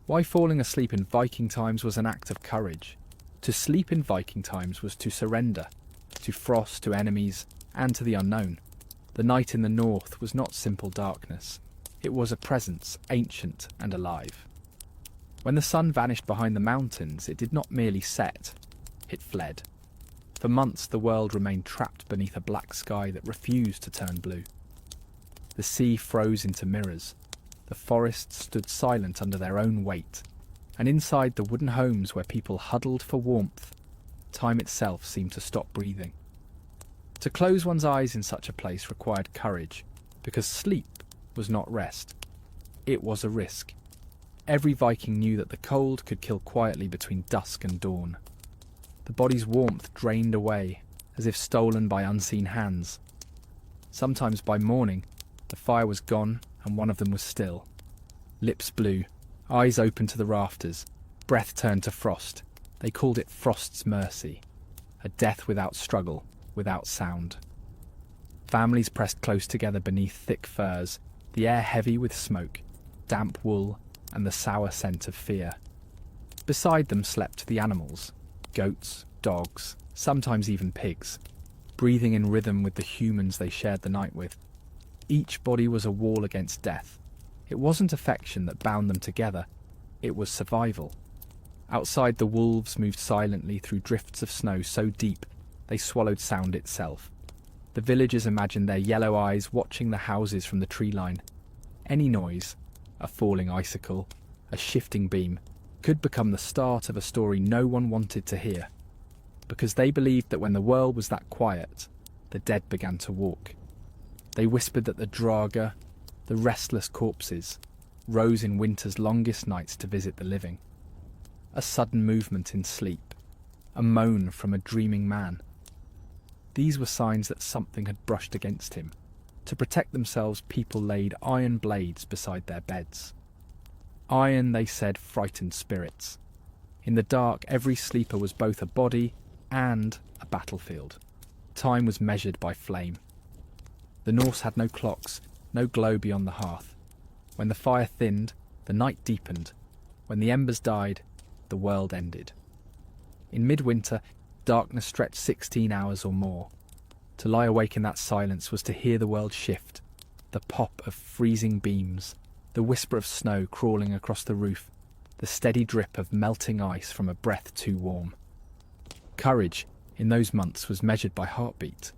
Why falling asleep in Viking times was an act of courage. To sleep in Viking times was to surrender, to frost, to enemies, and to the unknown. The night in the north was not simple darkness. It was a presence, ancient and alive. When the sun vanished behind the mountains, it did not merely set, it fled. For months the world remained trapped beneath a black sky that refused to turn blue. The sea froze into mirrors. The forests stood silent under their own weight, and inside the wooden homes where people huddled for warmth, time itself seemed to stop breathing. To close one's eyes in such a place required courage, because sleep was not rest. It was a risk. Every Viking knew that the cold could kill quietly between dusk and dawn. The body's warmth drained away, as if stolen by unseen hands. Sometimes by morning, the fire was gone and one of them was still. Lips blue, eyes open to the rafters, breath turned to frost. They called it frost's mercy, a death without struggle, without sound. Families pressed close together beneath thick furs, the air heavy with smoke, damp wool, and the sour scent of fear. Beside them slept the animals, goats, dogs, sometimes even pigs, breathing in rhythm with the humans they shared the night with. Each body was a wall against death. It wasn't affection that bound them together, it was survival. Outside, the wolves moved silently through drifts of snow so deep they swallowed sound itself. The villagers imagined their yellow eyes watching the houses from the tree line. Any noise, a falling icicle, a shifting beam, could become the start of a story no one wanted to hear, because they believed that when the world was that quiet, the dead began to walk. They whispered that the draga, the restless corpses, rose in winter's longest nights to visit the living. A sudden movement in sleep, a moan from a dreaming man. These were signs that something had brushed against him. To protect themselves, people laid iron blades beside their beds. Iron, they said, frightened spirits. In the dark, every sleeper was both a body and a battlefield. Time was measured by flame. The Norse had no clocks, no glow beyond the hearth. When the fire thinned, the night deepened. When the embers died, the world ended. In midwinter, darkness stretched 16 hours or more. To lie awake in that silence was to hear the world shift, the pop of freezing beams, the whisper of snow crawling across the roof, the steady drip of melting ice from a breath too warm. Courage, in those months, was measured by heartbeat.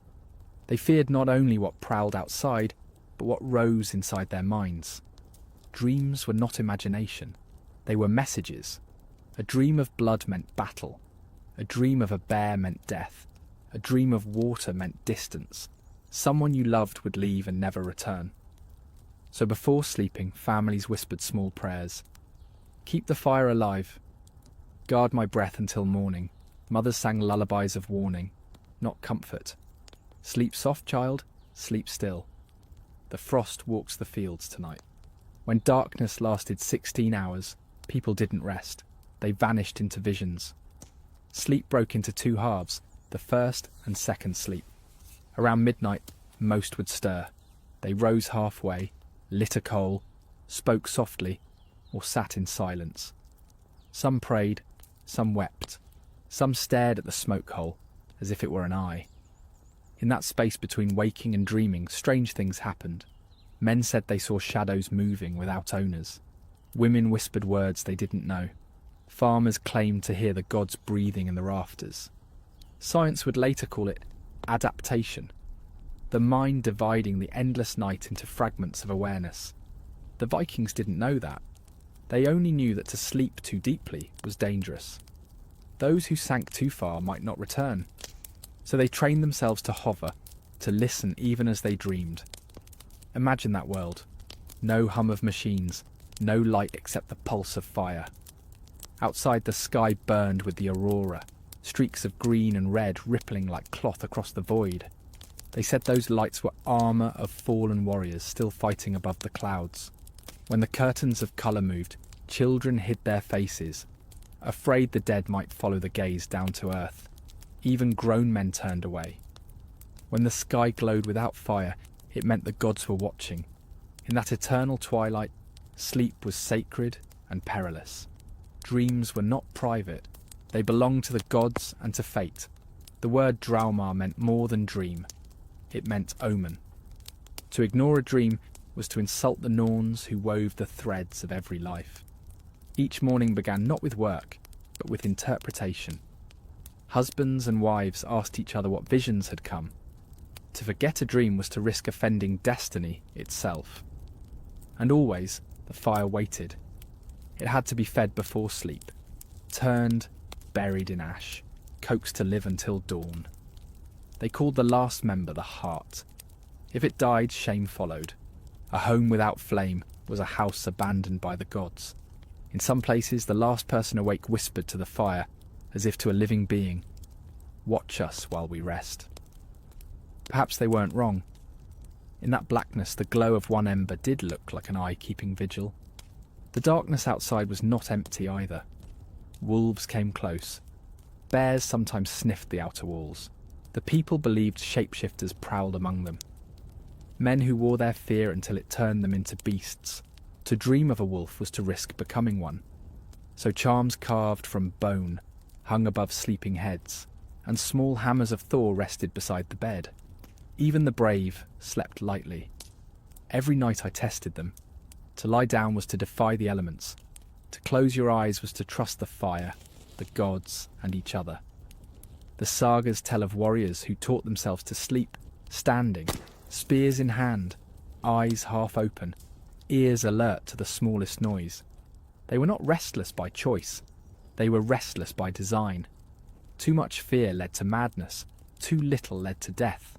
They feared not only what prowled outside, but what rose inside their minds. Dreams were not imagination. They were messages. A dream of blood meant battle. A dream of a bear meant death. A dream of water meant distance. Someone you loved would leave and never return. So before sleeping, families whispered small prayers. Keep the fire alive. Guard my breath until morning. Mothers sang lullabies of warning, not comfort. Sleep soft, child, sleep still. The frost walks the fields tonight. When darkness lasted 16 hours, people didn't rest. They vanished into visions. Sleep broke into two halves, the first and second sleep. Around midnight, most would stir. They rose halfway, lit a coal, spoke softly, or sat in silence. Some prayed, some wept. Some stared at the smoke hole, as if it were an eye. In that space between waking and dreaming, strange things happened. Men said they saw shadows moving without owners. Women whispered words they didn't know. Farmers claimed to hear the gods breathing in the rafters. Science would later call it adaptation, the mind dividing the endless night into fragments of awareness. The Vikings didn't know that. They only knew that to sleep too deeply was dangerous. Those who sank too far might not return. So they trained themselves to hover, to listen even as they dreamed. Imagine that world. No hum of machines, no light except the pulse of fire. Outside, the sky burned with the aurora, streaks of green and red rippling like cloth across the void. They said those lights were armour of fallen warriors still fighting above the clouds. When the curtains of colour moved, children hid their faces, afraid the dead might follow the gaze down to earth. Even grown men turned away. When the sky glowed without fire, it meant the gods were watching. In that eternal twilight, sleep was sacred and perilous. Dreams were not private. They belonged to the gods and to fate. The word draumar meant more than dream. It meant omen. To ignore a dream was to insult the Norns who wove the threads of every life. Each morning began not with work, but with interpretation. Husbands and wives asked each other what visions had come. To forget a dream was to risk offending destiny itself. And always the fire waited. It had to be fed before sleep, turned, buried in ash, coaxed to live until dawn. They called the last member the heart. If it died, shame followed. A home without flame was a house abandoned by the gods. In some places, the last person awake whispered to the fire, as if to a living being, "Watch us while we rest." Perhaps they weren't wrong. In that blackness, the glow of one ember did look like an eye keeping vigil. The darkness outside was not empty either. Wolves came close. Bears sometimes sniffed the outer walls. The people believed shapeshifters prowled among them. Men who wore their fear until it turned them into beasts. To dream of a wolf was to risk becoming one. So charms carved from bone hung above sleeping heads, and small hammers of Thor rested beside the bed. Even the brave slept lightly. Every night I tested them. To lie down was to defy the elements. To close your eyes was to trust the fire, the gods, and each other. The sagas tell of warriors who taught themselves to sleep, standing, spears in hand, eyes half open, ears alert to the smallest noise. They were not restless by choice. They were restless by design. Too much fear led to madness. Too little led to death.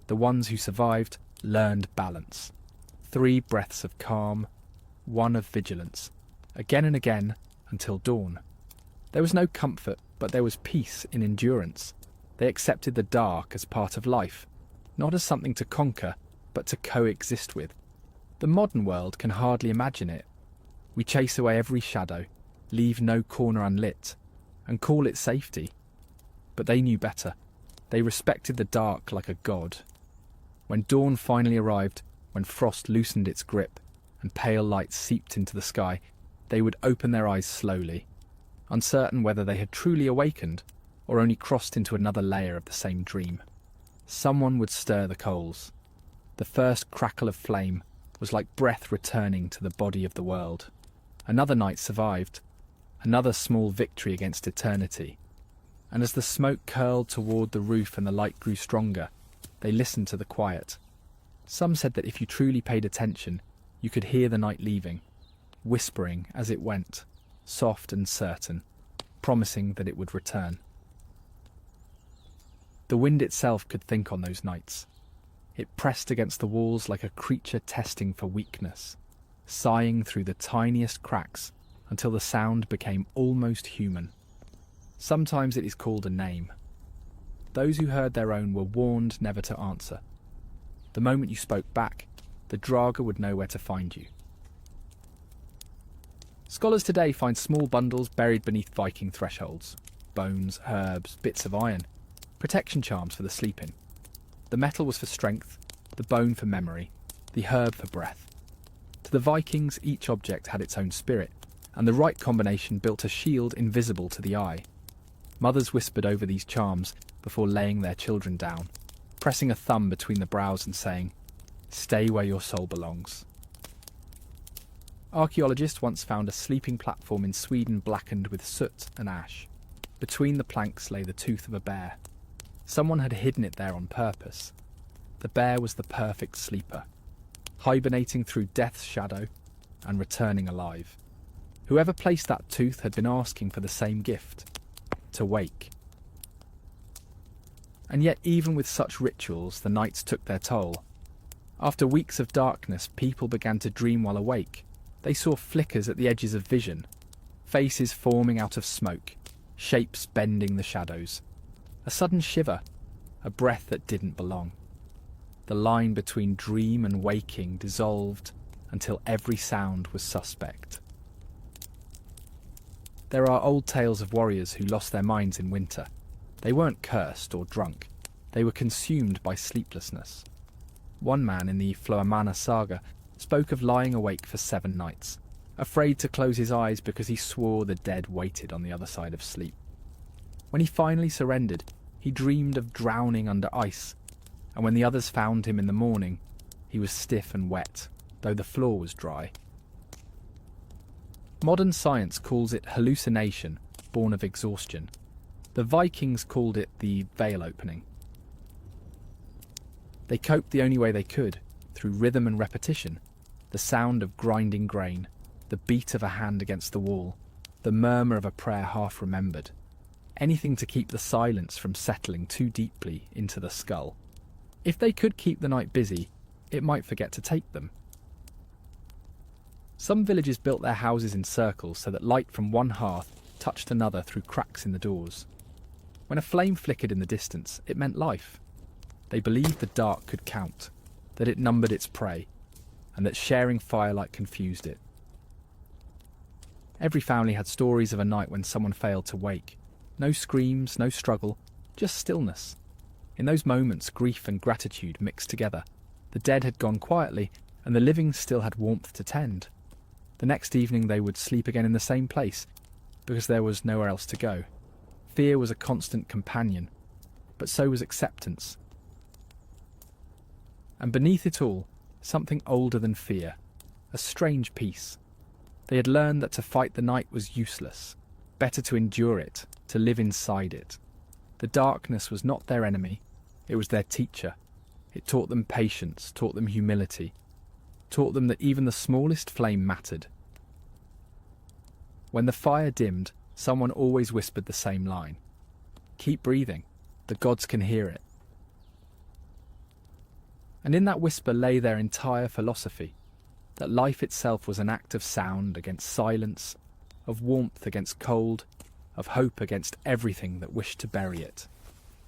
The ones who survived learned balance. 3 breaths of calm, 1 of vigilance, again and again until dawn. There was no comfort, but there was peace in endurance. They accepted the dark as part of life, not as something to conquer, but to coexist with. The modern world can hardly imagine it. We chase away every shadow, leave no corner unlit, and call it safety. But they knew better. They respected the dark like a god. When dawn finally arrived, when frost loosened its grip, and pale light seeped into the sky, they would open their eyes slowly, uncertain whether they had truly awakened or only crossed into another layer of the same dream. Someone would stir the coals. The first crackle of flame was like breath returning to the body of the world. Another night survived, another small victory against eternity. And as the smoke curled toward the roof and the light grew stronger, they listened to the quiet. Some said that if you truly paid attention, you could hear the night leaving, whispering as it went, soft and certain, promising that it would return. The wind itself could think on those nights. It pressed against the walls like a creature testing for weakness, sighing through the tiniest cracks until the sound became almost human. Sometimes it is called a name. Those who heard their own were warned never to answer. The moment you spoke back, the Draga would know where to find you. Scholars today find small bundles buried beneath Viking thresholds. Bones, herbs, bits of iron. Protection charms for the sleeping. The metal was for strength, the bone for memory, the herb for breath. To the Vikings, each object had its own spirit, and the right combination built a shield invisible to the eye. Mothers whispered over these charms before laying their children down, pressing a thumb between the brows and saying, "Stay where your soul belongs." Archaeologists once found a sleeping platform in Sweden blackened with soot and ash. Between the planks lay the tooth of a bear. Someone had hidden it there on purpose. The bear was the perfect sleeper, hibernating through death's shadow and returning alive. Whoever placed that tooth had been asking for the same gift, to wake. And yet even with such rituals, the nights took their toll. After weeks of darkness, people began to dream while awake. They saw flickers at the edges of vision, faces forming out of smoke, shapes bending the shadows. A sudden shiver, a breath that didn't belong. The line between dream and waking dissolved until every sound was suspect. There are old tales of warriors who lost their minds in winter. They weren't cursed or drunk. They were consumed by sleeplessness. One man in the Floamana saga spoke of lying awake for 7 nights, afraid to close his eyes because he swore the dead waited on the other side of sleep. When he finally surrendered, he dreamed of drowning under ice, and when the others found him in the morning, he was stiff and wet, though the floor was dry. Modern science calls it hallucination, born of exhaustion. The Vikings called it the veil opening. They coped the only way they could, through rhythm and repetition, the sound of grinding grain, the beat of a hand against the wall, the murmur of a prayer half remembered, anything to keep the silence from settling too deeply into the skull. If they could keep the night busy, it might forget to take them. Some villages built their houses in circles so that light from one hearth touched another through cracks in the doors. When a flame flickered in the distance, it meant life. They believed the dark could count, that it numbered its prey, and that sharing firelight confused it. Every family had stories of a night when someone failed to wake. No screams, no struggle, just stillness. In those moments, grief and gratitude mixed together. The dead had gone quietly, and the living still had warmth to tend. The next evening they would sleep again in the same place, because there was nowhere else to go. Fear was a constant companion, but so was acceptance. And beneath it all, something older than fear, a strange peace. They had learned that to fight the night was useless, better to endure it, to live inside it. The darkness was not their enemy, it was their teacher. It taught them patience, taught them humility, taught them that even the smallest flame mattered. When the fire dimmed, someone always whispered the same line. Keep breathing, the gods can hear it. And in that whisper lay their entire philosophy, that life itself was an act of sound against silence, of warmth against cold, of hope against everything that wished to bury it.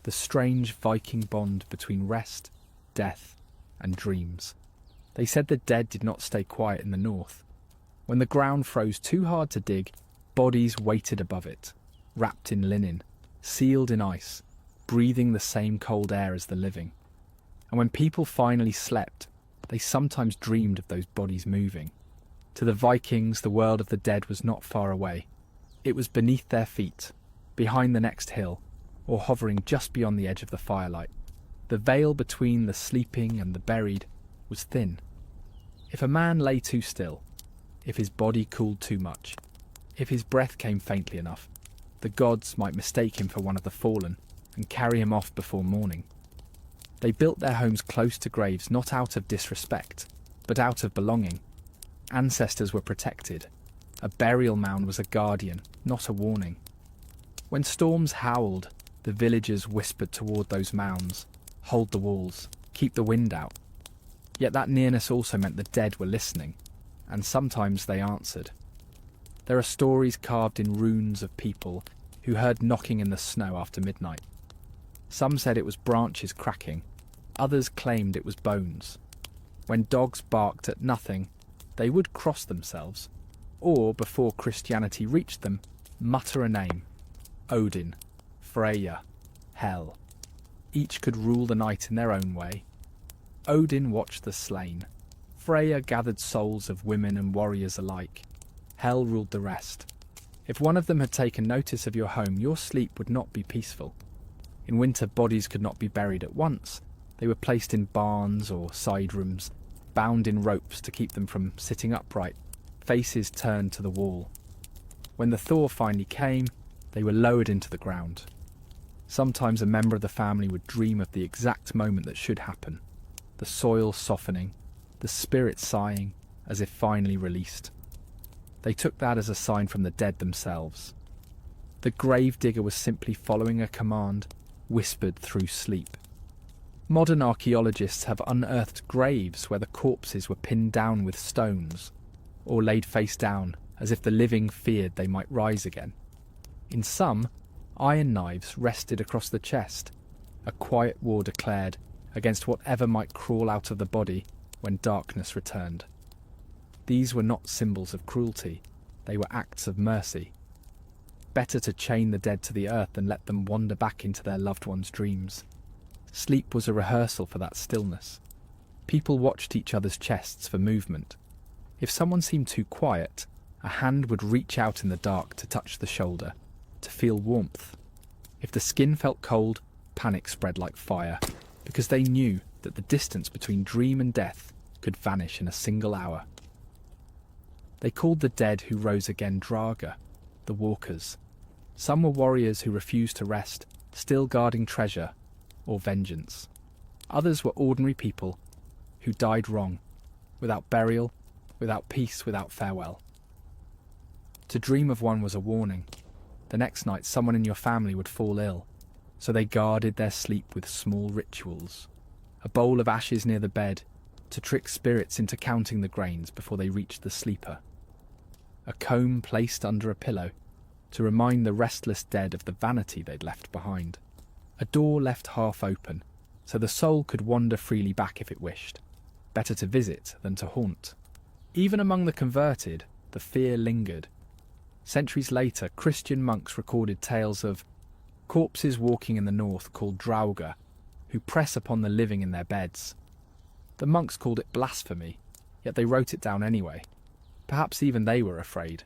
The strange Viking bond between rest, death, and dreams. They said the dead did not stay quiet in the north. When the ground froze too hard to dig, bodies waited above it, wrapped in linen, sealed in ice, breathing the same cold air as the living. And when people finally slept, they sometimes dreamed of those bodies moving. To the Vikings, the world of the dead was not far away. It was beneath their feet, behind the next hill, or hovering just beyond the edge of the firelight. The veil between the sleeping and the buried was thin. If a man lay too still, if his body cooled too much, if his breath came faintly enough, the gods might mistake him for one of the fallen and carry him off before morning. They built their homes close to graves not out of disrespect, but out of belonging. Ancestors were protected. A burial mound was a guardian, not a warning. When storms howled, the villagers whispered toward those mounds, hold the walls, keep the wind out. Yet that nearness also meant the dead were listening, and sometimes they answered. There are stories carved in runes of people who heard knocking in the snow after midnight. Some said it was branches cracking, others claimed it was bones. When dogs barked at nothing, they would cross themselves, or, before Christianity reached them, mutter a name. Odin, Freya, Hel. Each could rule the night in their own way. Odin watched the slain. Freya gathered souls of women and warriors alike. Hel ruled the rest. If one of them had taken notice of your home, your sleep would not be peaceful. In winter, bodies could not be buried at once. They were placed in barns or side rooms, bound in ropes to keep them from sitting upright, faces turned to the wall. When the thaw finally came, they were lowered into the ground. Sometimes a member of the family would dream of the exact moment that should happen, the soil softening, the spirit sighing, as if finally released. They took that as a sign from the dead themselves. The grave digger was simply following a command, whispered through sleep. Modern archaeologists have unearthed graves where the corpses were pinned down with stones, or laid face down as if the living feared they might rise again. In some, iron knives rested across the chest, a quiet war declared against whatever might crawl out of the body when darkness returned. These were not symbols of cruelty, they were acts of mercy. Better to chain the dead to the earth than let them wander back into their loved ones' dreams. Sleep was a rehearsal for that stillness. People watched each other's chests for movement. If someone seemed too quiet, A hand would reach out in the dark to touch the shoulder, to feel warmth. If the skin felt cold, panic spread like fire, because they knew that the distance between dream and death could vanish in a single hour. They called the dead who rose again Draga, the walkers. Some were warriors who refused to rest, still guarding treasure or vengeance. Others were ordinary people who died wrong, without burial, without peace, without farewell. To dream of one was a warning. The next night someone in your family would fall ill, so they guarded their sleep with small rituals. A bowl of ashes near the bed, to trick spirits into counting the grains before they reached the sleeper. A comb placed under a pillow, to remind the restless dead of the vanity they'd left behind. A door left half open, so the soul could wander freely back if it wished. Better to visit than to haunt. Even among the converted, the fear lingered. Centuries later, Christian monks recorded tales of corpses walking in the north called Drauga, who press upon the living in their beds. The monks called it blasphemy, yet they wrote it down anyway. Perhaps even they were afraid.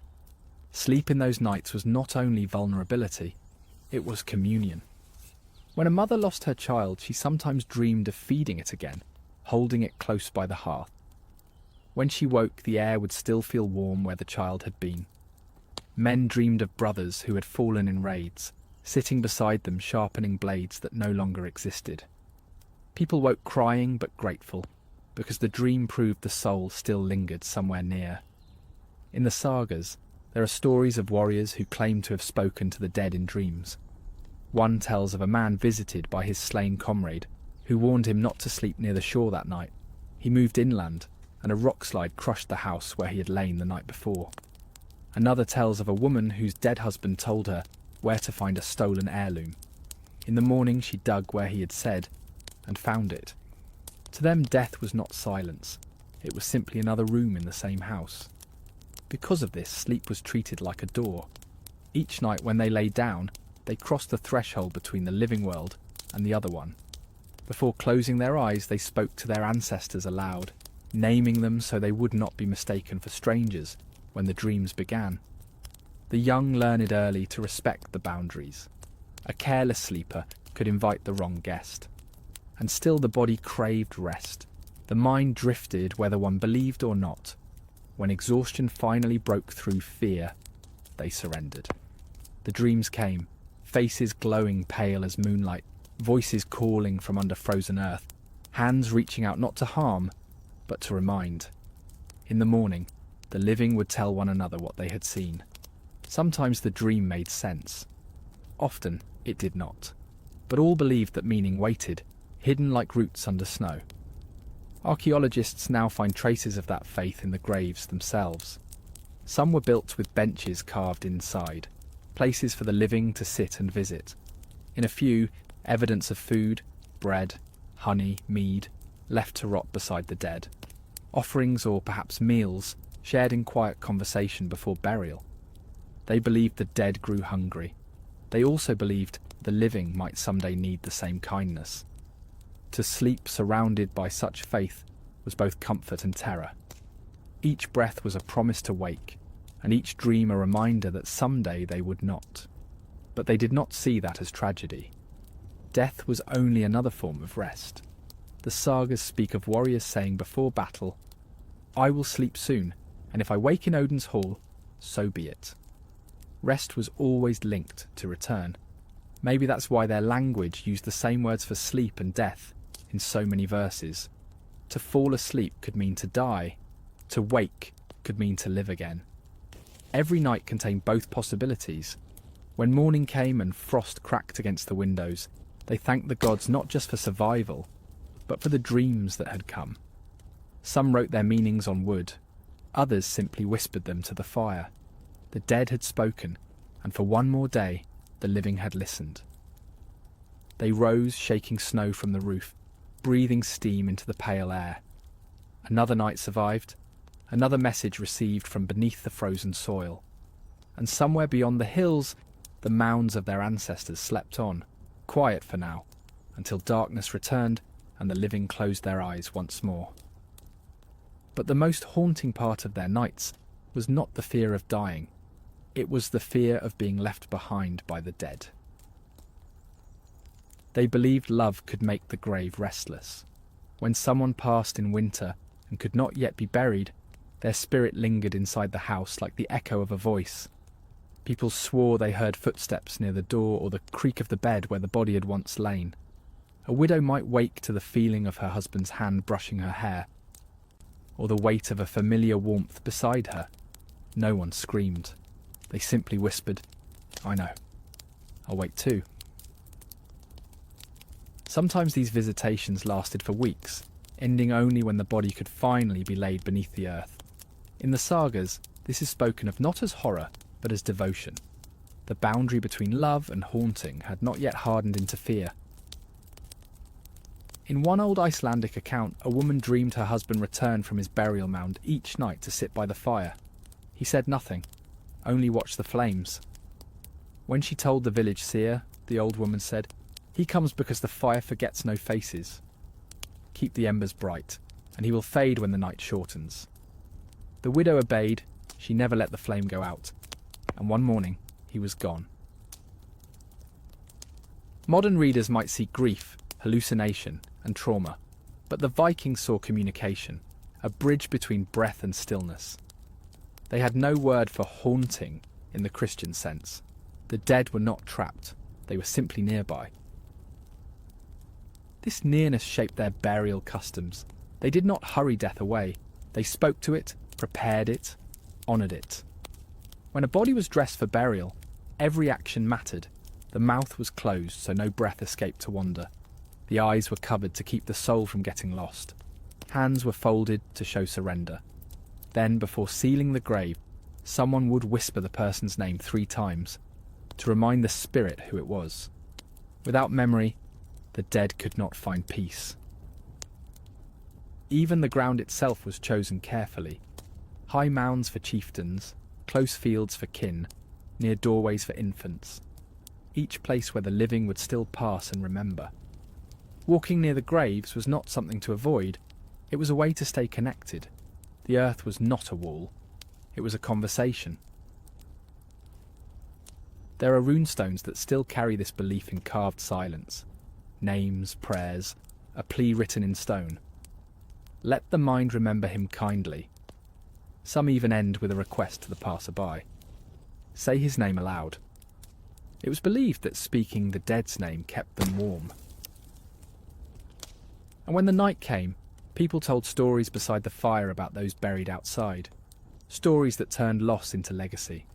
Sleep in those nights was not only vulnerability, it was communion. When a mother lost her child, she sometimes dreamed of feeding it again, holding it close by the hearth. When she woke, the air would still feel warm where the child had been. Men dreamed of brothers who had fallen in raids, sitting beside them sharpening blades that no longer existed. People woke crying but grateful, because the dream proved the soul still lingered somewhere near. In the sagas, there are stories of warriors who claim to have spoken to the dead in dreams. One tells of a man visited by his slain comrade, who warned him not to sleep near the shore that night. He moved inland, and a rockslide crushed the house where he had lain the night before. Another tells of a woman whose dead husband told her where to find a stolen heirloom. In the morning she dug where he had said, and found it. To them death was not silence, it was simply another room in the same house. Because of this, sleep was treated like a door. Each night when they lay down, they crossed the threshold between the living world and the other one. Before closing their eyes, they spoke to their ancestors aloud, naming them so they would not be mistaken for strangers when the dreams began. The young learned early to respect the boundaries. A careless sleeper could invite the wrong guest. And still the body craved rest. The mind drifted whether one believed or not. When exhaustion finally broke through fear, they surrendered. The dreams came, faces glowing pale as moonlight, voices calling from under frozen earth, hands reaching out not to harm, but to remind. In the morning, the living would tell one another what they had seen. Sometimes the dream made sense. Often it did not. But all believed that meaning waited, hidden like roots under snow. Archaeologists now find traces of that faith in the graves themselves. Some were built with benches carved inside, places for the living to sit and visit. In a few, evidence of food, bread, honey, mead, left to rot beside the dead. Offerings or perhaps meals shared in quiet conversation before burial. They believed the dead grew hungry. They also believed the living might someday need the same kindness. To sleep surrounded by such faith was both comfort and terror. Each breath was a promise to wake, and each dream a reminder that someday they would not. But they did not see that as tragedy. Death was only another form of rest. The sagas speak of warriors saying before battle, "I will sleep soon, and if I wake in Odin's hall, so be it." Rest was always linked to return. Maybe that's why their language used the same words for sleep and death in so many verses. To fall asleep could mean to die. To wake could mean to live again. Every night contained both possibilities. When morning came and frost cracked against the windows, they thanked the gods not just for survival, but for the dreams that had come. Some wrote their meanings on wood. Others simply whispered them to the fire. The dead had spoken, and for one more day, the living had listened. They rose, shaking snow from the roof, breathing steam into the pale air. Another night survived, another message received from beneath the frozen soil. And somewhere beyond the hills, the mounds of their ancestors slept on, quiet for now, until darkness returned and the living closed their eyes once more. But the most haunting part of their nights was not the fear of dying. It was the fear of being left behind by the dead. They believed love could make the grave restless. When someone passed in winter and could not yet be buried, their spirit lingered inside the house like the echo of a voice. People swore they heard footsteps near the door or the creak of the bed where the body had once lain. A widow might wake to the feeling of her husband's hand brushing her hair, or the weight of a familiar warmth beside her. No one screamed. They simply whispered, "I know. I'll wait too." Sometimes these visitations lasted for weeks, ending only when the body could finally be laid beneath the earth. In the sagas, this is spoken of not as horror, but as devotion. The boundary between love and haunting had not yet hardened into fear. In one old Icelandic account, a woman dreamed her husband returned from his burial mound each night to sit by the fire. He said nothing, only watched the flames. When she told the village seer, the old woman said, "He comes because the fire forgets no faces. Keep the embers bright, and he will fade when the night shortens." The widow obeyed. She never let the flame go out, and one morning he was gone. Modern readers might see grief, hallucination, and trauma, but the Vikings saw communication, a bridge between breath and stillness. They had no word for haunting in the Christian sense. The dead were not trapped, they were simply nearby. This nearness shaped their burial customs. They did not hurry death away. They spoke to it, prepared it, honoured it. When a body was dressed for burial, every action mattered. The mouth was closed so no breath escaped to wander. The eyes were covered to keep the soul from getting lost. Hands were folded to show surrender. Then, before sealing the grave, someone would whisper the person's name 3 times, to remind the spirit who it was. Without memory, the dead could not find peace. Even the ground itself was chosen carefully. High mounds for chieftains, close fields for kin, near doorways for infants. Each place where the living would still pass and remember. Walking near the graves was not something to avoid. It was a way to stay connected. The earth was not a wall. It was a conversation. There are runestones that still carry this belief in carved silence. Names, prayers, a plea written in stone. Let the mind remember him kindly. Some even end with a request to the passer-by. Say his name aloud. It was believed that speaking the dead's name kept them warm. And when the night came, people told stories beside the fire about those buried outside. Stories that turned loss into legacy.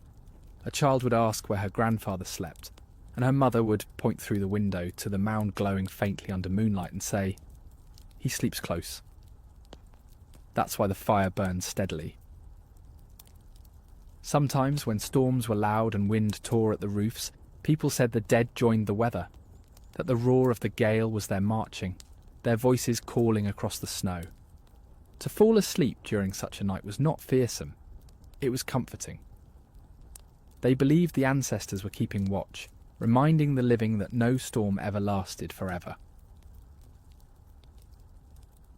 A child would ask where her grandfather slept, and her mother would point through the window to the mound glowing faintly under moonlight and say, "He sleeps close." That's why the fire burned steadily. Sometimes, when storms were loud and wind tore at the roofs, people said the dead joined the weather, that the roar of the gale was their marching, their voices calling across the snow. To fall asleep during such a night was not fearsome, it was comforting. They believed the ancestors were keeping watch, reminding the living that no storm ever lasted forever.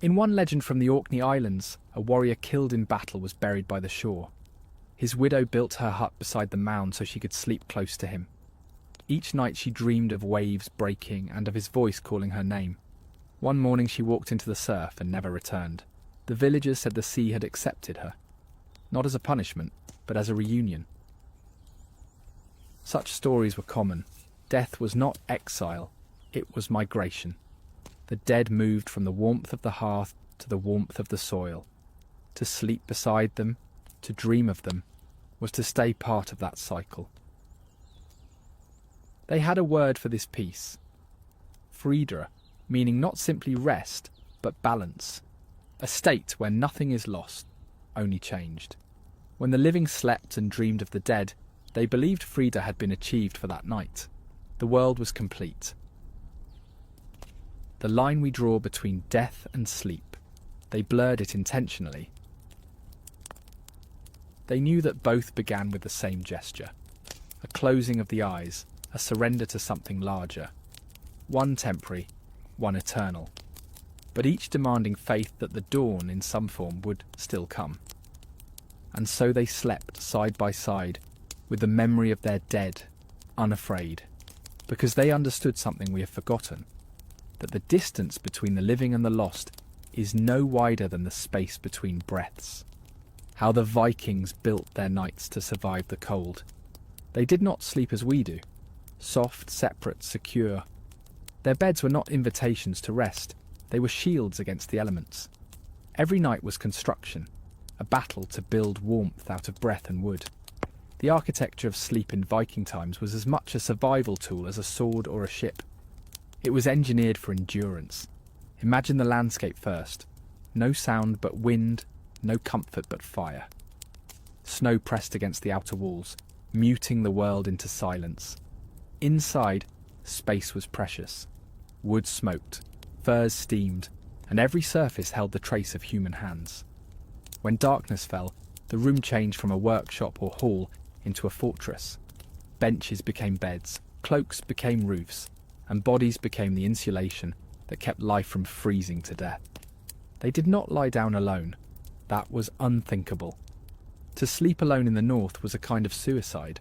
In one legend from the Orkney Islands, a warrior killed in battle was buried by the shore. His widow built her hut beside the mound so she could sleep close to him. Each night she dreamed of waves breaking and of his voice calling her name. One morning she walked into the surf and never returned. The villagers said the sea had accepted her, not as a punishment, but as a reunion. Such stories were common. Death was not exile, it was migration. The dead moved from the warmth of the hearth to the warmth of the soil. To sleep beside them, to dream of them, was to stay part of that cycle. They had a word for this peace. Fridra, meaning not simply rest, but balance. A state where nothing is lost, only changed. When the living slept and dreamed of the dead, they believed Frida had been achieved for that night. The world was complete. The line we draw between death and sleep, they blurred it intentionally. They knew that both began with the same gesture, a closing of the eyes, a surrender to something larger, one temporary, one eternal, but each demanding faith that the dawn in some form would still come. And so they slept side by side, with the memory of their dead, unafraid, because they understood something we have forgotten, that the distance between the living and the lost is no wider than the space between breaths. How the Vikings built their nights to survive the cold. They did not sleep as we do, soft, separate, secure. Their beds were not invitations to rest, they were shields against the elements. Every night was construction, a battle to build warmth out of breath and wood. The architecture of sleep in Viking times was as much a survival tool as a sword or a ship. It was engineered for endurance. Imagine the landscape first. No sound but wind, no comfort but fire. Snow pressed against the outer walls, muting the world into silence. Inside, space was precious. Wood smoked, furs steamed, and every surface held the trace of human hands. When darkness fell, the room changed from a workshop or hall into a fortress. Benches became beds, cloaks became roofs, and bodies became the insulation that kept life from freezing to death. They did not lie down alone. That was unthinkable. To sleep alone in the north was a kind of suicide.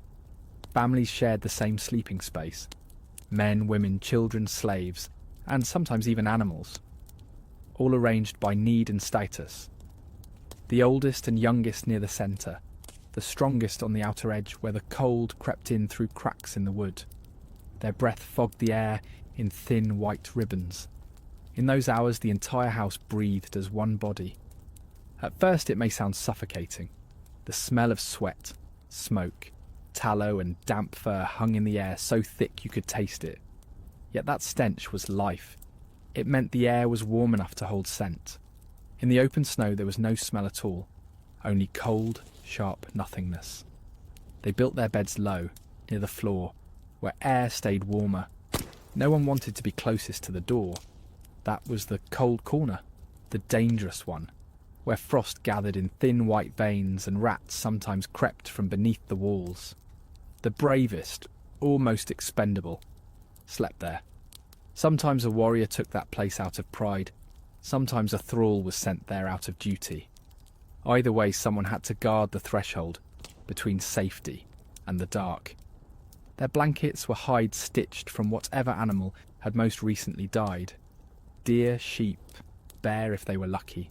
Families shared the same sleeping space. Men, women, children, slaves, and sometimes even animals. All arranged by need and status. The oldest and youngest near the centre, the strongest on the outer edge where the cold crept in through cracks in the wood. Their breath fogged the air in thin white ribbons. In those hours the entire house breathed as one body. At first it may sound suffocating. The smell of sweat, smoke, tallow and damp fur hung in the air so thick you could taste it. Yet that stench was life. It meant the air was warm enough to hold scent. In the open snow there was no smell at all, only cold, sharp nothingness. They built their beds low, near the floor, where air stayed warmer. No one wanted to be closest to the door. That was the cold corner, the dangerous one, where frost gathered in thin white veins and rats sometimes crept from beneath the walls. The bravest, almost expendable, slept there. Sometimes a warrior took that place out of pride. Sometimes a thrall was sent there out of duty. Either way, someone had to guard the threshold between safety and the dark. Their blankets were hide stitched from whatever animal had most recently died. Deer, sheep, bear if they were lucky.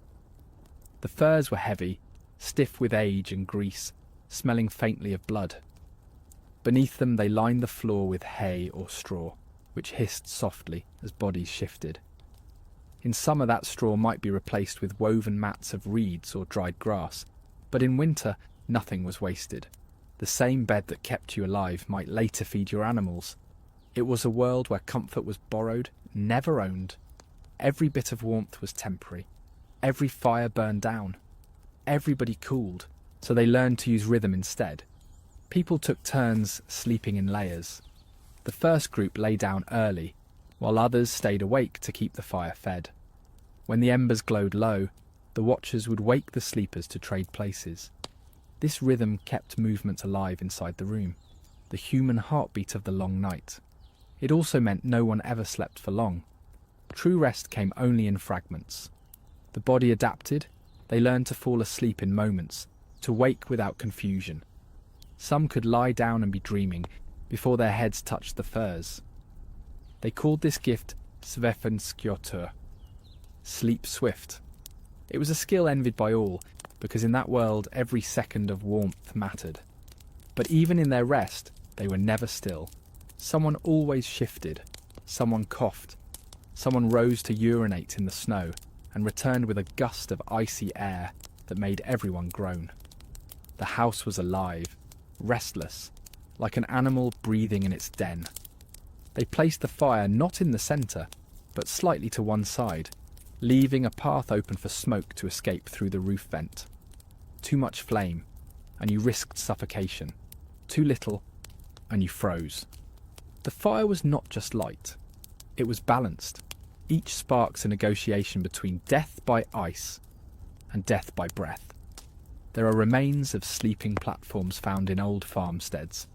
The furs were heavy, stiff with age and grease, smelling faintly of blood. Beneath them they lined the floor with hay or straw, which hissed softly as bodies shifted. In summer that straw might be replaced with woven mats of reeds or dried grass, but in winter nothing was wasted. The same bed that kept you alive might later feed your animals. It was a world where comfort was borrowed, never owned. Every bit of warmth was temporary. Every fire burned down. Everybody cooled, so they learned to use rhythm instead. People took turns sleeping in layers. The first group lay down early, while others stayed awake to keep the fire fed. When the embers glowed low, the watchers would wake the sleepers to trade places. This rhythm kept movement alive inside the room, the human heartbeat of the long night. It also meant no one ever slept for long. True rest came only in fragments. The body adapted, they learned to fall asleep in moments, to wake without confusion. Some could lie down and be dreaming before their heads touched the furs. They called this gift svefenskjotur, sleep swift. It was a skill envied by all, because in that world every second of warmth mattered. But even in their rest, they were never still. Someone always shifted, someone coughed, someone rose to urinate in the snow and returned with a gust of icy air that made everyone groan. The house was alive, restless, like an animal breathing in its den. They placed the fire not in the centre, but slightly to one side, leaving a path open for smoke to escape through the roof vent. Too much flame, and you risked suffocation. Too little, and you froze. The fire was not just light. It was balanced. Each sparks a negotiation between death by ice and death by breath. There are remains of sleeping platforms found in old farmsteads.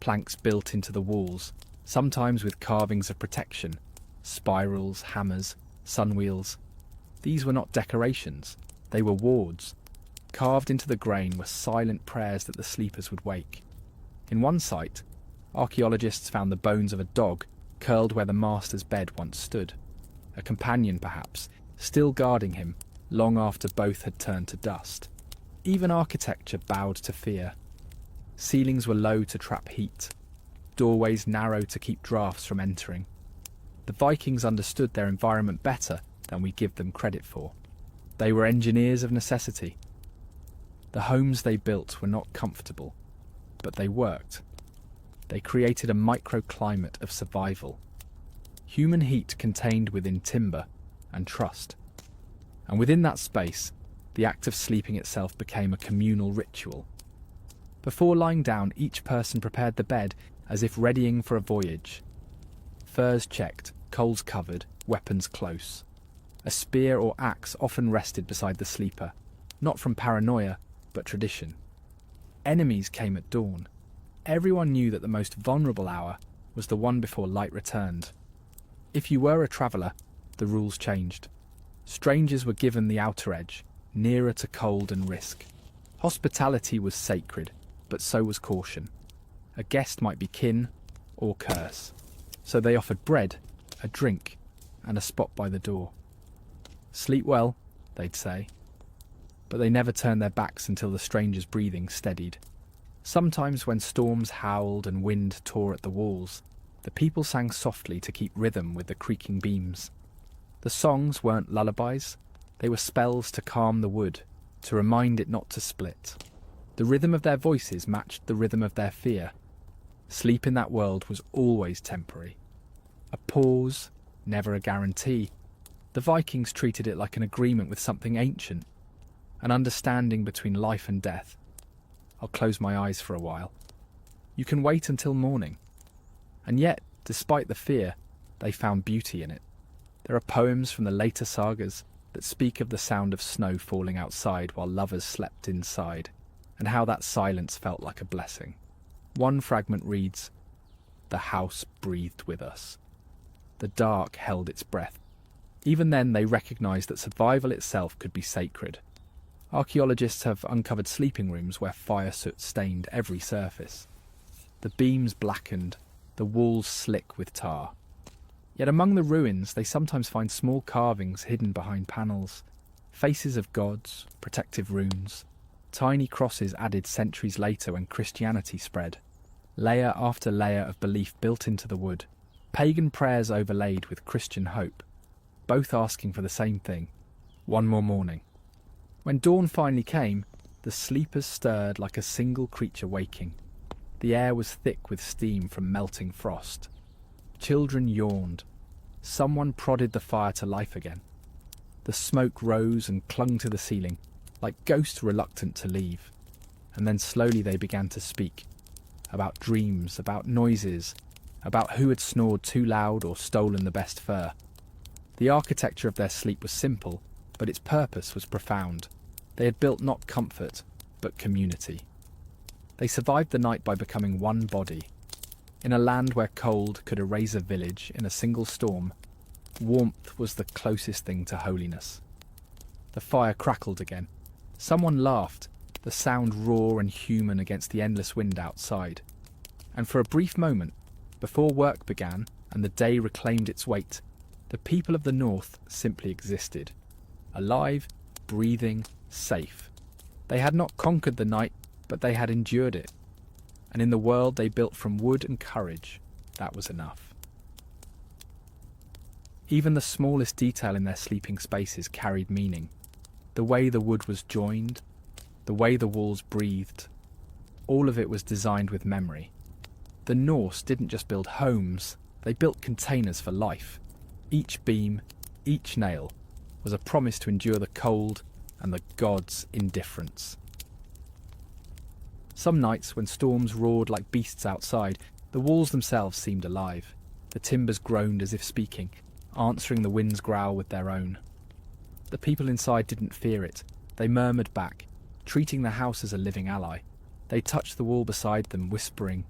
Planks built into the walls, sometimes with carvings of protection, spirals, hammers, sunwheels. These were not decorations, they were wards. Carved into the grain were silent prayers that the sleepers would wake. In one site, archaeologists found the bones of a dog curled where the master's bed once stood, a companion perhaps, still guarding him long after both had turned to dust. Even architecture bowed to fear. Ceilings were low to trap heat, doorways narrow to keep drafts from entering. The Vikings understood their environment better than we give them credit for. They were engineers of necessity. The homes they built were not comfortable, but they worked. They created a microclimate of survival. Human heat contained within timber and trust. And within that space, the act of sleeping itself became a communal ritual. Before lying down, each person prepared the bed as if readying for a voyage. Furs checked, coals covered, weapons close. A spear or axe often rested beside the sleeper, not from paranoia, but tradition. Enemies came at dawn. Everyone knew that the most vulnerable hour was the one before light returned. If you were a traveller, the rules changed. Strangers were given the outer edge, nearer to cold and risk. Hospitality was sacred, but so was caution. A guest might be kin or curse. So they offered bread, a drink, and a spot by the door. Sleep well, they'd say. But they never turned their backs until the stranger's breathing steadied. Sometimes when storms howled and wind tore at the walls, the people sang softly to keep rhythm with the creaking beams. The songs weren't lullabies, they were spells to calm the wood, to remind it not to split. The rhythm of their voices matched the rhythm of their fear. Sleep in that world was always temporary. A pause, never a guarantee. The Vikings treated it like an agreement with something ancient, an understanding between life and death. I'll close my eyes for a while. You can wait until morning. And yet, despite the fear, they found beauty in it. There are poems from the later sagas that speak of the sound of snow falling outside while lovers slept inside, and how that silence felt like a blessing. One fragment reads, "The house breathed with us. The dark held its breath." Even then they recognised that survival itself could be sacred. Archaeologists have uncovered sleeping rooms where fire soot stained every surface. The beams blackened, the walls slick with tar. Yet among the ruins they sometimes find small carvings hidden behind panels, faces of gods, protective runes, tiny crosses added centuries later when Christianity spread, layer after layer of belief built into the wood, pagan prayers overlaid with Christian hope, both asking for the same thing, one more morning. When dawn finally came, the sleepers stirred like a single creature waking. The air was thick with steam from melting frost. Children yawned. Someone prodded the fire to life again. The smoke rose and clung to the ceiling, like ghosts reluctant to leave. And then slowly they began to speak. About dreams, about noises, about who had snored too loud or stolen the best fur. The architecture of their sleep was simple, but its purpose was profound. They had built not comfort, but community. They survived the night by becoming one body. In a land where cold could erase a village in a single storm, warmth was the closest thing to holiness. The fire crackled again. Someone laughed, the sound raw and human against the endless wind outside. And for a brief moment, before work began and the day reclaimed its weight, the people of the north simply existed. Alive, breathing, safe. They had not conquered the night, but they had endured it. And in the world they built from wood and courage, that was enough. Even the smallest detail in their sleeping spaces carried meaning. The way the wood was joined, the way the walls breathed, all of it was designed with memory. The Norse didn't just build homes, they built containers for life. Each beam, each nail, was a promise to endure the cold and the gods' indifference. Some nights, when storms roared like beasts outside, the walls themselves seemed alive. The timbers groaned as if speaking, answering the wind's growl with their own. The people inside didn't fear it. They murmured back, treating the house as a living ally. They touched the wall beside them, whispering,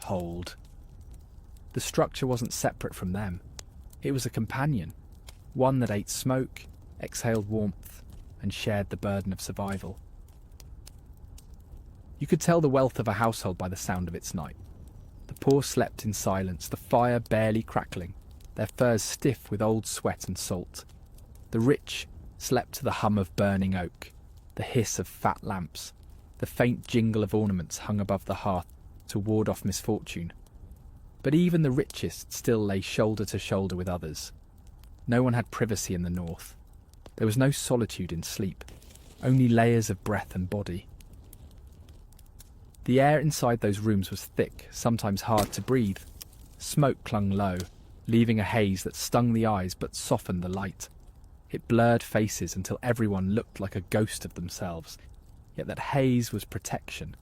"Hold." The structure wasn't separate from them. It was a companion, one that ate smoke, exhaled warmth, and shared the burden of survival. You could tell the wealth of a household by the sound of its night. The poor slept in silence, the fire barely crackling, their furs stiff with old sweat and salt. The rich slept to the hum of burning oak, the hiss of fat lamps, the faint jingle of ornaments hung above the hearth to ward off misfortune. But even the richest still lay shoulder to shoulder with others. No one had privacy in the north. There was no solitude in sleep, only layers of breath and body. The air inside those rooms was thick, sometimes hard to breathe. Smoke clung low, leaving a haze that stung the eyes but softened the light. It blurred faces until everyone looked like a ghost of themselves. Yet that haze was protection.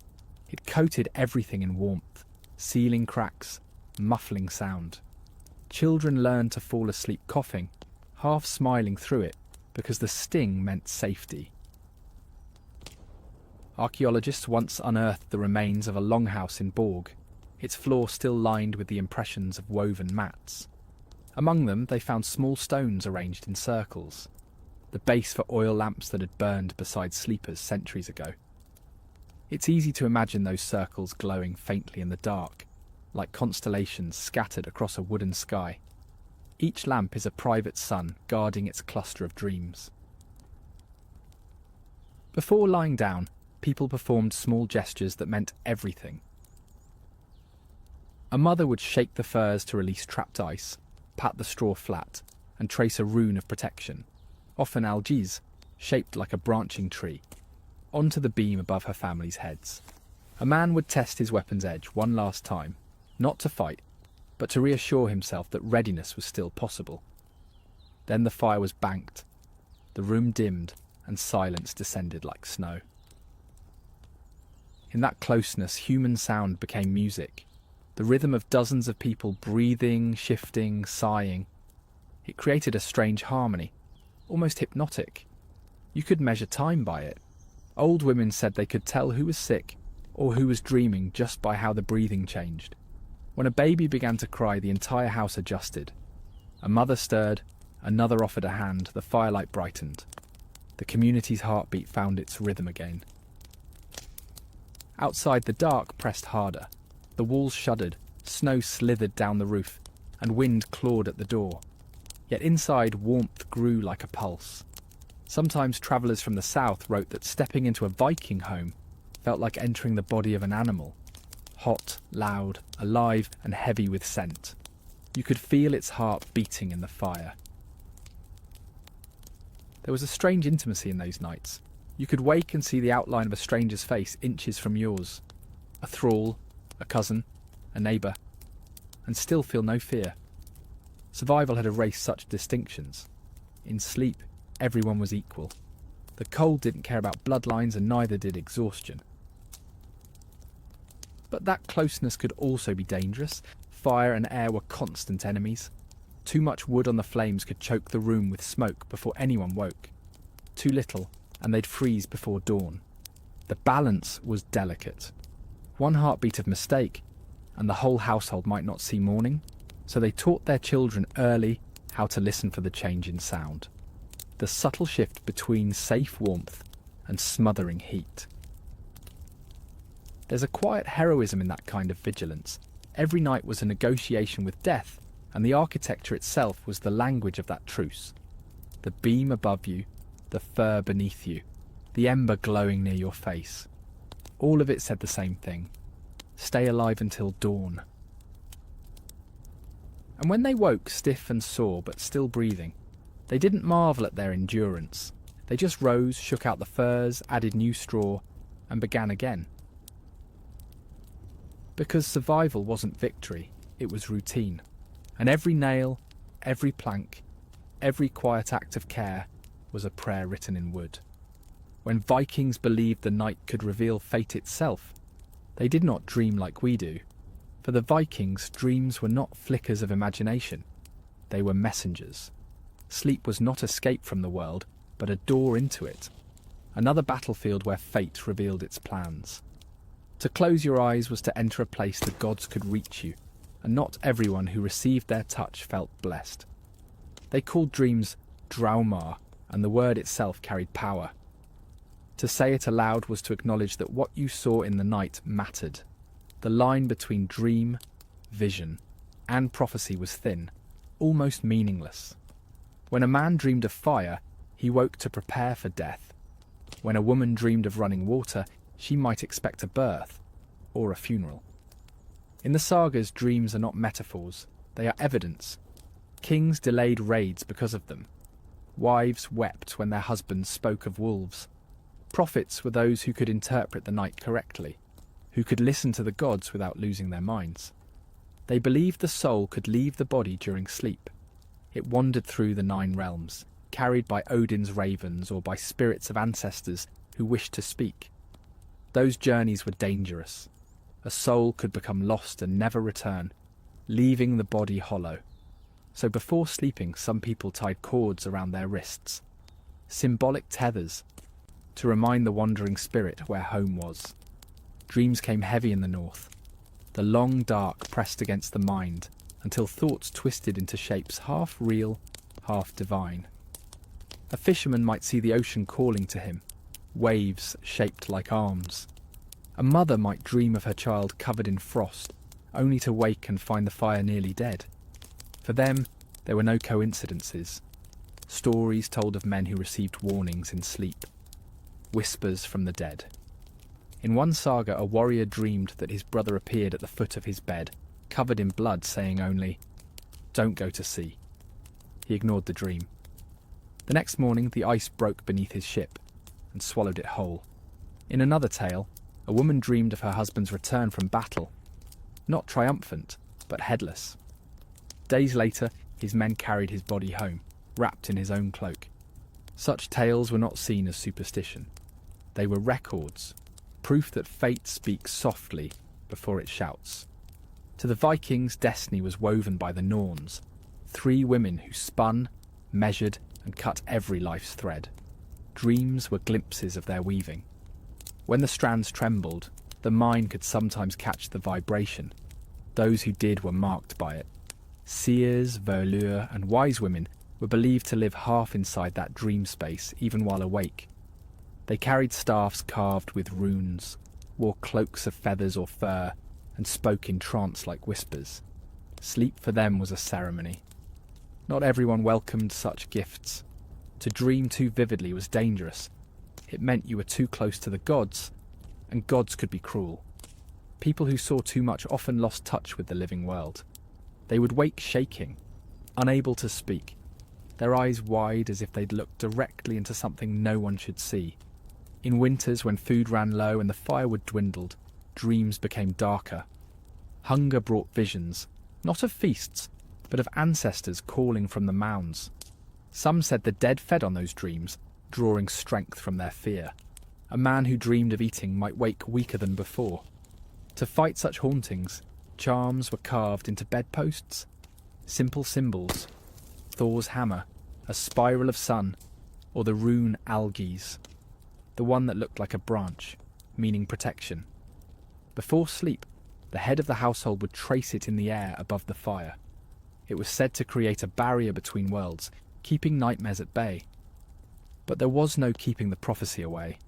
It coated everything in warmth, sealing cracks, muffling sound. Children learned to fall asleep coughing, half smiling through it, because the sting meant safety. Archaeologists once unearthed the remains of a longhouse in Borg, its floor still lined with the impressions of woven mats. Among them they found small stones arranged in circles, the base for oil lamps that had burned beside sleepers centuries ago. It's easy to imagine those circles glowing faintly in the dark, like constellations scattered across a wooden sky. Each lamp is a private sun guarding its cluster of dreams. Before lying down, people performed small gestures that meant everything. A mother would shake the furs to release trapped ice, pat the straw flat, and trace a rune of protection, often algiz, shaped like a branching tree, onto the beam above her family's heads. A man would test his weapon's edge one last time, not to fight, but to reassure himself that readiness was still possible. Then the fire was banked, the room dimmed, and silence descended like snow. In that closeness, human sound became music, the rhythm of dozens of people breathing, shifting, sighing. It created a strange harmony, almost hypnotic. You could measure time by it. Old women said they could tell who was sick or who was dreaming just by how the breathing changed. When a baby began to cry, the entire house adjusted. A mother stirred, another offered a hand, the firelight brightened. The community's heartbeat found its rhythm again. Outside, the dark pressed harder. The walls shuddered, snow slithered down the roof, and wind clawed at the door. Yet inside, warmth grew like a pulse. Sometimes travellers from the south wrote that stepping into a Viking home felt like entering the body of an animal. Hot, loud, alive, and heavy with scent. You could feel its heart beating in the fire. There was a strange intimacy in those nights. You could wake and see the outline of a stranger's face inches from yours. A thrall, a cousin, a neighbour, and still feel no fear. Survival had erased such distinctions. In sleep, everyone was equal. The cold didn't care about bloodlines, and neither did exhaustion. But that closeness could also be dangerous. Fire and air were constant enemies. Too much wood on the flames could choke the room with smoke before anyone woke. Too little, and they'd freeze before dawn. The balance was delicate. One heartbeat of mistake, and the whole household might not see morning, so they taught their children early how to listen for the change in sound. The subtle shift between safe warmth and smothering heat. There's a quiet heroism in that kind of vigilance. Every night was a negotiation with death, and the architecture itself was the language of that truce. The beam above you, the fur beneath you, the ember glowing near your face. All of it said the same thing. Stay alive until dawn. And when they woke, stiff and sore but still breathing, they didn't marvel at their endurance. They just rose, shook out the furs, added new straw, and began again. Because survival wasn't victory, it was routine. And every nail, every plank, every quiet act of care was a prayer written in wood. When Vikings believed the night could reveal fate itself, they did not dream like we do. For the Vikings, dreams were not flickers of imagination. They were messengers. Sleep was not escape from the world, but a door into it. Another battlefield where fate revealed its plans. To close your eyes was to enter a place the gods could reach you, and not everyone who received their touch felt blessed. They called dreams Draumar, and the word itself carried power. To say it aloud was to acknowledge that what you saw in the night mattered. The line between dream, vision, and prophecy was thin, almost meaningless. When a man dreamed of fire, he woke to prepare for death. When a woman dreamed of running water, she might expect a birth or a funeral. In the sagas, dreams are not metaphors, they are evidence. Kings delayed raids because of them. Wives wept when their husbands spoke of wolves. Prophets were those who could interpret the night correctly, who could listen to the gods without losing their minds. They believed the soul could leave the body during sleep. It wandered through the 9 realms, carried by Odin's ravens or by spirits of ancestors who wished to speak. Those journeys were dangerous. A soul could become lost and never return, leaving the body hollow. So before sleeping, some people tied cords around their wrists, symbolic tethers, to remind the wandering spirit where home was. Dreams came heavy in the north. The long dark pressed against the mind until thoughts twisted into shapes half real, half divine. A fisherman might see the ocean calling to him, waves shaped like arms. A mother might dream of her child covered in frost, only to wake and find the fire nearly dead. For them, there were no coincidences. Stories told of men who received warnings in sleep. Whispers from the dead. In one saga, a warrior dreamed that his brother appeared at the foot of his bed, covered in blood, saying only, "Don't go to sea." He ignored the dream. The next morning, the ice broke beneath his ship and swallowed it whole. In another tale, a woman dreamed of her husband's return from battle, not triumphant, but headless. Days later, his men carried his body home, wrapped in his own cloak. Such tales were not seen as superstition. They were records, proof that fate speaks softly before it shouts. To the Vikings, destiny was woven by the Norns, 3 women who spun, measured, and cut every life's thread. Dreams were glimpses of their weaving. When the strands trembled, the mind could sometimes catch the vibration. Those who did were marked by it. Seers, voleurs, and wise women were believed to live half inside that dream space, even while awake. They carried staffs carved with runes, wore cloaks of feathers or fur, and spoke in trance-like whispers. Sleep for them was a ceremony. Not everyone welcomed such gifts. To dream too vividly was dangerous. It meant you were too close to the gods, and gods could be cruel. People who saw too much often lost touch with the living world. They would wake shaking, unable to speak, their eyes wide as if they'd looked directly into something no one should see. In winters, when food ran low and the firewood dwindled, dreams became darker. Hunger brought visions, not of feasts, but of ancestors calling from the mounds. Some said the dead fed on those dreams, drawing strength from their fear. A man who dreamed of eating might wake weaker than before. To fight such hauntings, charms were carved into bedposts. Simple symbols, Thor's hammer, a spiral of sun, or the rune algies, the one that looked like a branch, meaning protection. Before sleep, the head of the household would trace it in the air above the fire. It was said to create a barrier between worlds, keeping nightmares at bay. But there was no keeping the prophecy away.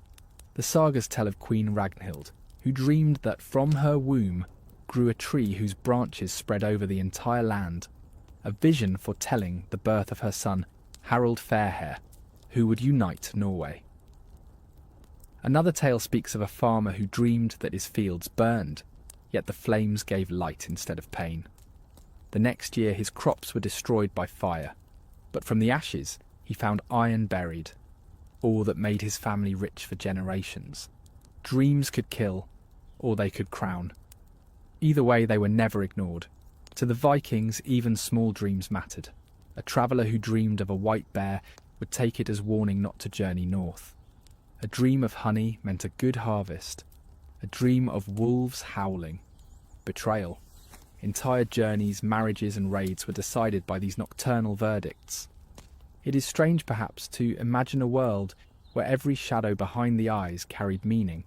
The sagas tell of Queen Ragnhild, who dreamed that from her womb grew a tree whose branches spread over the entire land, a vision foretelling the birth of her son, Harald Fairhair, who would unite Norway. Another tale speaks of a farmer who dreamed that his fields burned, yet the flames gave light instead of pain. The next year his crops were destroyed by fire, but from the ashes he found iron buried, all that made his family rich for generations. Dreams could kill, or they could crown. Either way, they were never ignored. To the Vikings, even small dreams mattered. A traveller who dreamed of a white bear would take it as warning not to journey north. A dream of honey meant a good harvest. A dream of wolves howling. Betrayal. Entire journeys, marriages and raids were decided by these nocturnal verdicts. It is strange, perhaps, to imagine a world where every shadow behind the eyes carried meaning.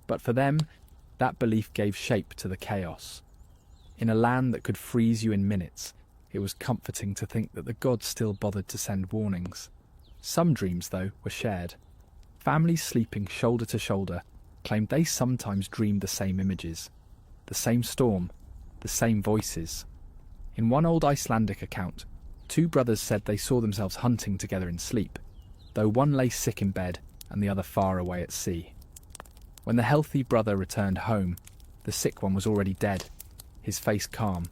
But for them, that belief gave shape to the chaos. In a land that could freeze you in minutes, it was comforting to think that the gods still bothered to send warnings. Some dreams, though, were shared. Families sleeping shoulder to shoulder claimed they sometimes dreamed the same images, the same storm, the same voices. In one old Icelandic account, two brothers said they saw themselves hunting together in sleep, though one lay sick in bed and the other far away at sea. When the healthy brother returned home, the sick one was already dead, his face calm,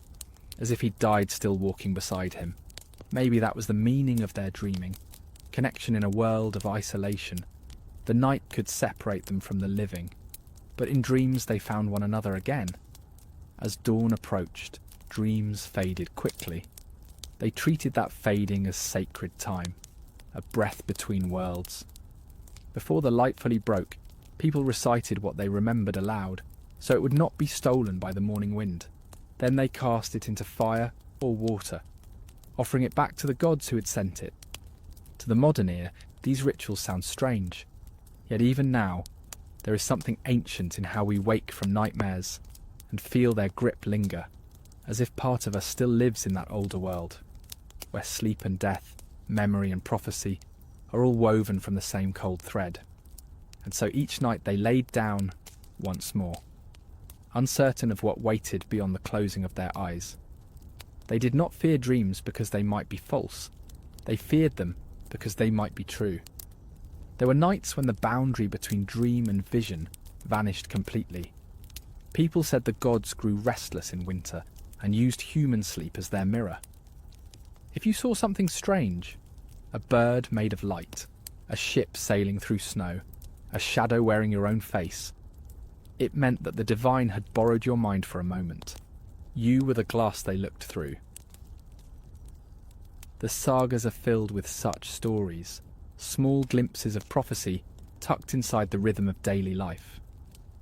as if he'd died still walking beside him. Maybe that was the meaning of their dreaming, connection in a world of isolation. The night could separate them from the living, but in dreams they found one another again. As dawn approached, dreams faded quickly. They treated that fading as sacred time, a breath between worlds. Before the light fully broke, people recited what they remembered aloud, so it would not be stolen by the morning wind. Then they cast it into fire or water, offering it back to the gods who had sent it. To the modern ear, these rituals sound strange. Yet even now, there is something ancient in how we wake from nightmares and feel their grip linger, as if part of us still lives in that older world, where sleep and death, memory and prophecy are all woven from the same cold thread. And so each night they laid down once more, uncertain of what waited beyond the closing of their eyes. They did not fear dreams because they might be false. They feared them because they might be true. There were nights when the boundary between dream and vision vanished completely. People said the gods grew restless in winter and used human sleep as their mirror. If you saw something strange, a bird made of light, a ship sailing through snow, a shadow wearing your own face, it meant that the divine had borrowed your mind for a moment. You were the glass they looked through. The sagas are filled with such stories, small glimpses of prophecy tucked inside the rhythm of daily life.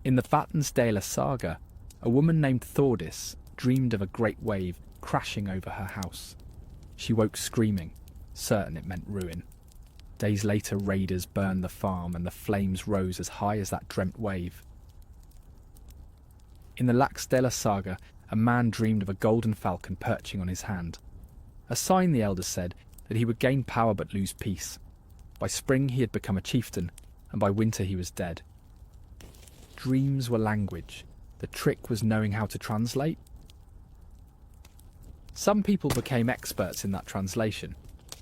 In the Vatnsdæla saga, a woman named Thordis dreamed of a great wave crashing over her house. She woke screaming, certain it meant ruin. Days later, raiders burned the farm and the flames rose as high as that dreamt wave. In the Laxdæla saga, a man dreamed of a golden falcon perching on his hand. A sign, the elders said, that he would gain power but lose peace. By spring he had become a chieftain, and by winter he was dead. Dreams were language. The trick was knowing how to translate. Some people became experts in that translation.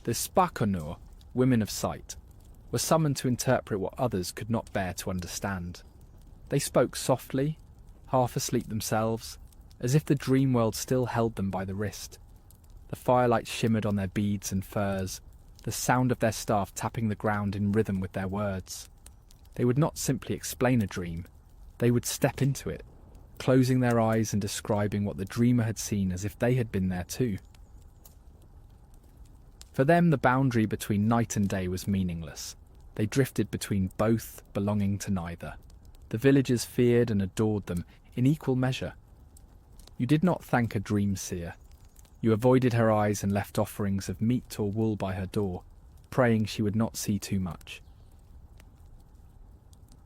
The spakonur, women of sight, were summoned to interpret what others could not bear to understand. They spoke softly, half asleep themselves, as if the dream world still held them by the wrist. The firelight shimmered on their beads and furs, the sound of their staff tapping the ground in rhythm with their words. They would not simply explain a dream, they would step into it, closing their eyes and describing what the dreamer had seen as if they had been there too. For them, the boundary between night and day was meaningless. They drifted between both, belonging to neither. The villagers feared and adored them in equal measure. You did not thank a dream seer. You avoided her eyes and left offerings of meat or wool by her door, praying she would not see too much.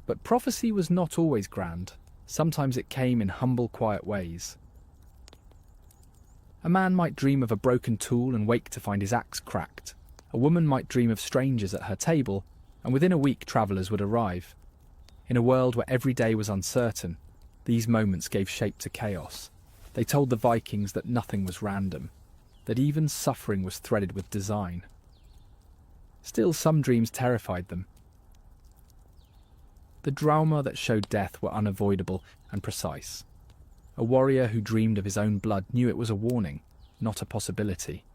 But prophecy was not always grand. Sometimes it came in humble, quiet ways. A man might dream of a broken tool and wake to find his axe cracked. A woman might dream of strangers at her table, and within a week travellers would arrive. In a world where every day was uncertain, these moments gave shape to chaos. They told the Vikings that nothing was random, that even suffering was threaded with design. Still, some dreams terrified them. The drama that showed death were unavoidable and precise. A warrior who dreamed of his own blood knew it was a warning, not a possibility.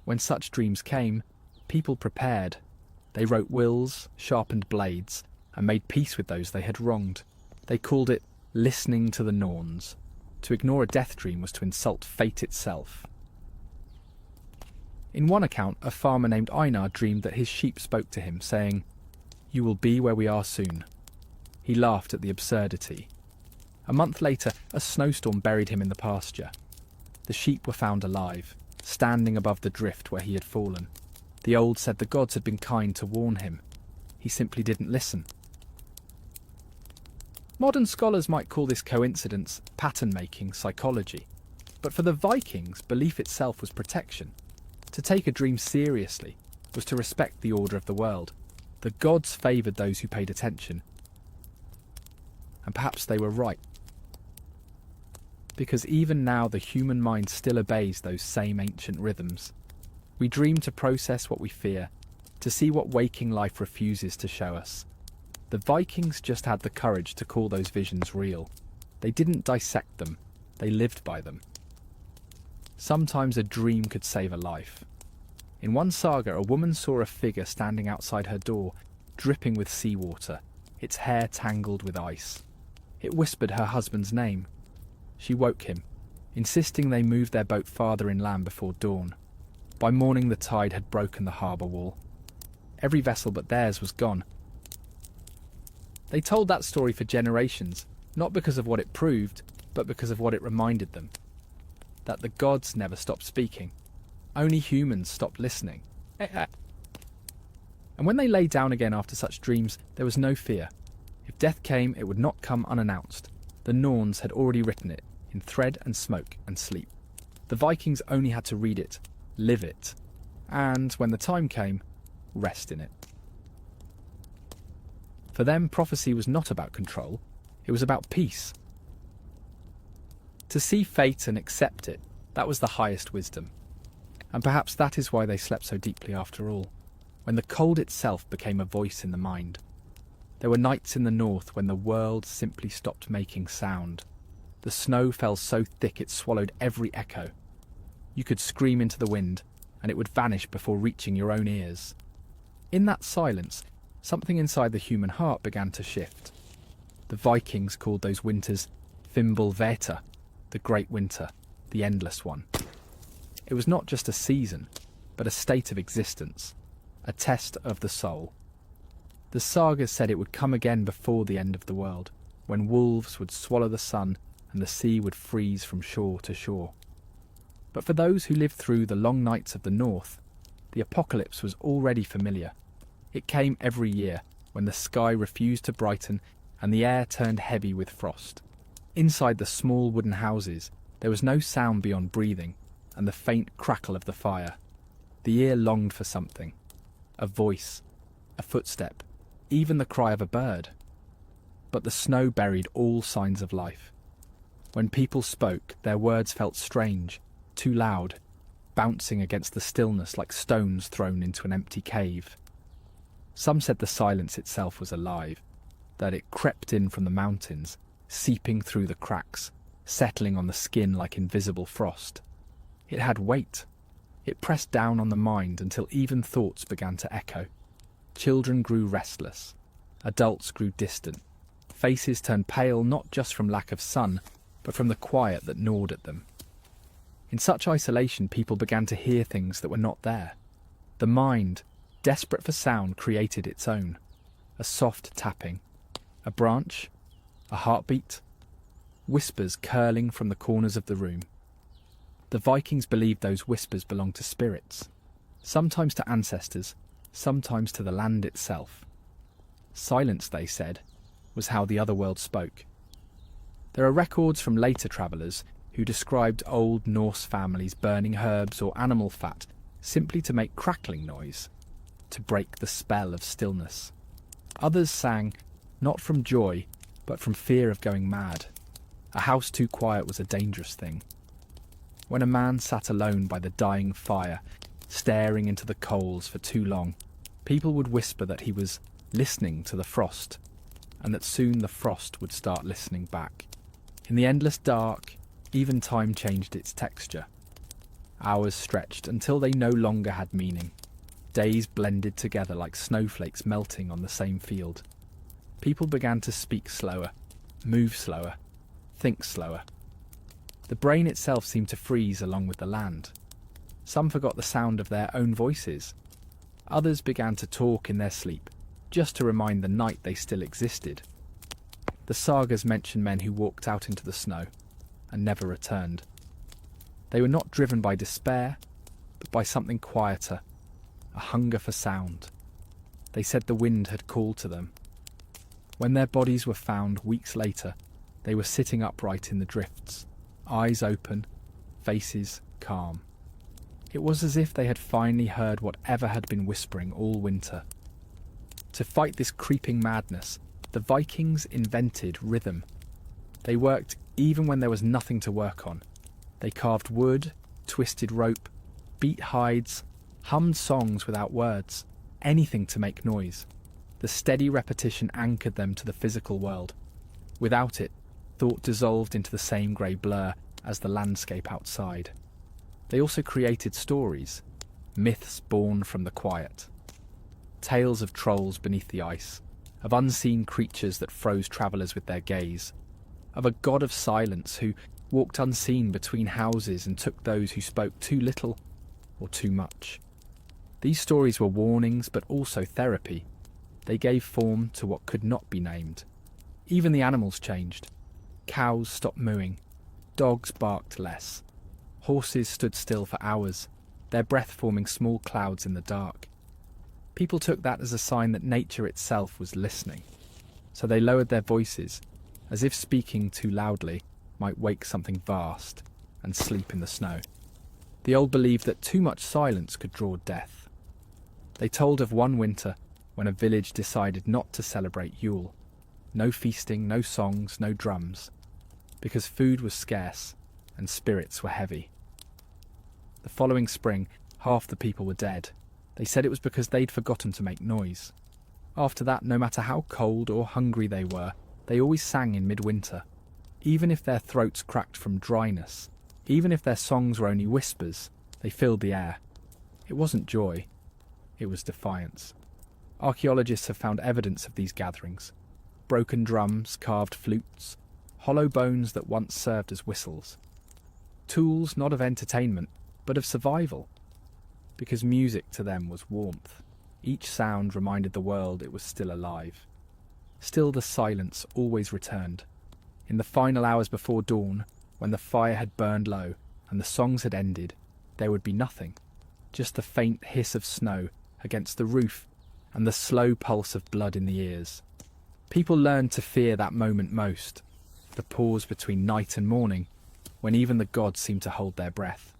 When such dreams came, people prepared. They wrote wills, sharpened blades, and made peace with those they had wronged. They called it listening to the Norns. To ignore a death dream was to insult fate itself. In one account, a farmer named Einar dreamed that his sheep spoke to him, saying, "You will be where we are soon." He laughed at the absurdity. A month later, a snowstorm buried him in the pasture. The sheep were found alive, standing above the drift where he had fallen. The old said the gods had been kind to warn him. He simply didn't listen. Modern scholars might call this coincidence pattern-making psychology, but for the Vikings, belief itself was protection. To take a dream seriously was to respect the order of the world. The gods favoured those who paid attention. And perhaps they were right. Because even now the human mind still obeys those same ancient rhythms. We dream to process what we fear, to see what waking life refuses to show us. The Vikings just had the courage to call those visions real. They didn't dissect them, they lived by them. Sometimes a dream could save a life. In one saga, a woman saw a figure standing outside her door, dripping with seawater, its hair tangled with ice. It whispered her husband's name. She woke him, insisting they move their boat farther inland before dawn. By morning the tide had broken the harbour wall. Every vessel but theirs was gone. They told that story for generations, not because of what it proved, but because of what it reminded them. That the gods never stopped speaking. Only humans stopped listening. And when they lay down again after such dreams, there was no fear. If death came, it would not come unannounced. The Norns had already written it, in thread and smoke and sleep. The Vikings only had to read it, live it, and, when the time came, rest in it. For them, prophecy was not about control, it was about peace. To see fate and accept it, that was the highest wisdom. And perhaps that is why they slept so deeply after all, when the cold itself became a voice in the mind. There were nights in the north when the world simply stopped making sound. The snow fell so thick it swallowed every echo. You could scream into the wind, and it would vanish before reaching your own ears. In that silence, something inside the human heart began to shift. The Vikings called those winters Fimbulveta, the great winter, the endless one. It was not just a season, but a state of existence, a test of the soul. The sagas said it would come again before the end of the world, when wolves would swallow the sun and the sea would freeze from shore to shore. But for those who lived through the long nights of the north, the apocalypse was already familiar. It came every year, when the sky refused to brighten and the air turned heavy with frost. Inside the small wooden houses, there was no sound beyond breathing and the faint crackle of the fire. The ear longed for something, a voice, a footstep, even the cry of a bird. But the snow buried all signs of life. When people spoke, their words felt strange, too loud, bouncing against the stillness like stones thrown into an empty cave. Some said the silence itself was alive, that it crept in from the mountains, seeping through the cracks, settling on the skin like invisible frost. It had weight. It pressed down on the mind until even thoughts began to echo. Children grew restless. Adults grew distant. Faces turned pale not just from lack of sun, but from the quiet that gnawed at them. In such isolation, people began to hear things that were not there. The mind, desperate for sound, created its own. A soft tapping. A branch. A heartbeat. Whispers curling from the corners of the room. The Vikings believed those whispers belonged to spirits, sometimes to ancestors, sometimes to the land itself. Silence, they said, was how the other world spoke. There are records from later travellers who described old Norse families burning herbs or animal fat simply to make crackling noise, to break the spell of stillness. Others sang, not from joy, but from fear of going mad. A house too quiet was a dangerous thing. When a man sat alone by the dying fire, staring into the coals for too long, people would whisper that he was listening to the frost, and that soon the frost would start listening back. In the endless dark, even time changed its texture. Hours stretched until they no longer had meaning. Days blended together like snowflakes melting on the same field. People began to speak slower, move slower, think slower. The brain itself seemed to freeze along with the land. Some forgot the sound of their own voices. Others began to talk in their sleep, just to remind the night they still existed. The sagas mention men who walked out into the snow and never returned. They were not driven by despair, but by something quieter, a hunger for sound. They said the wind had called to them. When their bodies were found weeks later, they were sitting upright in the drifts, eyes open, faces calm. It was as if they had finally heard whatever had been whispering all winter. To fight this creeping madness, the Vikings invented rhythm. They worked even when there was nothing to work on. They carved wood, twisted rope, beat hides, hummed songs without words, anything to make noise. The steady repetition anchored them to the physical world. Without it, thought dissolved into the same grey blur as the landscape outside. They also created stories, myths born from the quiet. Tales of trolls beneath the ice, of unseen creatures that froze travellers with their gaze, of a god of silence who walked unseen between houses and took those who spoke too little or too much. These stories were warnings but also therapy. They gave form to what could not be named. Even the animals changed. Cows stopped mooing. Dogs barked less. Horses stood still for hours, their breath forming small clouds in the dark. People took that as a sign that nature itself was listening. So they lowered their voices, as if speaking too loudly might wake something vast and sleep in the snow. The old believed that too much silence could draw death. They told of one winter when a village decided not to celebrate Yule. No feasting, no songs, no drums, because food was scarce and spirits were heavy. The following spring, half the people were dead. They said it was because they'd forgotten to make noise. After that, no matter how cold or hungry they were, they always sang in midwinter. Even if their throats cracked from dryness, even if their songs were only whispers, they filled the air. It wasn't joy, it was defiance. Archaeologists have found evidence of these gatherings. Broken drums, carved flutes, hollow bones that once served as whistles. Tools not of entertainment, but of survival. Because music to them was warmth. Each sound reminded the world it was still alive. Still the silence always returned. In the final hours before dawn, when the fire had burned low and the songs had ended, there would be nothing. Just the faint hiss of snow against the roof and the slow pulse of blood in the ears. People learned to fear that moment most, the pause between night and morning, when even the gods seemed to hold their breath.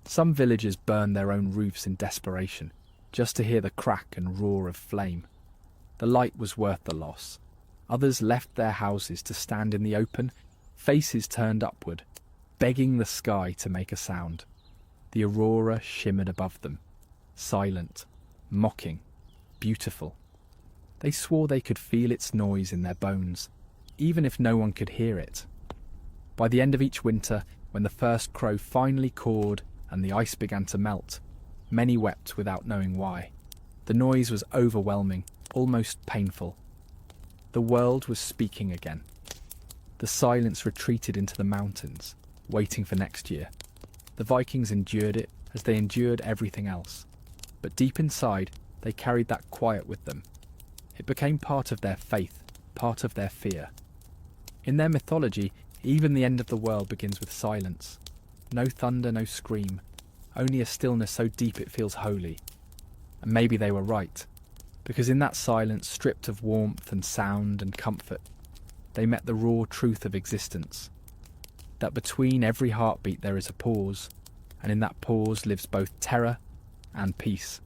Some villagers burned their own roofs in desperation, just to hear the crack and roar of flame. The light was worth the loss. Others left their houses to stand in the open, faces turned upward, begging the sky to make a sound. The aurora shimmered above them, silent, mocking, beautiful. They swore they could feel its noise in their bones, even if no one could hear it. By the end of each winter, when the first crow finally cawed and the ice began to melt, many wept without knowing why. The noise was overwhelming, almost painful. The world was speaking again. The silence retreated into the mountains, waiting for next year. The Vikings endured it as they endured everything else. But deep inside, they carried that quiet with them. It became part of their faith, part of their fear. In their mythology, even the end of the world begins with silence. No thunder, no scream, only a stillness so deep it feels holy. And maybe they were right, because in that silence, stripped of warmth and sound and comfort, they met the raw truth of existence. That between every heartbeat there is a pause, and in that pause lives both terror and peace.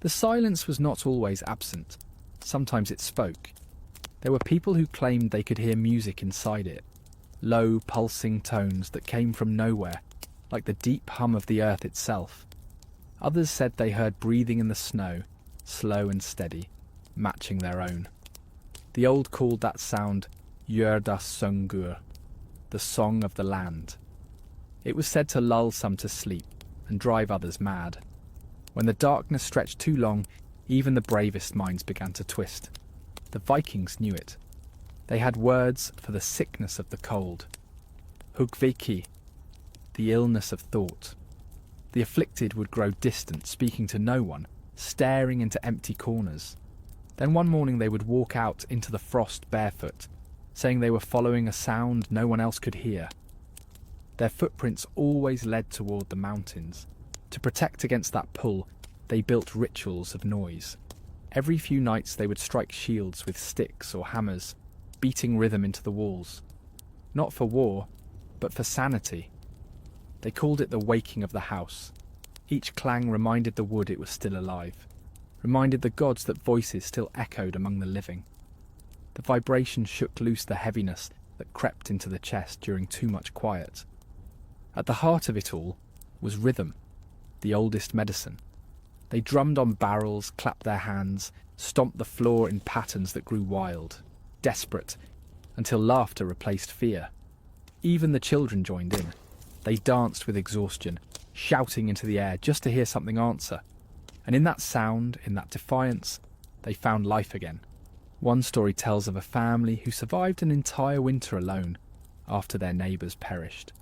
The silence was not always absent. Sometimes it spoke. There were people who claimed they could hear music inside it, low, pulsing tones that came from nowhere, like the deep hum of the earth itself. Others said they heard breathing in the snow, slow and steady, matching their own. The old called that sound Jördasungur, the song of the land. It was said to lull some to sleep and drive others mad. When the darkness stretched too long, even the bravest minds began to twist. The Vikings knew it. They had words for the sickness of the cold. Hugviki, the illness of thought. The afflicted would grow distant, speaking to no one, staring into empty corners. Then one morning they would walk out into the frost barefoot, saying they were following a sound no one else could hear. Their footprints always led toward the mountains. To protect against that pull, they built rituals of noise. Every few nights they would strike shields with sticks or hammers, beating rhythm into the walls. Not for war, but for sanity. They called it the waking of the house. Each clang reminded the wood it was still alive. reminded the gods that voices still echoed among the living. The vibration shook loose the heaviness that crept into the chest during too much quiet. At the heart of it all was rhythm, the oldest medicine. They drummed on barrels, clapped their hands, stomped the floor in patterns that grew wild, desperate, until laughter replaced fear. Even the children joined in. They danced with exhaustion, shouting into the air just to hear something answer. And in that sound, in that defiance, they found life again. One story tells of a family who survived an entire winter alone after their neighbours perished.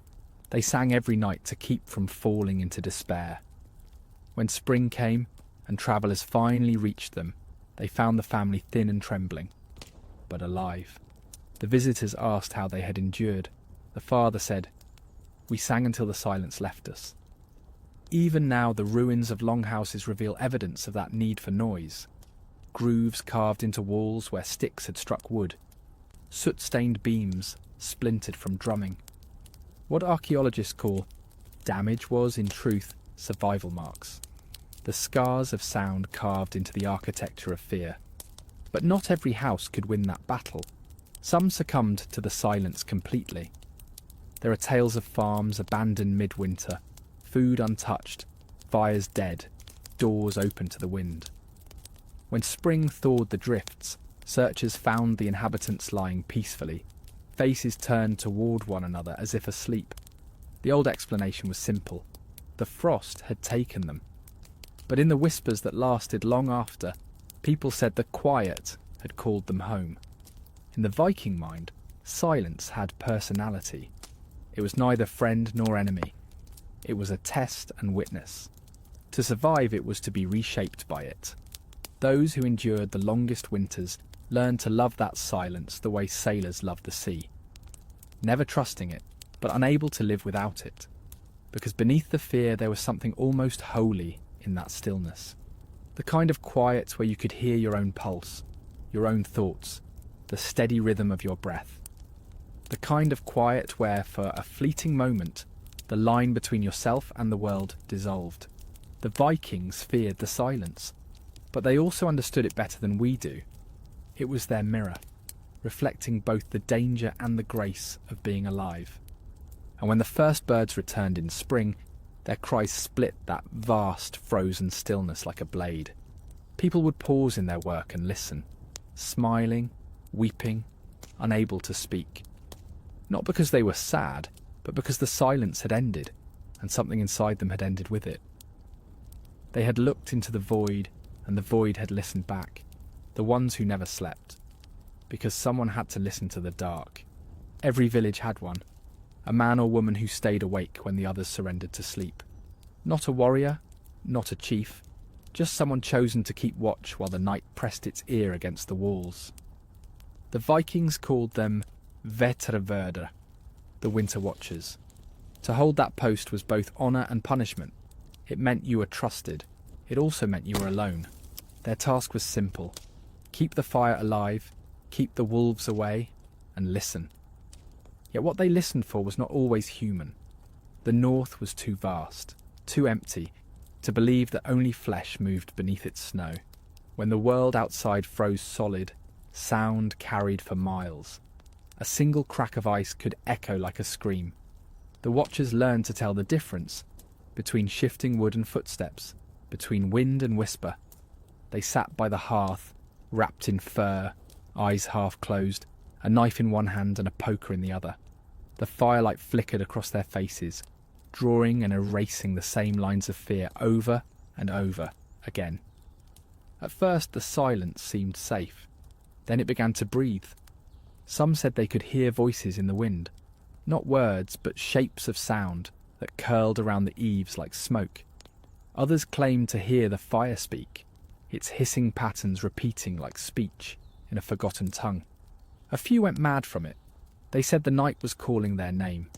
They sang every night to keep from falling into despair. When spring came and travellers finally reached them, they found the family thin and trembling, but alive. The visitors asked how they had endured. The father said, "We sang until the silence left us." Even now the ruins of longhouses reveal evidence of that need for noise. Grooves carved into walls where sticks had struck wood. Soot-stained beams splintered from drumming. What archaeologists call damage was, in truth, survival marks. The scars of sound carved into the architecture of fear. But not every house could win that battle. Some succumbed to the silence completely. There are tales of farms abandoned midwinter, food untouched, fires dead, doors open to the wind. When spring thawed the drifts, searchers found the inhabitants lying peacefully, faces turned toward one another as if asleep. The old explanation was simple. The frost had taken them. But in the whispers that lasted long after, people said the quiet had called them home. In the Viking mind, silence had personality. It was neither friend nor enemy. It was a test and witness. To survive, it was to be reshaped by it. Those who endured the longest winters learned to love that silence the way sailors love the sea. Never trusting it, but unable to live without it. Because beneath the fear there was something almost holy in that stillness. The kind of quiet where you could hear your own pulse, your own thoughts, the steady rhythm of your breath. The kind of quiet where, for a fleeting moment, the line between yourself and the world dissolved. The Vikings feared the silence, but they also understood it better than we do. It was their mirror, reflecting both the danger and the grace of being alive. And when the first birds returned in spring, their cries split that vast, frozen stillness like a blade. People would pause in their work and listen, smiling, weeping, unable to speak. Not because they were sad, but because the silence had ended, and something inside them had ended with it. They had looked into the void, and the void had listened back, the ones who never slept. Because someone had to listen to the dark. Every village had one, a man or woman who stayed awake when the others surrendered to sleep. Not a warrior, not a chief, just someone chosen to keep watch while the night pressed its ear against the walls. The Vikings called them Veterverder, the Winter Watchers. To hold that post was both honour and punishment. It meant you were trusted. It also meant you were alone. Their task was simple. Keep the fire alive, keep the wolves away, and listen. Yet what they listened for was not always human. The north was too vast, too empty, to believe that only flesh moved beneath its snow. When the world outside froze solid, sound carried for miles. A single crack of ice could echo like a scream. The watchers learned to tell the difference between shifting wood and footsteps, between wind and whisper. They sat by the hearth, wrapped in fur, eyes half closed, a knife in one hand and a poker in the other. The firelight flickered across their faces, drawing and erasing the same lines of fear over and over again. At first the silence seemed safe. Then it began to breathe. Some said they could hear voices in the wind, not words but shapes of sound that curled around the eaves like smoke. Others claimed to hear the fire speak, its hissing patterns repeating like speech in a forgotten tongue. A few went mad from it. They said the night was calling their name.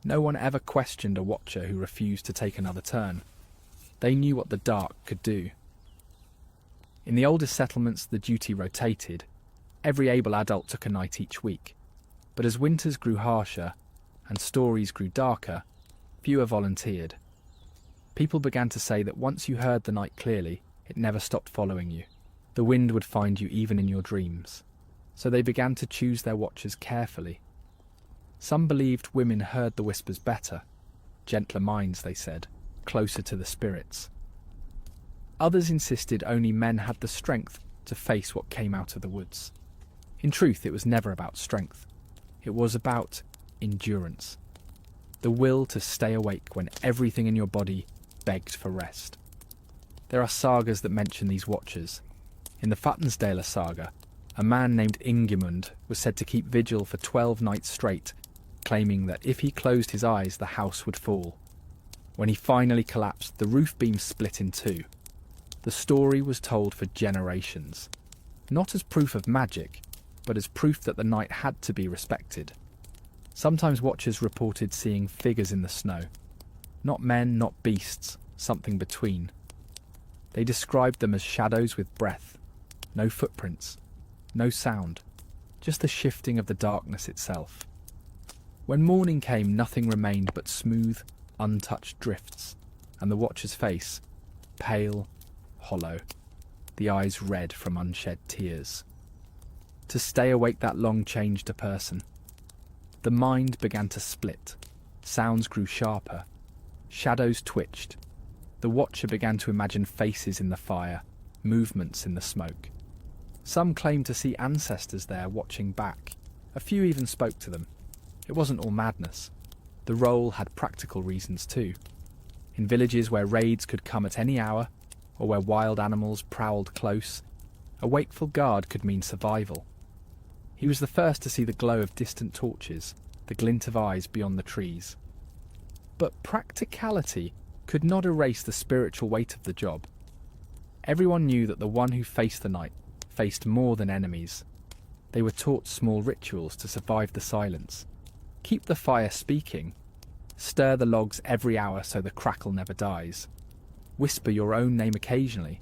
No one ever questioned a watcher who refused to take another turn. They knew what the dark could do. In the oldest settlements, the duty rotated. Every able adult took a night each week. But as winters grew harsher and stories grew darker, fewer volunteered. People began to say that once you heard the night clearly, It never stopped following you. The wind would find you even in your dreams. So they began to choose their watchers carefully. Some believed women heard the whispers better. Gentler minds, they said, closer to the spirits. Others insisted only men had the strength to face what came out of the woods. In truth, it was never about strength. It was about endurance. The will to stay awake when everything in your body begged for rest. There are sagas that mention these watchers. In the Vatnsdæla saga, a man named Ingimund was said to keep vigil for 12 nights straight, claiming that if he closed his eyes, the house would fall. When he finally collapsed, the roof beam split in two. The story was told for generations, not as proof of magic, but as proof that the night had to be respected. Sometimes watchers reported seeing figures in the snow. Not men, not beasts, something between. They described them as shadows with breath. No footprints, no sound, just the shifting of the darkness itself. When morning came, nothing remained but smooth, untouched drifts, and the watcher's face, pale, hollow, the eyes red from unshed tears. To stay awake that long changed a person. The mind began to split. Sounds grew sharper. Shadows twitched. The watcher began to imagine faces in the fire, movements in the smoke. Some claimed to see ancestors there watching back. A few even spoke to them. It wasn't all madness. The role had practical reasons too. In villages where raids could come at any hour, or where wild animals prowled close, a wakeful guard could mean survival. He was the first to see the glow of distant torches, the glint of eyes beyond the trees. But practicality could not erase the spiritual weight of the job. Everyone knew that the one who faced the night faced more than enemies. They were taught small rituals to survive the silence. Keep the fire speaking. Stir the logs every hour so the crackle never dies. Whisper your own name occasionally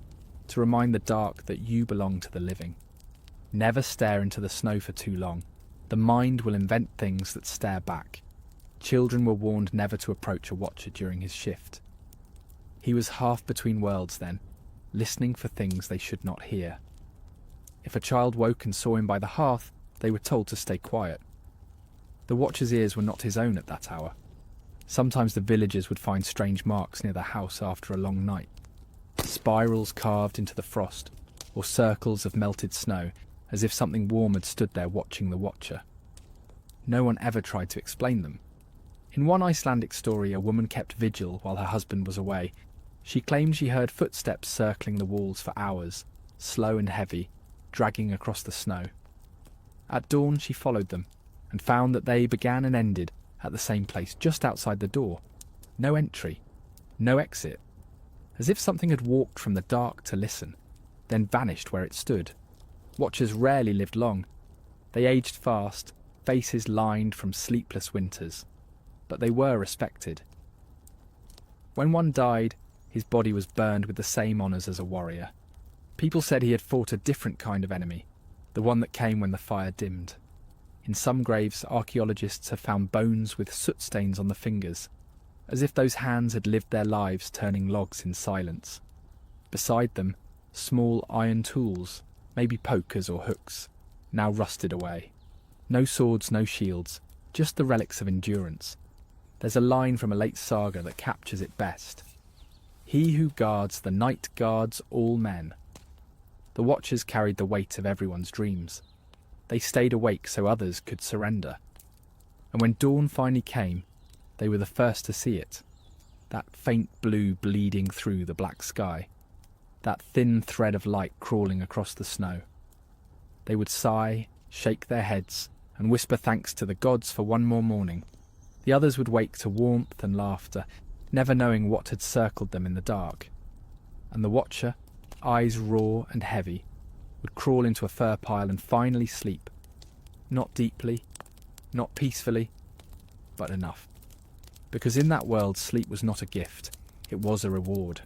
to remind the dark that you belong to the living. Never stare into the snow for too long. The mind will invent things that stare back. Children were warned never to approach a watcher during his shift. He was half between worlds then, listening for things they should not hear. If a child woke and saw him by the hearth, they were told to stay quiet. The watcher's ears were not his own at that hour. Sometimes the villagers would find strange marks near the house after a long night. Spirals carved into the frost, or circles of melted snow, as if something warm had stood there watching the watcher. No one ever tried to explain them. In one Icelandic story, a woman kept vigil while her husband was away. She claimed she heard footsteps circling the walls for hours, slow and heavy, dragging across the snow. At dawn she followed them, and found that they began and ended at the same place, just outside the door. No entry, no exit. As if something had walked from the dark to listen, then vanished where it stood. Watchers rarely lived long. They aged fast, faces lined from sleepless winters. But they were respected. When one died, his body was burned with the same honours as a warrior. People said he had fought a different kind of enemy, the one that came when the fire dimmed. In some graves, archaeologists have found bones with soot stains on the fingers, as if those hands had lived their lives turning logs in silence. Beside them, small iron tools, maybe pokers or hooks, now rusted away. No swords, no shields, just the relics of endurance. There's a line from a late saga that captures it best. He who guards the night guards all men. The watchers carried the weight of everyone's dreams. They stayed awake so others could surrender. And when dawn finally came, they were the first to see it. That faint blue bleeding through the black sky. That thin thread of light crawling across the snow. They would sigh, shake their heads, and whisper thanks to the gods for one more morning. The others would wake to warmth and laughter, never knowing what had circled them in the dark. And the watcher, eyes raw and heavy, would crawl into a fur pile and finally sleep. Not deeply, not peacefully, but enough. Because in that world, sleep was not a gift, it was a reward.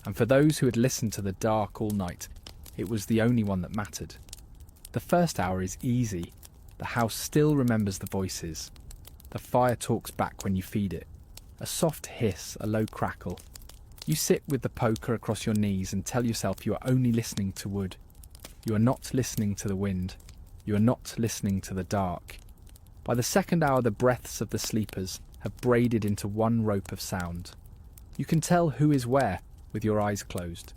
And for those who had listened to the dark all night, it was the only one that mattered. The first hour is easy. The house still remembers the voices. The fire talks back when you feed it. A soft hiss, a low crackle. You sit with the poker across your knees and tell yourself you are only listening to wood. You are not listening to the wind. You are not listening to the dark. By the second hour, the breaths of the sleepers have braided into one rope of sound. You can tell who is where with your eyes closed.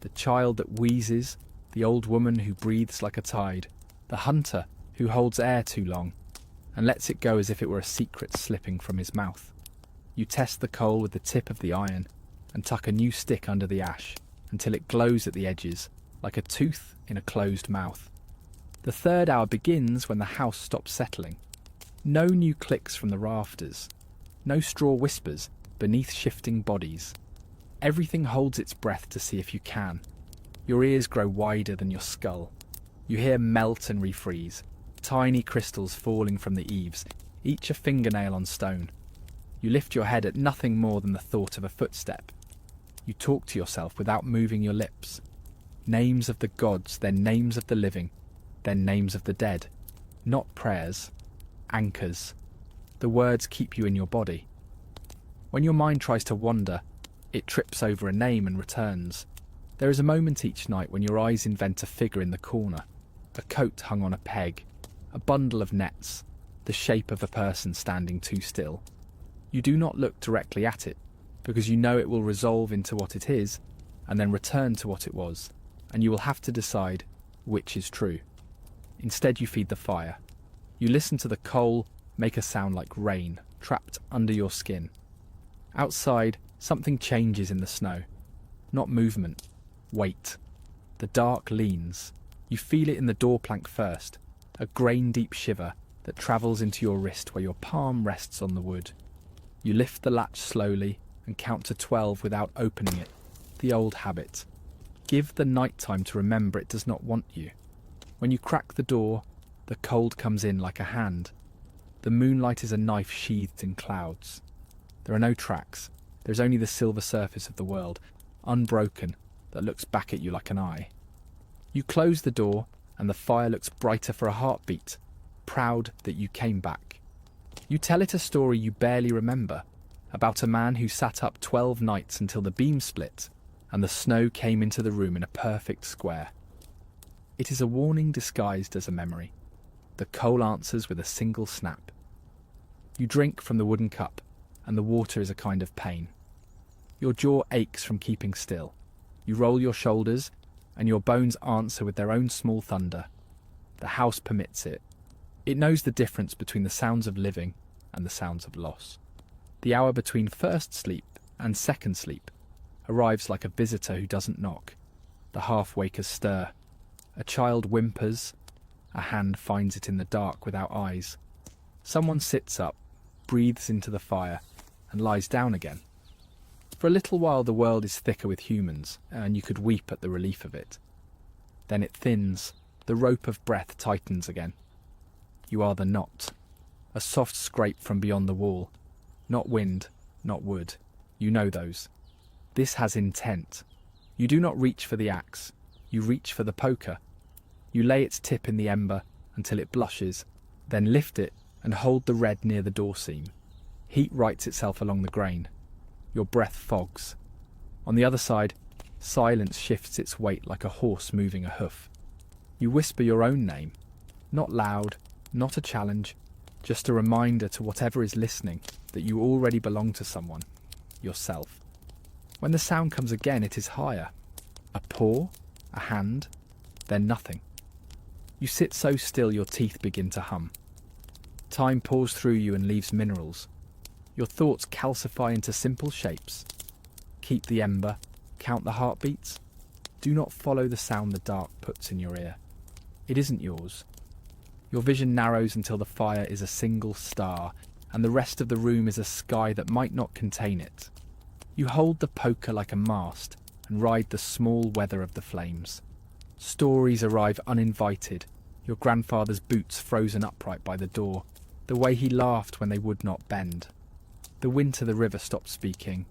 The child that wheezes, the old woman who breathes like a tide, the hunter who holds air too long and lets it go as if it were a secret slipping from his mouth. You test the coal with the tip of the iron and tuck a new stick under the ash until it glows at the edges like a tooth in a closed mouth. The third hour begins when the house stops settling. No new clicks from the rafters, no straw whispers beneath shifting bodies. Everything holds its breath to see if you can. Your ears grow wider than your skull. You hear melt and refreeze, tiny crystals falling from the eaves, each a fingernail on stone. You lift your head at nothing more than the thought of a footstep. You talk to yourself without moving your lips. Names of the gods, then names of the living, then names of the dead. Not prayers, anchors. The words keep you in your body. When your mind tries to wander, it trips over a name and returns. There is a moment each night when your eyes invent a figure in the corner, a coat hung on a peg, a bundle of nets, the shape of a person standing too still. You do not look directly at it, because you know it will resolve into what it is, and then return to what it was, and you will have to decide which is true. Instead, you feed the fire. You listen to the coal make a sound like rain, trapped under your skin. Outside, something changes in the snow. Not movement, weight. The dark leans. You feel it in the door plank first, a grain-deep shiver that travels into your wrist where your palm rests on the wood. You lift the latch slowly and count to 12 without opening it, the old habit. Give the night time to remember it does not want you. When you crack the door, the cold comes in like a hand. The moonlight is a knife sheathed in clouds. There are no tracks. There is only the silver surface of the world, unbroken, that looks back at you like an eye. You close the door, and the fire looks brighter for a heartbeat, proud that you came back. You tell it a story you barely remember, about a man who sat up 12 nights until the beam split, and the snow came into the room in a perfect square. It is a warning disguised as a memory. The coal answers with a single snap. You drink from the wooden cup, and the water is a kind of pain. Your jaw aches from keeping still. You roll your shoulders, and your bones answer with their own small thunder. The house permits it. It knows the difference between the sounds of living and the sounds of loss. The hour between first sleep and second sleep arrives like a visitor who doesn't knock. The half-wakers stir. A child whimpers. A hand finds it in the dark without eyes. Someone sits up, breathes into the fire, and lies down again. For a little while the world is thicker with humans, and you could weep at the relief of it. Then it thins. The rope of breath tightens again. You are the knot. A soft scrape from beyond the wall. Not wind, not wood. You know those. This has intent. You do not reach for the axe. You reach for the poker. You lay its tip in the ember until it blushes, then lift it and hold the red near the door seam. Heat writes itself along the grain. Your breath fogs. On the other side, silence shifts its weight like a horse moving a hoof. You whisper your own name. Not loud, not a challenge, just a reminder to whatever is listening that you already belong to someone, yourself. When the sound comes again, it is higher. A paw, a hand, then nothing. You sit so still your teeth begin to hum. Time pours through you and leaves minerals. Your thoughts calcify into simple shapes. Keep the ember, count the heartbeats. Do not follow the sound the dark puts in your ear. It isn't yours. Your vision narrows until the fire is a single star, and the rest of the room is a sky that might not contain it. You hold the poker like a mast and ride the small weather of the flames. Stories arrive uninvited, your grandfather's boots frozen upright by the door, the way he laughed when they would not bend. The winter the river stopped speaking.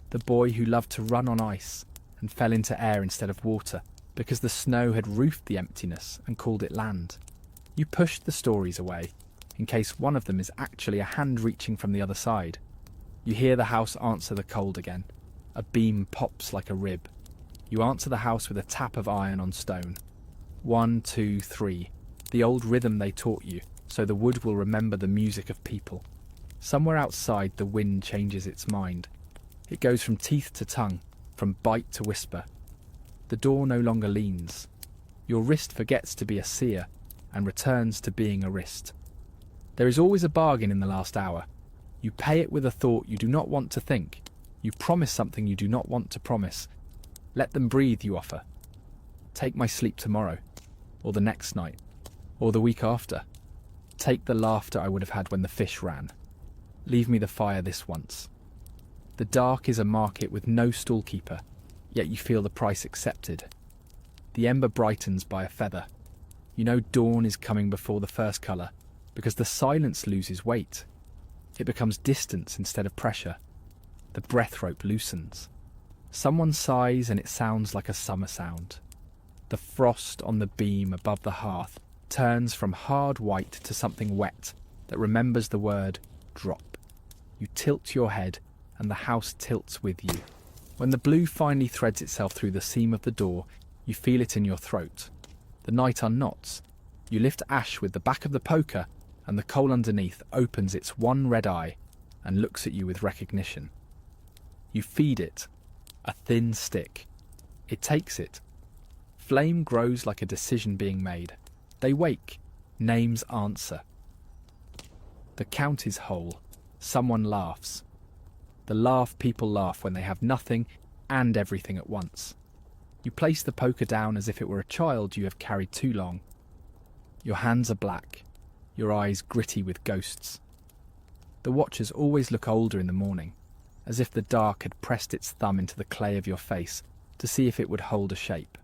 The boy who loved to run on ice and fell into air instead of water because the snow had roofed the emptiness and called it land. You pushed the stories away, in case one of them is actually a hand reaching from the other side. You hear the house answer the cold again, A beam pops like a rib. You answer the house with a tap of iron on stone. 1, 2, 3. The old rhythm they taught you, so the wood will remember the music of people. Somewhere outside, the wind changes its mind. It goes from teeth to tongue, from bite to whisper. The door no longer leans. Your wrist forgets to be a seer and returns to being a wrist. There is always a bargain in the last hour. You pay it with a thought you do not want to think. You promise something you do not want to promise. Let them breathe, you offer. Take my sleep tomorrow, or the next night, or the week after. Take the laughter I would have had when the fish ran. Leave me the fire this once. The dark is a market with no stallkeeper, yet you feel the price accepted. The ember brightens by a feather. You know dawn is coming before the first colour, because the silence loses weight. It becomes distance instead of pressure. The breath rope loosens. Someone sighs and it sounds like a summer sound. The frost on the beam above the hearth turns from hard white to something wet that remembers the word drop. You tilt your head and the house tilts with you. When the blue finally threads itself through the seam of the door, you feel it in your throat. The night unknots. You lift ash with the back of the poker and the coal underneath opens its one red eye and looks at you with recognition. You feed it, a thin stick. It takes it. Flame grows like a decision being made. They wake. Names answer. The count is whole. Someone laughs. The laugh people laugh when they have nothing and everything at once. You place the poker down as if it were a child you have carried too long. Your hands are black. Your eyes gritty with ghosts. The watchers always look older in the morning, as if the dark had pressed its thumb into the clay of your face to see if it would hold a shape.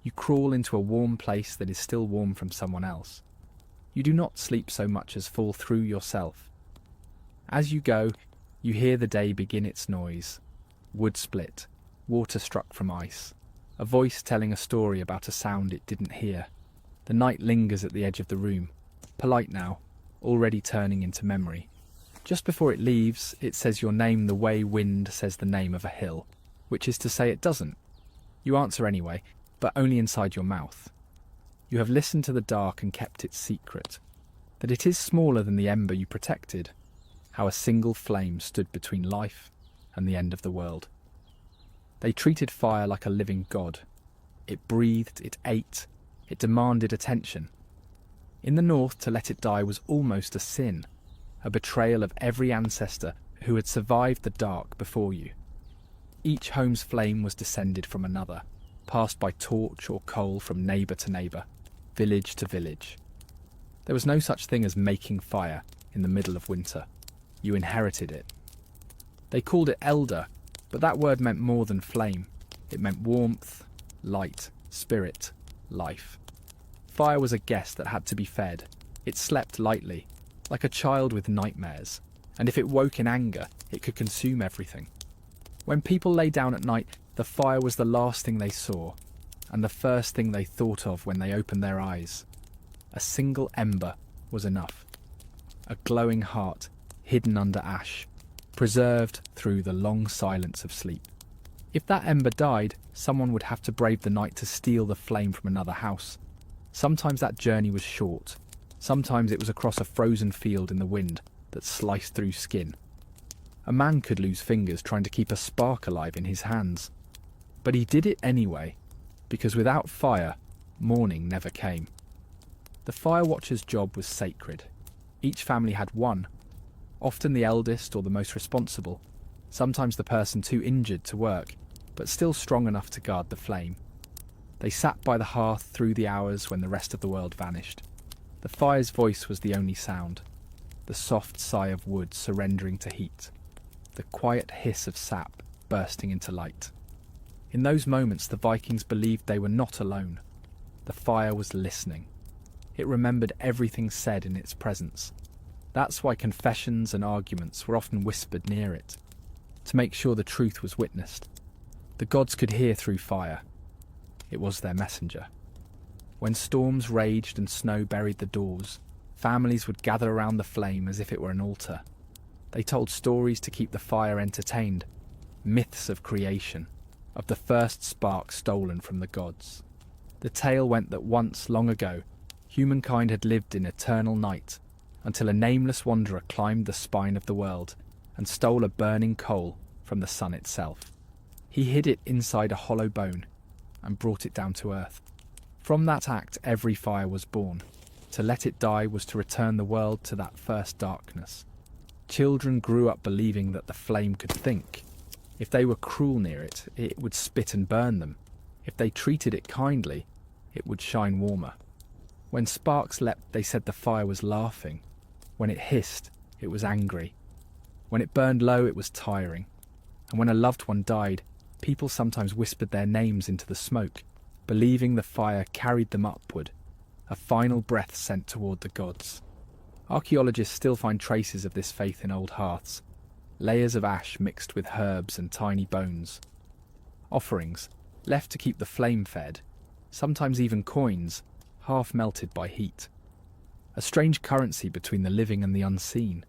You crawl into a warm place that is still warm from someone else. You do not sleep so much as fall through yourself. As you go, you hear the day begin its noise. Wood split, water struck from ice, a voice telling a story about a sound it didn't hear. The night lingers at the edge of the room, polite now, already turning into memory. Just before it leaves, it says your name the way wind says the name of a hill, which is to say it doesn't. You answer anyway, but only inside your mouth. You have listened to the dark and kept it secret, that it is smaller than the ember you protected, how a single flame stood between life and the end of the world. They treated fire like a living god. It breathed, it ate, it demanded attention. In the north, to let it die was almost a sin, a betrayal of every ancestor who had survived the dark before you. Each home's flame was descended from another, passed by torch or coal from neighbour to neighbour, village to village. There was no such thing as making fire in the middle of winter. You inherited it. They called it elder, but that word meant more than flame. It meant warmth, light, spirit, life. Fire was a guest that had to be fed. It slept lightly, like a child with nightmares, and if it woke in anger, it could consume everything. When people lay down at night, the fire was the last thing they saw, and the first thing they thought of when they opened their eyes. A single ember was enough. A glowing heart, hidden under ash, preserved through the long silence of sleep. If that ember died, someone would have to brave the night to steal the flame from another house. Sometimes that journey was short. Sometimes it was across a frozen field in the wind that sliced through skin. A man could lose fingers trying to keep a spark alive in his hands. But he did it anyway, because without fire, morning never came. The fire watcher's job was sacred. Each family had one, often the eldest or the most responsible, sometimes the person too injured to work, but still strong enough to guard the flame. They sat by the hearth through the hours when the rest of the world vanished. The fire's voice was the only sound, the soft sigh of wood surrendering to heat, the quiet hiss of sap bursting into light. In those moments, the Vikings believed they were not alone. The fire was listening. It remembered everything said in its presence. That's why confessions and arguments were often whispered near it, to make sure the truth was witnessed. The gods could hear through fire. It was their messenger. When storms raged and snow buried the doors, families would gather around the flame as if it were an altar. They told stories to keep the fire entertained, myths of creation, of the first spark stolen from the gods. The tale went that once, long ago, humankind had lived in eternal night, until a nameless wanderer climbed the spine of the world and stole a burning coal from the sun itself. He hid it inside a hollow bone and brought it down to earth. From that act every fire was born. To let it die was to return the world to that first darkness. Children grew up believing that the flame could think. If they were cruel near it, it would spit and burn them. If they treated it kindly, it would shine warmer. When sparks leapt, they said the fire was laughing. When it hissed, it was angry. When it burned low, it was tiring. And when a loved one died, people sometimes whispered their names into the smoke, believing the fire carried them upward, a final breath sent toward the gods. Archaeologists still find traces of this faith in old hearths, layers of ash mixed with herbs and tiny bones. Offerings, left to keep the flame fed, sometimes even coins, half melted by heat. A strange currency between the living and the unseen.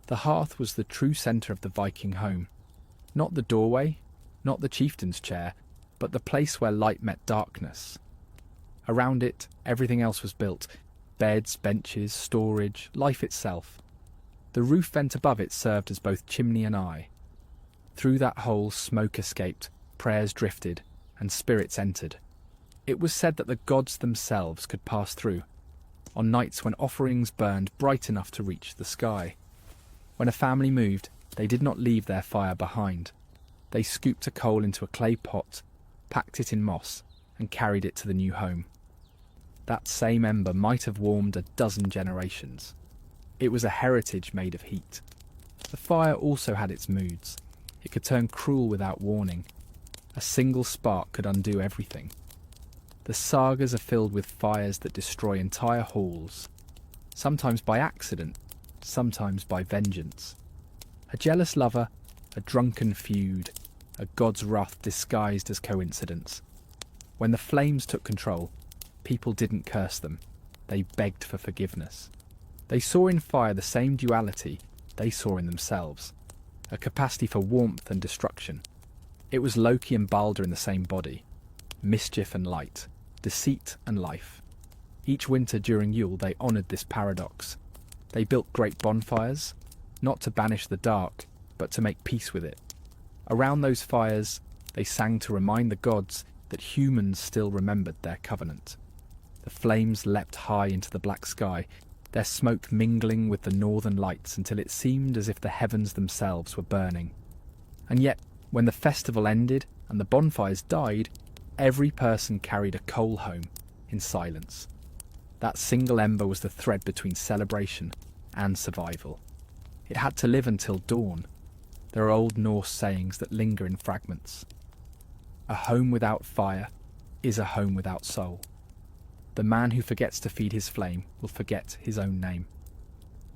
The hearth was the true centre of the Viking home. Not the doorway, not the chieftain's chair, but the place where light met darkness. Around it, everything else was built: beds, benches, storage, life itself. The roof vent above it served as both chimney and eye. Through that hole smoke escaped, prayers drifted, and spirits entered. It was said that the gods themselves could pass through, on nights when offerings burned bright enough to reach the sky. When a family moved, they did not leave their fire behind. They scooped a coal into a clay pot, packed it in moss, and carried it to the new home. That same ember might have warmed a dozen generations. It was a heritage made of heat. The fire also had its moods. It could turn cruel without warning. A single spark could undo everything. The sagas are filled with fires that destroy entire halls, sometimes by accident, sometimes by vengeance. A jealous lover, a drunken feud, a god's wrath disguised as coincidence. When the flames took control, people didn't curse them, they begged for forgiveness. They saw in fire the same duality they saw in themselves, a capacity for warmth and destruction. It was Loki and Balder in the same body, mischief and light, deceit and life. Each winter during Yule they honoured this paradox. They built great bonfires, not to banish the dark, but to make peace with it. Around those fires, they sang to remind the gods that humans still remembered their covenant. The flames leapt high into the black sky, their smoke mingling with the northern lights until it seemed as if the heavens themselves were burning. And yet, when the festival ended and the bonfires died, every person carried a coal home in silence. That single ember was the thread between celebration and survival. It had to live until dawn. There are old Norse sayings that linger in fragments. A home without fire is a home without soul. The man who forgets to feed his flame will forget his own name.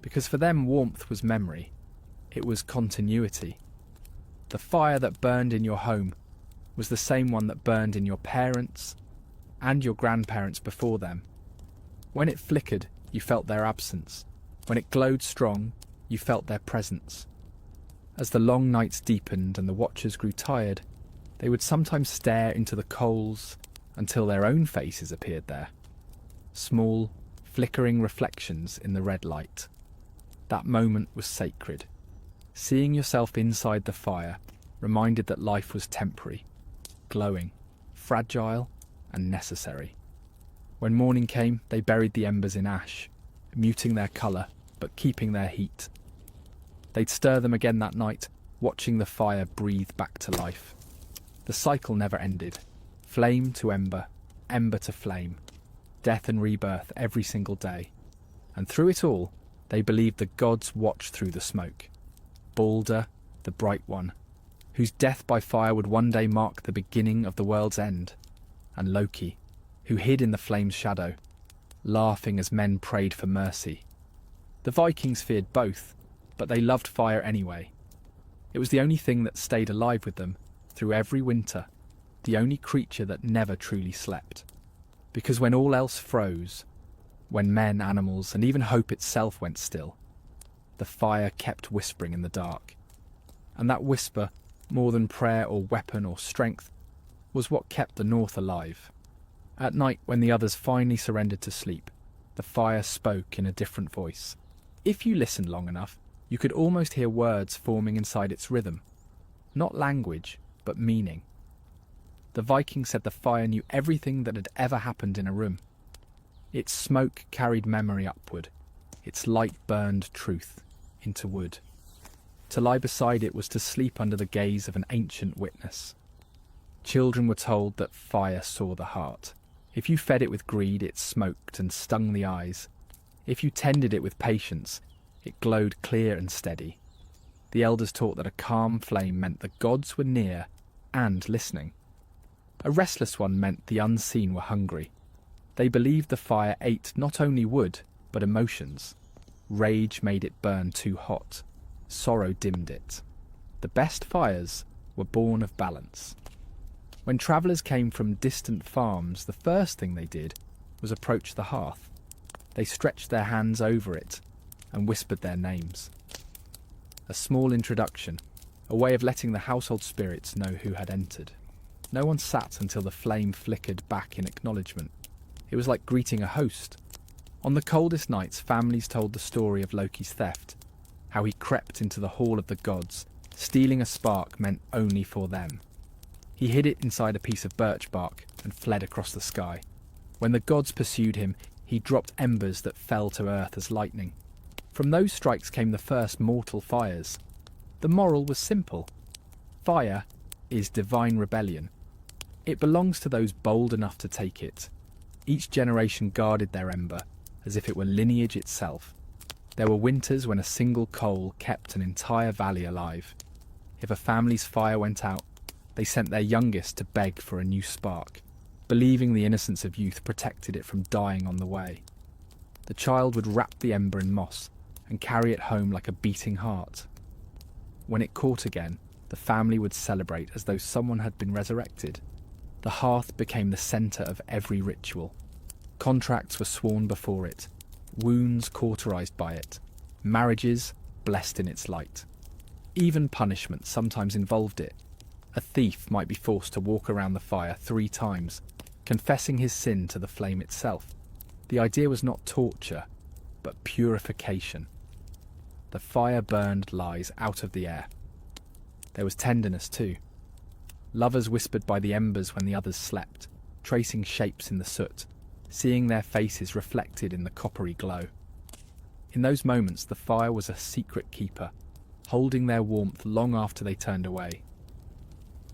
Because for them warmth was memory. It was continuity. The fire that burned in your home was the same one that burned in your parents and your grandparents before them. When it flickered, you felt their absence. When it glowed strong, you felt their presence. As the long nights deepened and the watchers grew tired, they would sometimes stare into the coals until their own faces appeared there. Small, flickering reflections in the red light. That moment was sacred. Seeing yourself inside the fire reminded that life was temporary, glowing, fragile, and necessary. When morning came, they buried the embers in ash, muting their colour, but keeping their heat. They'd stir them again that night, watching the fire breathe back to life. The cycle never ended. Flame to ember, ember to flame. Death and rebirth every single day. And through it all, they believed the gods watched through the smoke. Balder, the bright one, whose death by fire would one day mark the beginning of the world's end. And Loki, who hid in the flame's shadow, laughing as men prayed for mercy. The Vikings feared both, but they loved fire anyway. It was the only thing that stayed alive with them through every winter, the only creature that never truly slept. Because when all else froze, when men, animals, and even hope itself went still, the fire kept whispering in the dark. And that whisper, more than prayer or weapon or strength, was what kept the North alive. At night, when the others finally surrendered to sleep, the fire spoke in a different voice. If you listened long enough, you could almost hear words forming inside its rhythm. Not language, but meaning. The Viking said the fire knew everything that had ever happened in a room. Its smoke carried memory upward. Its light burned truth into wood. To lie beside it was to sleep under the gaze of an ancient witness. Children were told that fire saw the heart. If you fed it with greed, it smoked and stung the eyes. If you tended it with patience, it glowed clear and steady. The elders taught that a calm flame meant the gods were near and listening. A restless one meant the unseen were hungry. They believed the fire ate not only wood, but emotions. Rage made it burn too hot. Sorrow dimmed it. The best fires were born of balance. When travellers came from distant farms, the first thing they did was approach the hearth. They stretched their hands over it and whispered their names. A small introduction, a way of letting the household spirits know who had entered. No one sat until the flame flickered back in acknowledgement. It was like greeting a host. On the coldest nights, families told the story of Loki's theft, how he crept into the hall of the gods, stealing a spark meant only for them. He hid it inside a piece of birch bark and fled across the sky. When the gods pursued him, he dropped embers that fell to earth as lightning. From those strikes came the first mortal fires. The moral was simple. Fire is divine rebellion. It belongs to those bold enough to take it. Each generation guarded their ember, as if it were lineage itself. There were winters when a single coal kept an entire valley alive. If a family's fire went out, they sent their youngest to beg for a new spark, believing the innocence of youth protected it from dying on the way. The child would wrap the ember in moss and carry it home like a beating heart. When it caught again, the family would celebrate as though someone had been resurrected. The hearth became the centre of every ritual. Contracts were sworn before it, wounds cauterized by it, marriages blessed in its light. Even punishment sometimes involved it. A thief might be forced to walk around the fire 3 times, confessing his sin to the flame itself. The idea was not torture, but purification. The fire burned lies out of the air. There was tenderness too. Lovers whispered by the embers when the others slept, tracing shapes in the soot, seeing their faces reflected in the coppery glow. In those moments, the fire was a secret keeper, holding their warmth long after they turned away.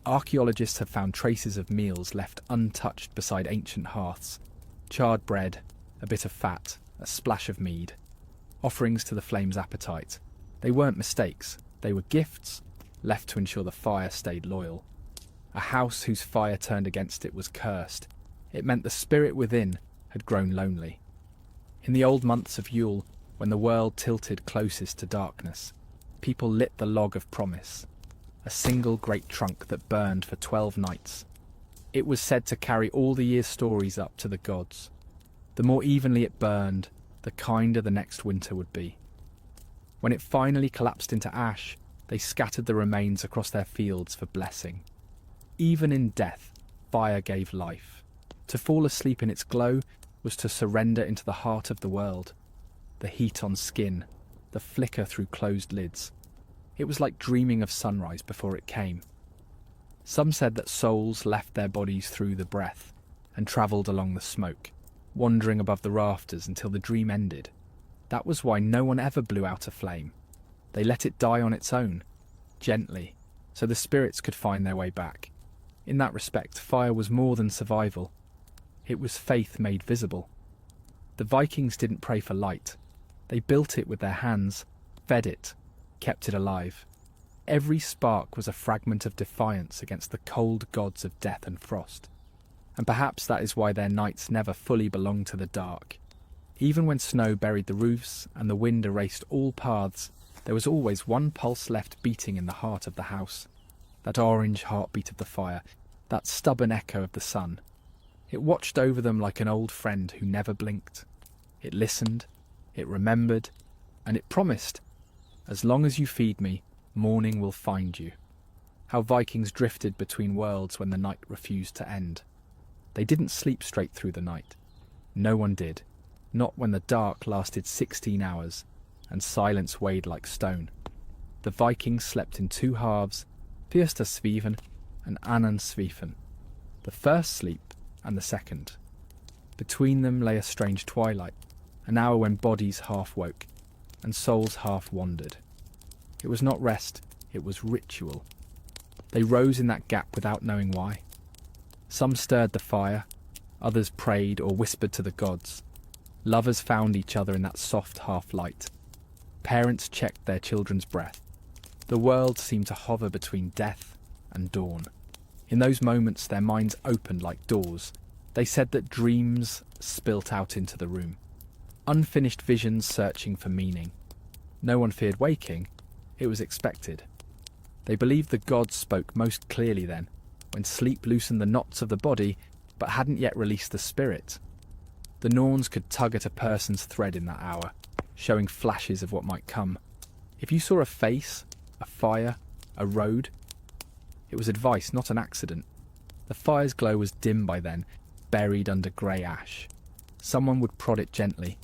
Archaeologists have found traces of meals left untouched beside ancient hearths, charred bread, a bit of fat, a splash of mead. Offerings to the flame's appetite. They weren't mistakes, they were gifts, left to ensure the fire stayed loyal. A house whose fire turned against it was cursed. It meant the spirit within had grown lonely. In the old months of Yule, when the world tilted closest to darkness, people lit the log of promise, a single great trunk that burned for 12 nights. It was said to carry all the year's stories up to the gods. The more evenly it burned, the kinder the next winter would be. When it finally collapsed into ash, they scattered the remains across their fields for blessing. Even in death, fire gave life. To fall asleep in its glow was to surrender into the heart of the world. The heat on skin, the flicker through closed lids. It was like dreaming of sunrise before it came. Some said that souls left their bodies through the breath and travelled along the smoke, wandering above the rafters until the dream ended. That was why no one ever blew out a flame. They let it die on its own, gently, so the spirits could find their way back. In that respect, fire was more than survival. It was faith made visible. The Vikings didn't pray for light. They built it with their hands, fed it, kept it alive. Every spark was a fragment of defiance against the cold gods of death and frost. And perhaps that is why their nights never fully belonged to the dark. Even when snow buried the roofs and the wind erased all paths, there was always one pulse left beating in the heart of the house. That orange heartbeat of the fire, that stubborn echo of the sun. It watched over them like an old friend who never blinked. It listened, it remembered, and it promised, "As long as you feed me, morning will find you." how Vikings drifted between worlds when the night refused to end. They didn't sleep straight through the night. No one did, not when the dark lasted 16 hours and silence weighed like stone. The Vikings slept in two halves, Fyrsta Svífn and Annan Svífn, the first sleep and the second. Between them lay a strange twilight, an hour when bodies half woke and souls half wandered. It was not rest, it was ritual. They rose in that gap without knowing why. Some stirred the fire, others prayed or whispered to the gods. Lovers found each other in that soft half-light. Parents checked their children's breath. The world seemed to hover between death and dawn. In those moments their minds opened like doors. They said that dreams spilt out into the room. Unfinished visions searching for meaning. No one feared waking. It was expected. They believed the gods spoke most clearly then, when sleep loosened the knots of the body but hadn't yet released the spirit. The Norns could tug at a person's thread in that hour, showing flashes of what might come. If you saw a face, a fire, a road, it was advice, not an accident. The fire's glow was dim by then, buried under grey ash. Someone would prod it gently,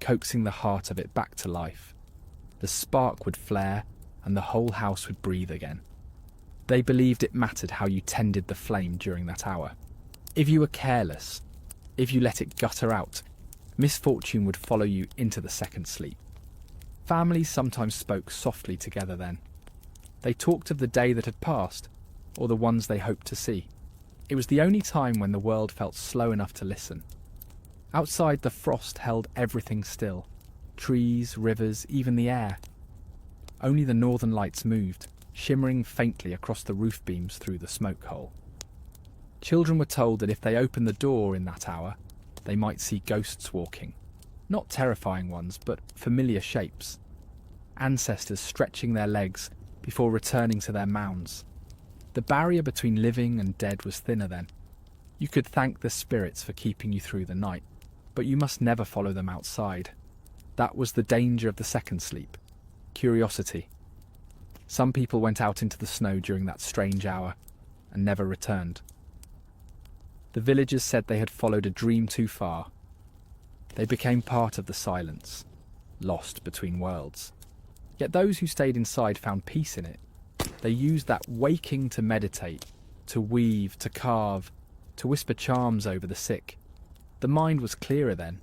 coaxing the heart of it back to life. The spark would flare, and the whole house would breathe again. They believed it mattered how you tended the flame during that hour. If you were careless, if you let it gutter out, misfortune would follow you into the second sleep. Families sometimes spoke softly together then. They talked of the day that had passed, or the ones they hoped to see. It was the only time when the world felt slow enough to listen. Outside, the frost held everything still. Trees, rivers, even the air. Only the northern lights moved, shimmering faintly across the roof beams through the smoke hole. Children were told that if they opened the door in that hour, they might see ghosts walking. Not terrifying ones, but familiar shapes. Ancestors stretching their legs before returning to their mounds. The barrier between living and dead was thinner then. You could thank the spirits for keeping you through the night, but you must never follow them outside. That was the danger of the second sleep. Curiosity. Some people went out into the snow during that strange hour and never returned. The villagers said they had followed a dream too far. They became part of the silence, lost between worlds. Yet those who stayed inside found peace in it. They used that waking to meditate, to weave, to carve, to whisper charms over the sick. The mind was clearer then.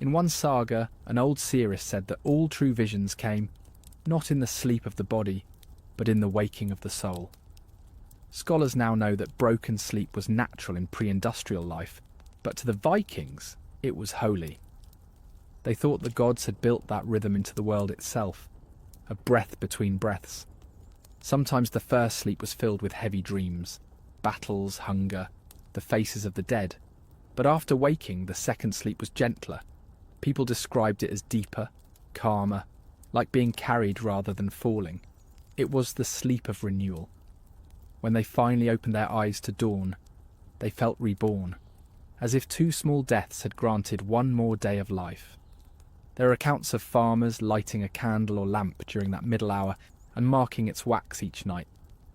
In one saga, an old seeress said that all true visions came not in the sleep of the body, but in the waking of the soul. Scholars now know that broken sleep was natural in pre-industrial life, but to the Vikings, it was holy. They thought the gods had built that rhythm into the world itself, a breath between breaths. Sometimes the first sleep was filled with heavy dreams, battles, hunger, the faces of the dead. But after waking, the second sleep was gentler. People described it as deeper, calmer, like being carried rather than falling. It was the sleep of renewal. When they finally opened their eyes to dawn, they felt reborn, as if two small deaths had granted one more day of life. There are accounts of farmers lighting a candle or lamp during that middle hour and marking its wax each night,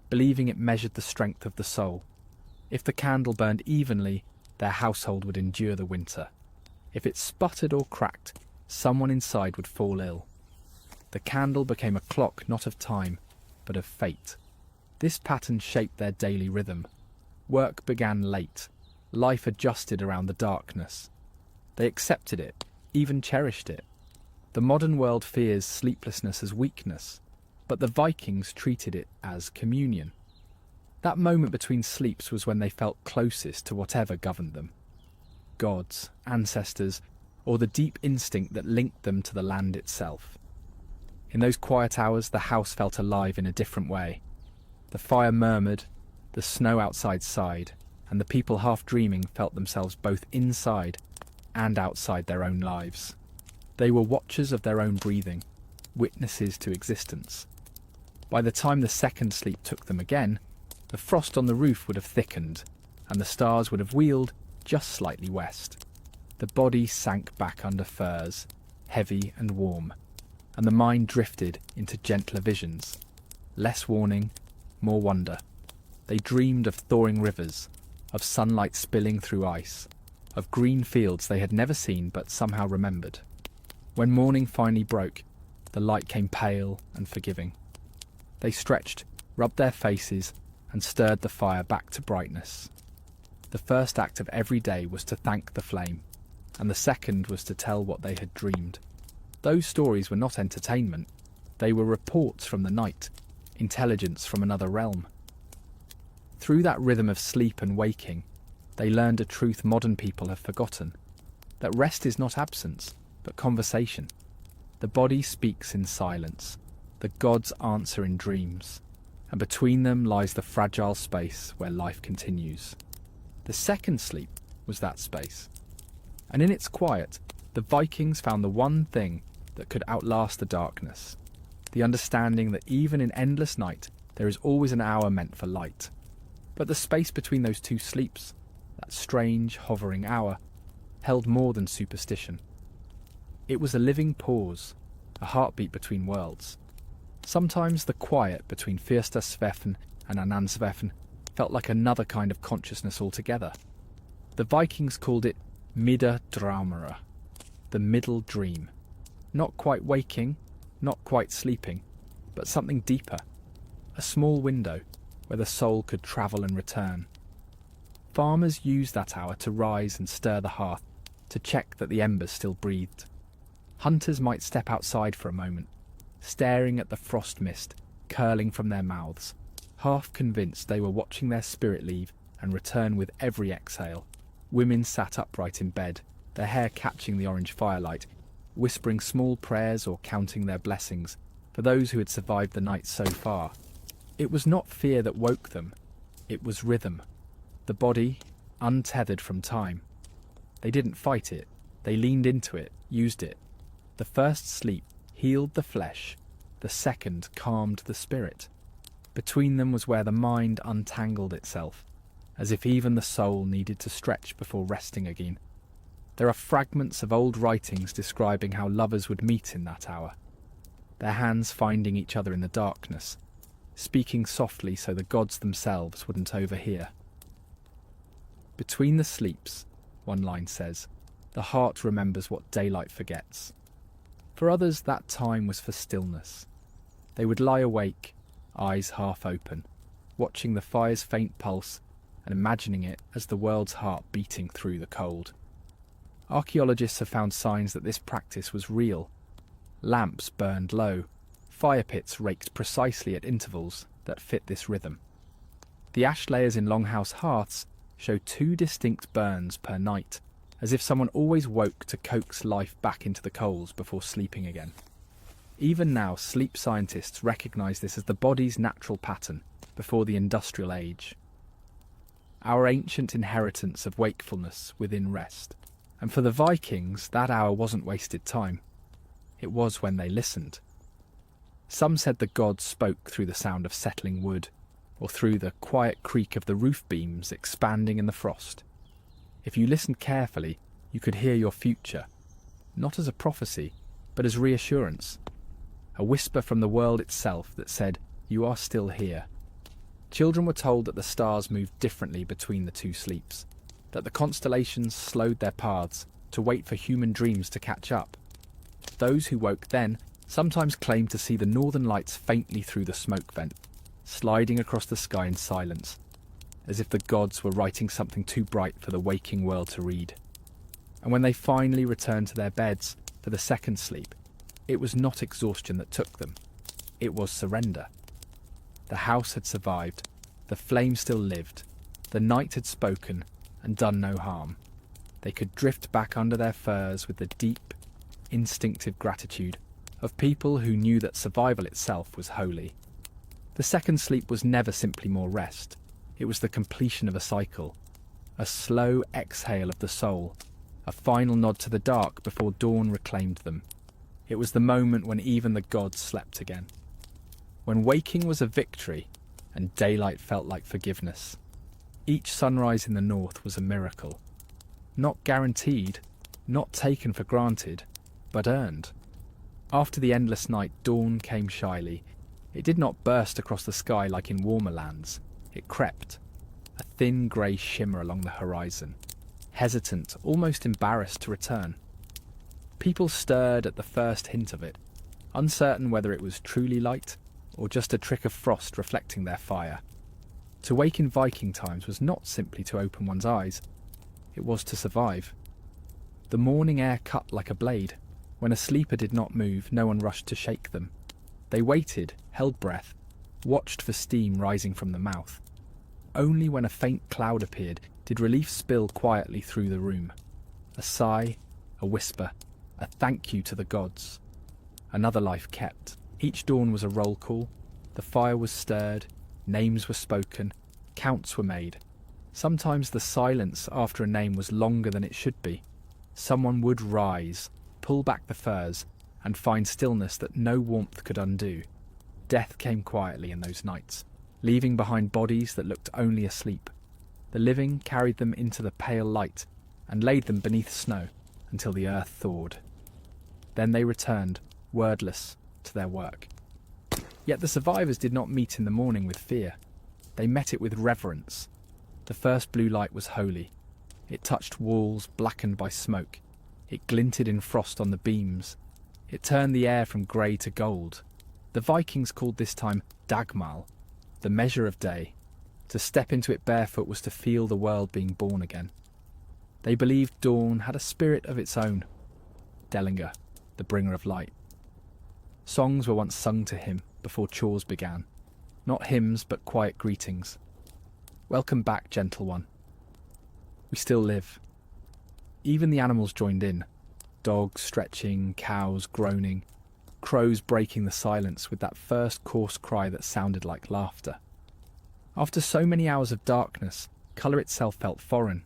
believing it measured the strength of the soul. If the candle burned evenly, their household would endure the winter. If it sputtered or cracked, someone inside would fall ill. The candle became a clock not of time, but of fate. This pattern shaped their daily rhythm. Work began late. Life adjusted around the darkness. They accepted it, even cherished it. The modern world fears sleeplessness as weakness, but the Vikings treated it as communion. That moment between sleeps was when they felt closest to whatever governed them. Gods, ancestors, or the deep instinct that linked them to the land itself. In those quiet hours, the house felt alive in a different way. The fire murmured, the snow outside sighed, and the people half dreaming felt themselves both inside and outside their own lives. They were watchers of their own breathing, witnesses to existence. By the time the second sleep took them again, the frost on the roof would have thickened, and the stars would have wheeled just slightly west. The body sank back under furs, heavy and warm, and the mind drifted into gentler visions. Less warning, more wonder. They dreamed of thawing rivers, of sunlight spilling through ice, of green fields they had never seen but somehow remembered. When morning finally broke, the light came pale and forgiving. They stretched, rubbed their faces, and stirred the fire back to brightness. The first act of every day was to thank the flame, and the second was to tell what they had dreamed. Those stories were not entertainment. They were reports from the night, intelligence from another realm. Through that rhythm of sleep and waking, they learned a truth modern people have forgotten, that rest is not absence, but conversation. The body speaks in silence, the gods answer in dreams, and between them lies the fragile space where life continues. The second sleep was that space, and in its quiet, the Vikings found the one thing that could outlast the darkness, the understanding that even in endless night there is always an hour meant for light. But the space between those two sleeps, that strange hovering hour, held more than superstition. It was a living pause, a heartbeat between worlds. Sometimes the quiet between Fyrsta Svefen and Annan Svefen felt like another kind of consciousness altogether. The Vikings called it Midda Draumara, the middle dream. Not quite waking, not quite sleeping, but something deeper. A small window where the soul could travel and return. Farmers used that hour to rise and stir the hearth, to check that the embers still breathed. Hunters might step outside for a moment, staring at the frost mist curling from their mouths, half convinced they were watching their spirit leave and return with every exhale. Women sat upright in bed, their hair catching the orange firelight, whispering small prayers or counting their blessings for those who had survived the night so far. It was not fear that woke them, it was rhythm. The body, untethered from time. They didn't fight it, they leaned into it, used it. The first sleep healed the flesh, the second calmed the spirit. Between them was where the mind untangled itself, as if even the soul needed to stretch before resting again. There are fragments of old writings describing how lovers would meet in that hour, their hands finding each other in the darkness, speaking softly so the gods themselves wouldn't overhear. Between the sleeps, one line says, the heart remembers what daylight forgets. For others, that time was for stillness. They would lie awake, eyes half open, watching the fire's faint pulse and imagining it as the world's heart beating through the cold. Archaeologists have found signs that this practice was real. Lamps burned low, fire pits raked precisely at intervals that fit this rhythm. The ash layers in longhouse hearths show 2 distinct burns per night, as if someone always woke to coax life back into the coals before sleeping again. Even now, sleep scientists recognise this as the body's natural pattern before the industrial age. Our ancient inheritance of wakefulness within rest. And for the Vikings, that hour wasn't wasted time. It was when they listened. Some said the gods spoke through the sound of settling wood, or through the quiet creak of the roof beams expanding in the frost. If you listened carefully, you could hear your future, not as a prophecy, but as reassurance. A whisper from the world itself that said, "You are still here." Children were told that the stars moved differently between the two sleeps, that the constellations slowed their paths to wait for human dreams to catch up. Those who woke then sometimes claimed to see the northern lights faintly through the smoke vent, sliding across the sky in silence, as if the gods were writing something too bright for the waking world to read. And when they finally returned to their beds for the second sleep, it was not exhaustion that took them, it was surrender. The house had survived, the flame still lived, the night had spoken and done no harm. They could drift back under their furs with the deep, instinctive gratitude of people who knew that survival itself was holy. The second sleep was never simply more rest. It was the completion of a cycle, a slow exhale of the soul, a final nod to the dark before dawn reclaimed them. It was the moment when even the gods slept again. When waking was a victory and daylight felt like forgiveness. Each sunrise in the north was a miracle. Not guaranteed, not taken for granted, but earned. After the endless night, dawn came shyly. It did not burst across the sky like in warmer lands. It crept, a thin grey shimmer along the horizon, hesitant, almost embarrassed to return. People stirred at the first hint of it, uncertain whether it was truly light or just a trick of frost reflecting their fire. To wake in Viking times was not simply to open one's eyes, it was to survive. The morning air cut like a blade. When a sleeper did not move, no one rushed to shake them. They waited, held breath, watched for steam rising from the mouth. Only when a faint cloud appeared did relief spill quietly through the room. A sigh, a whisper, a thank you to the gods. Another life kept. Each dawn was a roll call. The fire was stirred, names were spoken, counts were made. Sometimes the silence after a name was longer than it should be. Someone would rise, pull back the furs, and find stillness that no warmth could undo. Death came quietly in those nights, leaving behind bodies that looked only asleep. The living carried them into the pale light and laid them beneath snow until the earth thawed. Then they returned, wordless, to their work. Yet the survivors did not meet in the morning with fear. They met it with reverence. The first blue light was holy. It touched walls blackened by smoke. It glinted in frost on the beams. It turned the air from grey to gold. The Vikings called this time Dagmal, the measure of day. To step into it barefoot was to feel the world being born again. They believed dawn had a spirit of its own. Dellinger, the bringer of light. Songs were once sung to him before chores began. Not hymns, but quiet greetings. Welcome back, gentle one. We still live. Even the animals joined in. Dogs stretching, cows groaning, crows breaking the silence with that first coarse cry that sounded like laughter. After so many hours of darkness, colour itself felt foreign.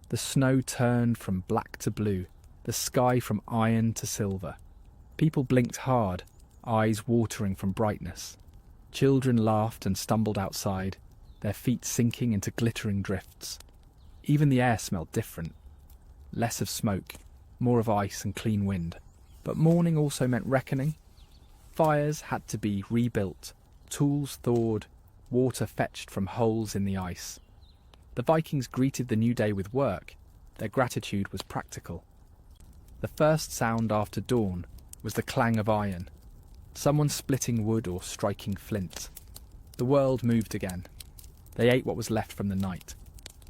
The snow turned from black to blue, the sky from iron to silver. People blinked hard, eyes watering from brightness. Children laughed and stumbled outside, their feet sinking into glittering drifts. Even the air smelled different. Less of smoke, more of ice and clean wind. But morning also meant reckoning. Fires had to be rebuilt, tools thawed, water fetched from holes in the ice. The Vikings greeted the new day with work. Their gratitude was practical. The first sound after dawn was the clang of iron, someone splitting wood or striking flint. The world moved again. They ate what was left from the night.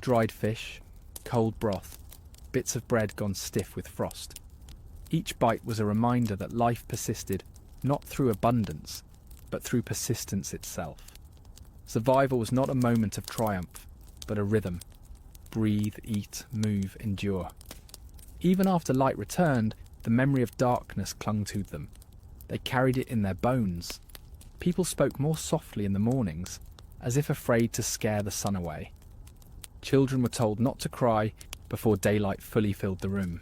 Dried fish, cold broth, bits of bread gone stiff with frost. Each bite was a reminder that life persisted not through abundance, but through persistence itself. Survival was not a moment of triumph, but a rhythm. Breathe, eat, move, endure. Even after light returned, the memory of darkness clung to them. They carried it in their bones. People spoke more softly in the mornings, as if afraid to scare the sun away. Children were told not to cry before daylight fully filled the room.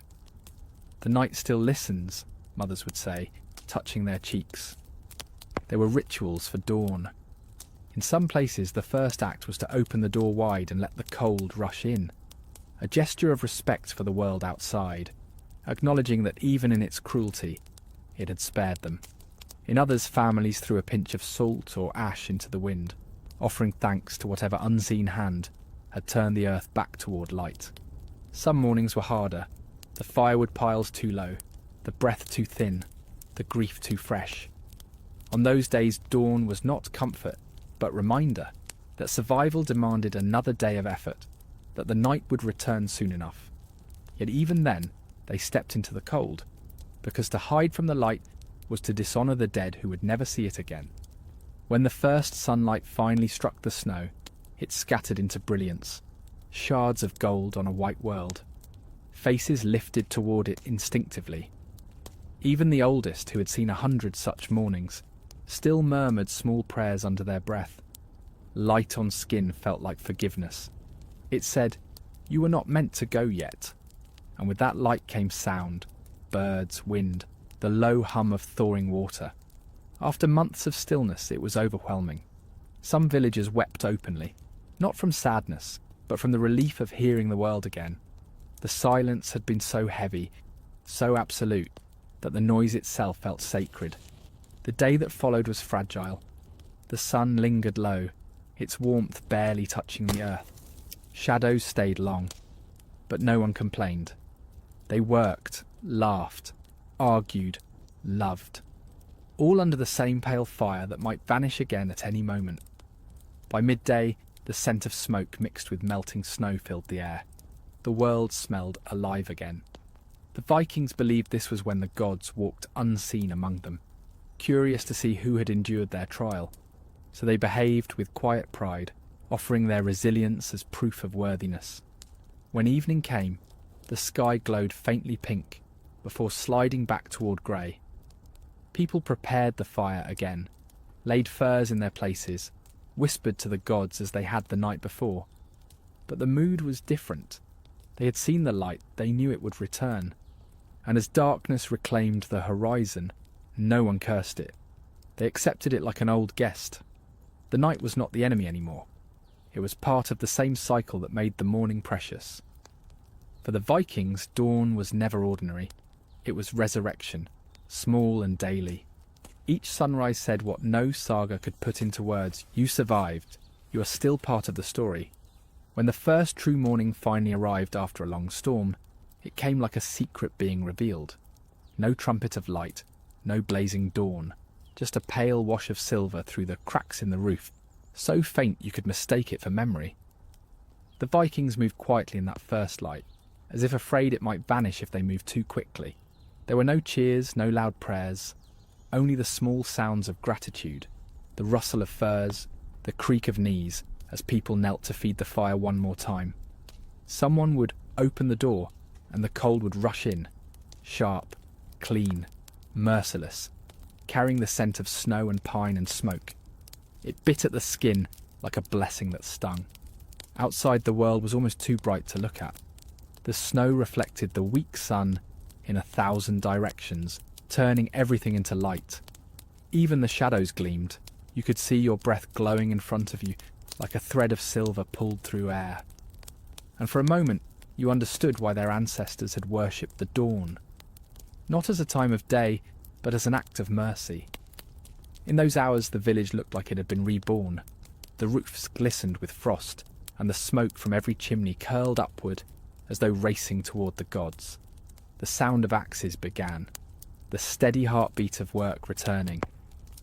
The night still listens, mothers would say, touching their cheeks. There were rituals for dawn. In some places, the first act was to open the door wide and let the cold rush in, a gesture of respect for the world outside, acknowledging that even in its cruelty, it had spared them. In others, families threw a pinch of salt or ash into the wind, offering thanks to whatever unseen hand had turned the earth back toward light. Some mornings were harder, the firewood piles too low, the breath too thin, the grief too fresh. On those days, dawn was not comfort, but reminder that survival demanded another day of effort, that the night would return soon enough. Yet even then, they stepped into the cold, because to hide from the light was to dishonour the dead who would never see it again. When the first sunlight finally struck the snow, it scattered into brilliance, shards of gold on a white world. Faces lifted toward it instinctively. Even the oldest, who had seen 100 such mornings, still murmured small prayers under their breath. Light on skin felt like forgiveness. It said, "You were not meant to go yet." And with that light came sound, birds, wind, the low hum of thawing water. After months of stillness, it was overwhelming. Some villagers wept openly, not from sadness, but from the relief of hearing the world again. The silence had been so heavy, so absolute, that the noise itself felt sacred. The day that followed was fragile. The sun lingered low, its warmth barely touching the earth. Shadows stayed long, but no one complained. They worked, laughed, argued, loved, all under the same pale fire that might vanish again at any moment. By midday, the scent of smoke mixed with melting snow filled the air. The world smelled alive again. The Vikings believed this was when the gods walked unseen among them, curious to see who had endured their trial. So they behaved with quiet pride, offering their resilience as proof of worthiness. When evening came, the sky glowed faintly pink before sliding back toward grey. People prepared the fire again, laid furs in their places, whispered to the gods as they had the night before. But the mood was different. They had seen the light, they knew it would return. And as darkness reclaimed the horizon, no one cursed it. They accepted it like an old guest. The night was not the enemy anymore. It was part of the same cycle that made the morning precious. For the Vikings, dawn was never ordinary. It was resurrection, small and daily. Each sunrise said what no saga could put into words: you survived, you are still part of the story. When the first true morning finally arrived after a long storm, it came like a secret being revealed. No trumpet of light, no blazing dawn, just a pale wash of silver through the cracks in the roof, so faint you could mistake it for memory. The Vikings moved quietly in that first light, as if afraid it might vanish if they moved too quickly. There were no cheers, no loud prayers, only the small sounds of gratitude, the rustle of furs, the creak of knees as people knelt to feed the fire one more time. Someone would open the door and the cold would rush in, sharp, clean, merciless, carrying the scent of snow and pine and smoke. It bit at the skin like a blessing that stung. Outside, the world was almost too bright to look at. The snow reflected the weak sun in 1,000 directions, turning everything into light. Even the shadows gleamed. You could see your breath glowing in front of you like a thread of silver pulled through air. And for a moment, you understood why their ancestors had worshipped the dawn. Not as a time of day, but as an act of mercy. In those hours, the village looked like it had been reborn. The roofs glistened with frost, and the smoke from every chimney curled upward as though racing toward the gods. The sound of axes began, the steady heartbeat of work returning.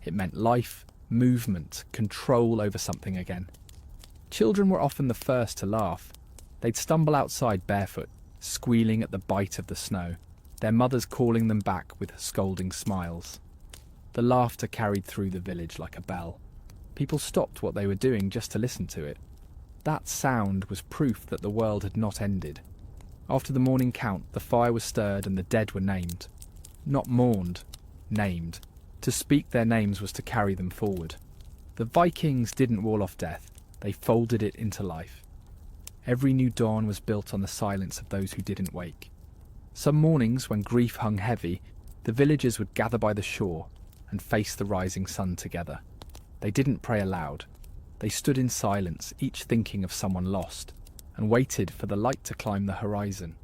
It meant life, movement, control over something again. Children were often the first to laugh. They'd stumble outside barefoot, squealing at the bite of the snow, their mothers calling them back with scolding smiles. The laughter carried through the village like a bell. People stopped what they were doing just to listen to it. That sound was proof that the world had not ended. After the morning count, the fire was stirred and the dead were named. Not mourned, named. To speak their names was to carry them forward. The Vikings didn't wall off death, they folded it into life. Every new dawn was built on the silence of those who didn't wake. Some mornings, when grief hung heavy, the villagers would gather by the shore and face the rising sun together. They didn't pray aloud. They stood in silence, each thinking of someone lost, and waited for the light to climb the horizon.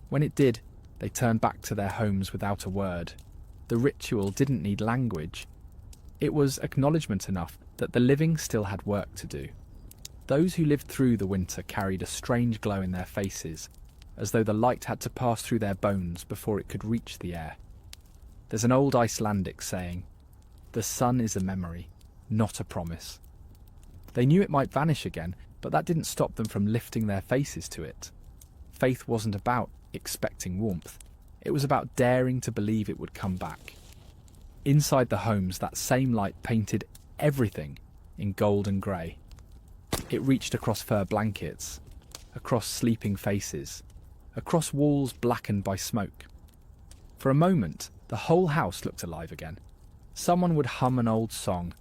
When it did, they turned back to their homes without a word. The ritual didn't need language. It was acknowledgement enough that the living still had work to do. Those who lived through the winter carried a strange glow in their faces, as though the light had to pass through their bones before it could reach the air. There's an old Icelandic saying, "The sun is a memory, not a promise." They knew it might vanish again, but that didn't stop them from lifting their faces to it. Faith wasn't about expecting warmth. It was about daring to believe it would come back. Inside the homes, that same light painted everything in gold and grey. It reached across fur blankets, across sleeping faces, across walls blackened by smoke. For a moment, the whole house looked alive again. Someone would hum an old song,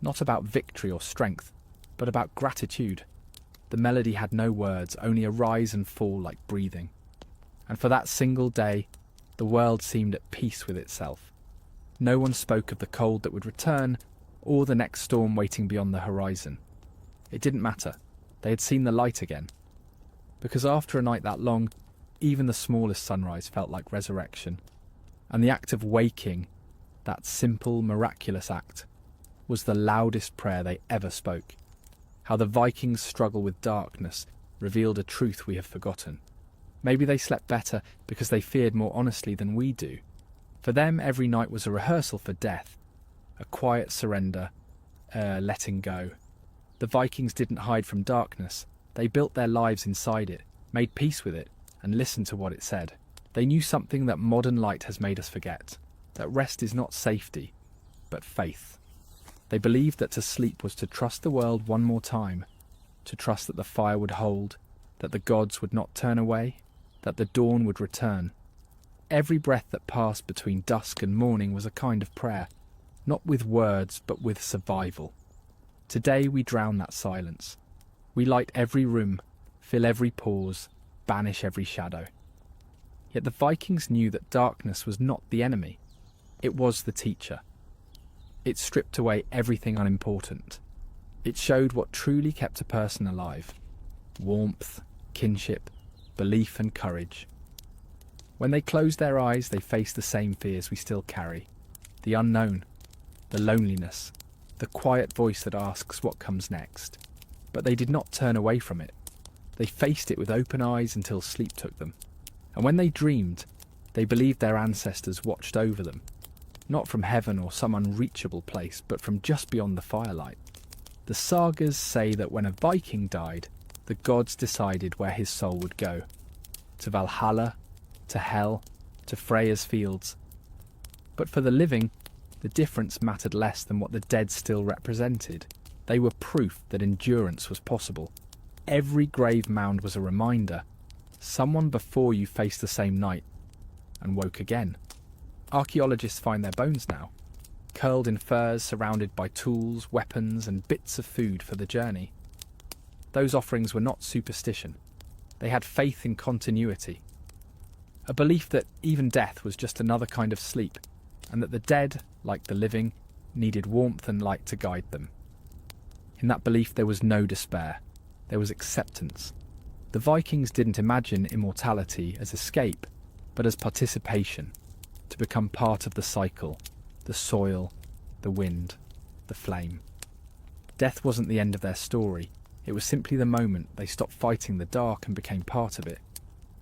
not about victory or strength, but about gratitude. The melody had no words, only a rise and fall like breathing. And for that single day, the world seemed at peace with itself. No one spoke of the cold that would return, or the next storm waiting beyond the horizon. It didn't matter. They had seen the light again. Because after a night that long, even the smallest sunrise felt like resurrection. And the act of waking, that simple, miraculous act, was the loudest prayer they ever spoke. how the Vikings' struggle with darkness revealed a truth we have forgotten. Maybe they slept better because they feared more honestly than we do. For them, every night was a rehearsal for death, a quiet surrender, letting go. The Vikings didn't hide from darkness. They built their lives inside it, made peace with it, and listened to what it said. They knew something that modern light has made us forget, that rest is not safety, but faith. They believed that to sleep was to trust the world one more time, to trust that the fire would hold, that the gods would not turn away, that the dawn would return. Every breath that passed between dusk and morning was a kind of prayer, not with words but with survival. Today we drown that silence. We light every room, fill every pause, banish every shadow. Yet the Vikings knew that darkness was not the enemy. It was the teacher. It stripped away everything unimportant. It showed what truly kept a person alive: warmth, kinship, belief and courage. When they closed their eyes, they faced the same fears we still carry: the unknown, the loneliness, the quiet voice that asks what comes next. But they did not turn away from it. They faced it with open eyes until sleep took them. And when they dreamed, they believed their ancestors watched over them, not from heaven or some unreachable place, but from just beyond the firelight. The sagas say that when a Viking died, the gods decided where his soul would go: to Valhalla, to Hell, to Freya's fields. But for the living, the difference mattered less than what the dead still represented. They were proof that endurance was possible. Every grave mound was a reminder: someone before you faced the same night and woke again. Archaeologists find their bones now, curled in furs, surrounded by tools, weapons, and bits of food for the journey. Those offerings were not superstition. They had faith in continuity, a belief that even death was just another kind of sleep, and that the dead, like the living, needed warmth and light to guide them. In that belief there was no despair. There was acceptance. The Vikings didn't imagine immortality as escape, but as participation, to become part of the cycle, the soil, the wind, the flame. Death wasn't the end of their story. It was simply the moment they stopped fighting the dark and became part of it.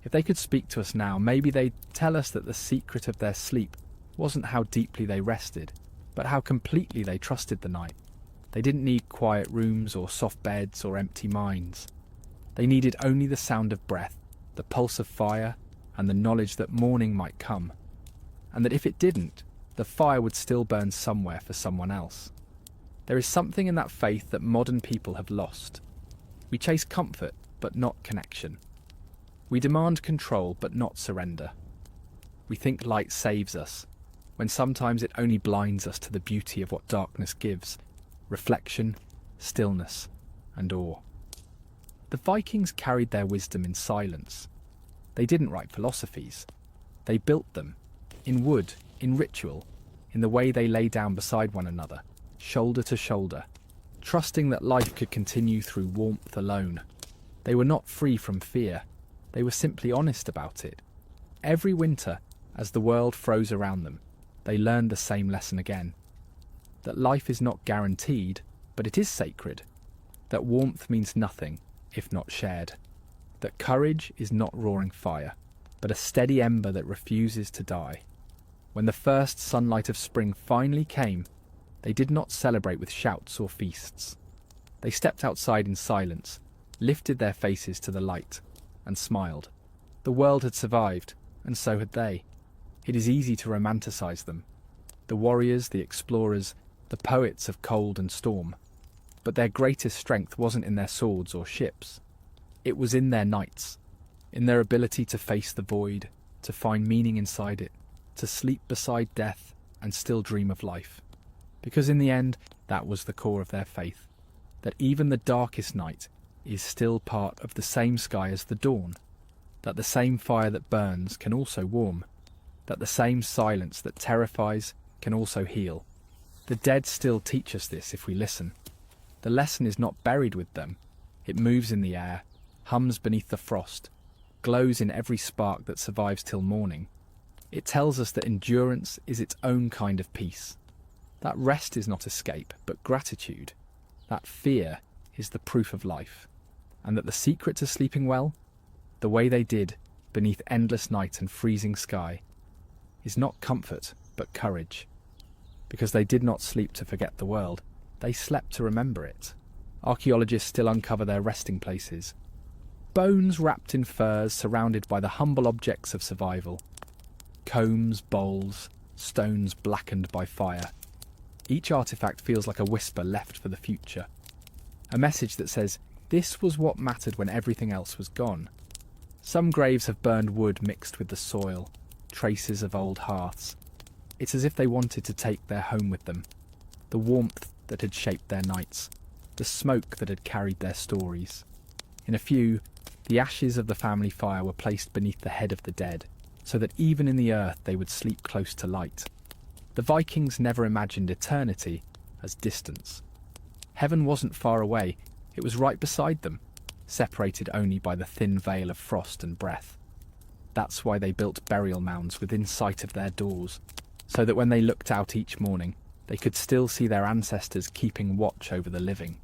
If they could speak to us now, maybe they'd tell us that the secret of their sleep wasn't how deeply they rested, but how completely they trusted the night. They didn't need quiet rooms or soft beds or empty minds. They needed only the sound of breath, the pulse of fire, and the knowledge that morning might come, and that if it didn't, the fire would still burn somewhere for someone else. There is something in that faith that modern people have lost. We chase comfort, but not connection. We demand control, but not surrender. We think light saves us, when sometimes it only blinds us to the beauty of what darkness gives: reflection, stillness, and awe. The Vikings carried their wisdom in silence. They didn't write philosophies. They built them, in wood, in ritual, in the way they lay down beside one another, shoulder to shoulder, trusting that life could continue through warmth alone. They were not free from fear. They were simply honest about it. Every winter, as the world froze around them, they learned the same lesson again: that life is not guaranteed, but it is sacred; that warmth means nothing if not shared; that courage is not roaring fire, but a steady ember that refuses to die. When the first sunlight of spring finally came, they did not celebrate with shouts or feasts. They stepped outside in silence, lifted their faces to the light, and smiled. The world had survived, and so had they. It is easy to romanticize them: the warriors, the explorers, the poets of cold and storm. But their greatest strength wasn't in their swords or ships. It was in their nights, in their ability to face the void, to find meaning inside it, to sleep beside death and still dream of life. Because in the end, that was the core of their faith: that even the darkest night is still part of the same sky as the dawn, that the same fire that burns can also warm, that the same silence that terrifies can also heal. The dead still teach us this if we listen. The lesson is not buried with them. It moves in the air, hums beneath the frost, glows in every spark that survives till morning. It tells us that endurance is its own kind of peace. That rest is not escape, but gratitude. That fear is the proof of life, and that the secret to sleeping well, the way they did, beneath endless night and freezing sky, is not comfort but courage. Because they did not sleep to forget the world, they slept to remember it. Archaeologists still uncover their resting places. Bones wrapped in furs surrounded by the humble objects of survival. Combs, bowls, stones blackened by fire. Each artifact feels like a whisper left for the future. A message that says, this was what mattered when everything else was gone. Some graves have burned wood mixed with the soil, traces of old hearths. It's as if they wanted to take their home with them. The warmth that had shaped their nights, the smoke that had carried their stories. In a few, the ashes of the family fire were placed beneath the head of the dead, so that even in the earth they would sleep close to light. The Vikings never imagined eternity as distance. Heaven wasn't far away, it was right beside them, separated only by the thin veil of frost and breath. That's why they built burial mounds within sight of their doors, so that when they looked out each morning, they could still see their ancestors keeping watch over the living.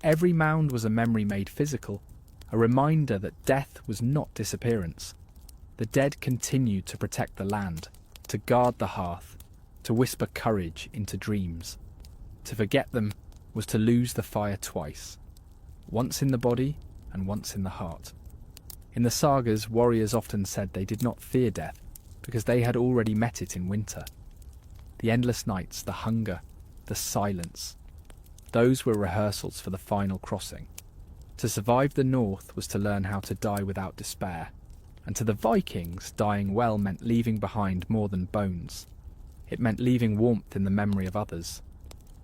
Every mound was a memory made physical, a reminder that death was not disappearance. The dead continued to protect the land, to guard the hearth, to whisper courage into dreams. To forget them was to lose the fire twice, once in the body and once in the heart. In the sagas, warriors often said they did not fear death because they had already met it in winter. The endless nights, the hunger, the silence, those were rehearsals for the final crossing. To survive the north was to learn how to die without despair, and to the Vikings, dying well meant leaving behind more than bones. It meant leaving warmth in the memory of others.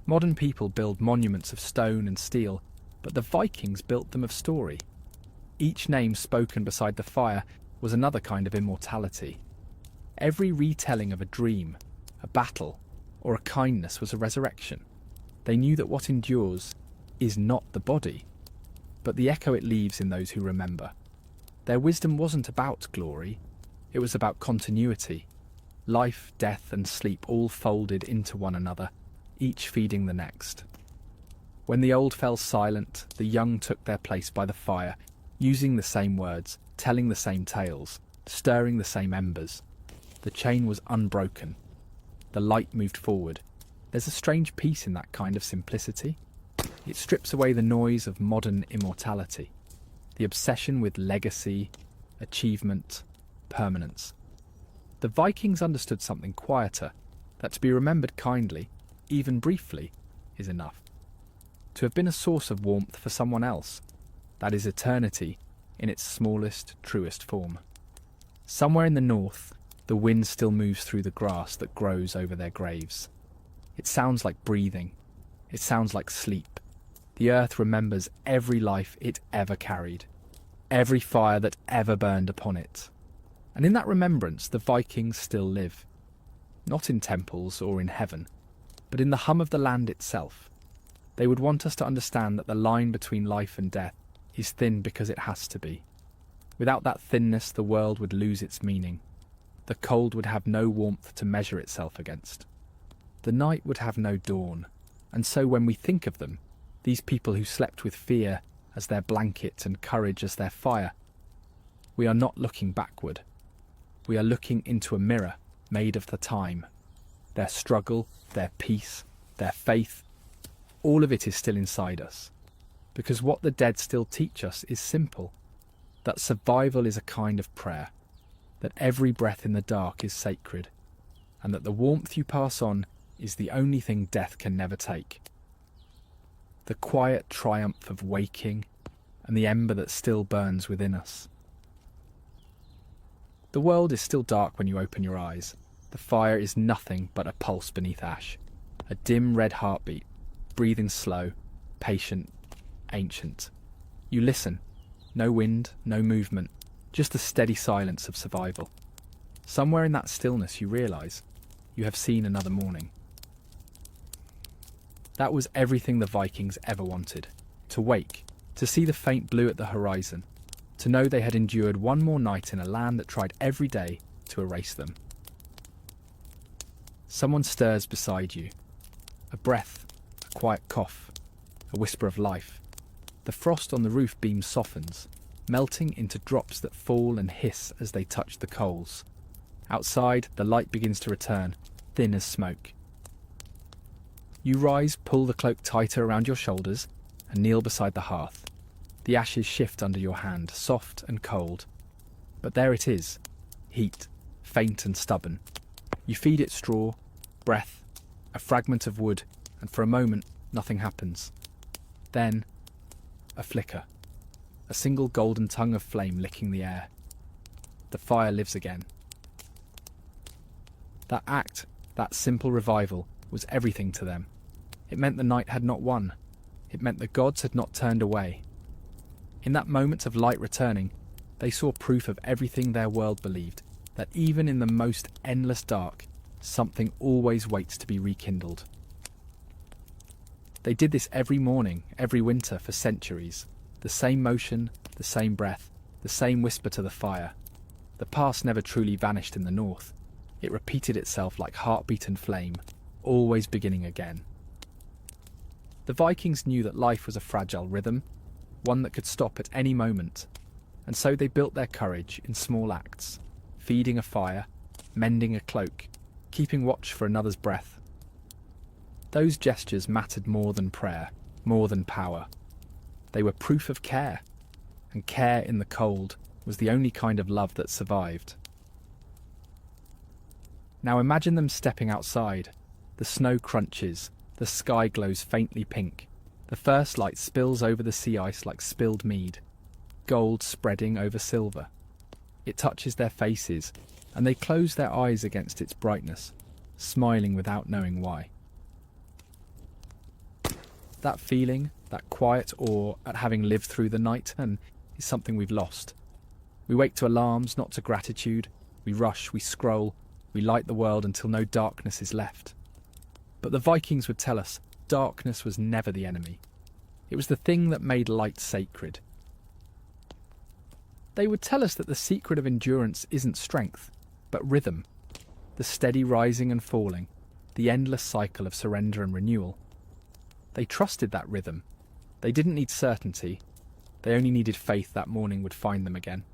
Modern people build monuments of stone and steel, but the Vikings built them of story. Each name spoken beside the fire was another kind of immortality. Every retelling of a dream, a battle, or a kindness was a resurrection. They knew that what endures is not the body, but the echo it leaves in those who remember. Their wisdom wasn't about glory, it was about continuity. Life, death, and sleep all folded into one another, each feeding the next. When the old fell silent, the young took their place by the fire, using the same words, telling the same tales, stirring the same embers. The chain was unbroken. The light moved forward. There's a strange peace in that kind of simplicity. It strips away the noise of modern immortality, the obsession with legacy, achievement, permanence. The Vikings understood something quieter, that to be remembered kindly, even briefly, is enough. To have been a source of warmth for someone else, that is eternity in its smallest, truest form. Somewhere in the north, the wind still moves through the grass that grows over their graves. It sounds like breathing. It sounds like sleep. The earth remembers every life it ever carried, every fire that ever burned upon it. And in that remembrance, the Vikings still live. Not in temples or in heaven, but in the hum of the land itself. They would want us to understand that the line between life and death is thin because it has to be. Without that thinness, the world would lose its meaning. The cold would have no warmth to measure itself against. The night would have no dawn, and so when we think of them, these people who slept with fear as their blanket and courage as their fire, we are not looking backward. We are looking into a mirror made of the time. Their struggle, their peace, their faith, all of it is still inside us. Because what the dead still teach us is simple, that survival is a kind of prayer, that every breath in the dark is sacred, and that the warmth you pass on is the only thing death can never take. The quiet triumph of waking and the ember that still burns within us. The world is still dark when you open your eyes. The fire is nothing but a pulse beneath ash, a dim red heartbeat, breathing slow, patient, ancient. You listen. No wind, no movement, just the steady silence of survival. Somewhere in that stillness you realise you have seen another morning. That was everything the Vikings ever wanted. To wake, to see the faint blue at the horizon, to know they had endured one more night in a land that tried every day to erase them. Someone stirs beside you. A breath, a quiet cough, a whisper of life. The frost on the roof beam softens, melting into drops that fall and hiss as they touch the coals. Outside, the light begins to return, thin as smoke. You rise, pull the cloak tighter around your shoulders, and kneel beside the hearth. The ashes shift under your hand, soft and cold. But there it is, heat, faint and stubborn. You feed it straw, breath, a fragment of wood, and for a moment, nothing happens. Then, a flicker. A single golden tongue of flame licking the air. The fire lives again. That act, that simple revival, was everything to them. It meant the night had not won. It meant the gods had not turned away. In that moment of light returning, they saw proof of everything their world believed, that even in the most endless dark, something always waits to be rekindled. They did this every morning, every winter, for centuries. The same motion, the same breath, the same whisper to the fire. The past never truly vanished in the north. It repeated itself like heartbeat and flame, always beginning again. The Vikings knew that life was a fragile rhythm, one that could stop at any moment, and so they built their courage in small acts, feeding a fire, mending a cloak, keeping watch for another's breath. Those gestures mattered more than prayer, more than power. They were proof of care, and care in the cold was the only kind of love that survived. Now imagine them stepping outside. The snow crunches, the sky glows faintly pink. The first light spills over the sea ice like spilled mead, gold spreading over silver. It touches their faces, and they close their eyes against its brightness, smiling without knowing why. That feeling, that quiet awe at having lived through the night, is something we've lost. We wake to alarms, not to gratitude. We rush, we scroll, we light the world until no darkness is left. But the Vikings would tell us darkness was never the enemy. It was the thing that made light sacred. They would tell us that the secret of endurance isn't strength, but rhythm. The steady rising and falling, the endless cycle of surrender and renewal. They trusted that rhythm. They didn't need certainty. They only needed faith that morning would find them again.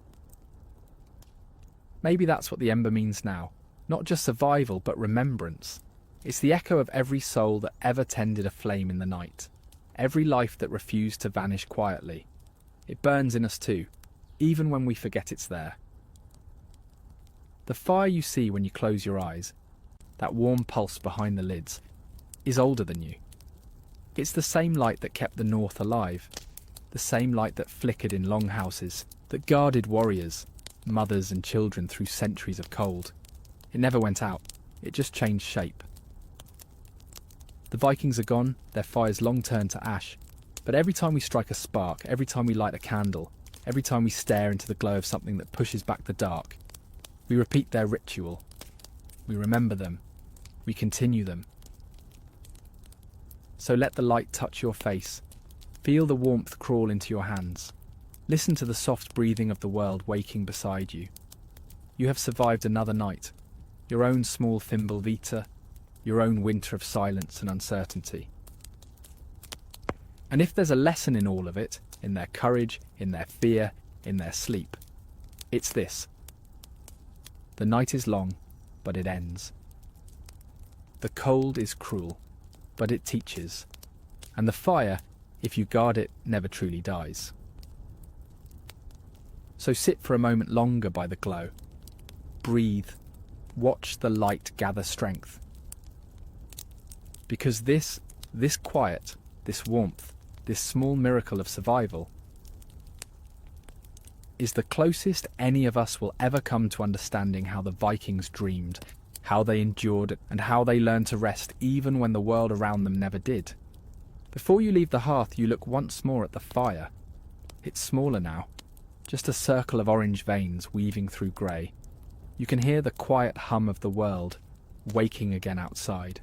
Maybe that's what the ember means now. Not just survival, but remembrance. It's the echo of every soul that ever tended a flame in the night. Every life that refused to vanish quietly. It burns in us too, even when we forget it's there. The fire you see when you close your eyes, that warm pulse behind the lids, is older than you. It's the same light that kept the north alive, the same light that flickered in longhouses, that guarded warriors, mothers and children through centuries of cold. It never went out, it just changed shape. The Vikings are gone, their fires long turned to ash, but every time we strike a spark, every time we light a candle, every time we stare into the glow of something that pushes back the dark, we repeat their ritual. We remember them. We continue them. So let the light touch your face. Feel the warmth crawl into your hands. Listen to the soft breathing of the world waking beside you. You have survived another night, your own small thimble vita, your own winter of silence and uncertainty. And if there's a lesson in all of it, in their courage, in their fear, in their sleep, it's this. The night is long, but it ends. The cold is cruel, but it teaches. And the fire, if you guard it, never truly dies. So sit for a moment longer by the glow. Breathe. Watch the light gather strength. Because this quiet, this warmth, this small miracle of survival is the closest any of us will ever come to understanding how the Vikings dreamed, how they endured, and how they learned to rest even when the world around them never did. Before you leave the hearth, you look once more at the fire. It's smaller now, just a circle of orange veins weaving through grey. You can hear the quiet hum of the world waking again outside.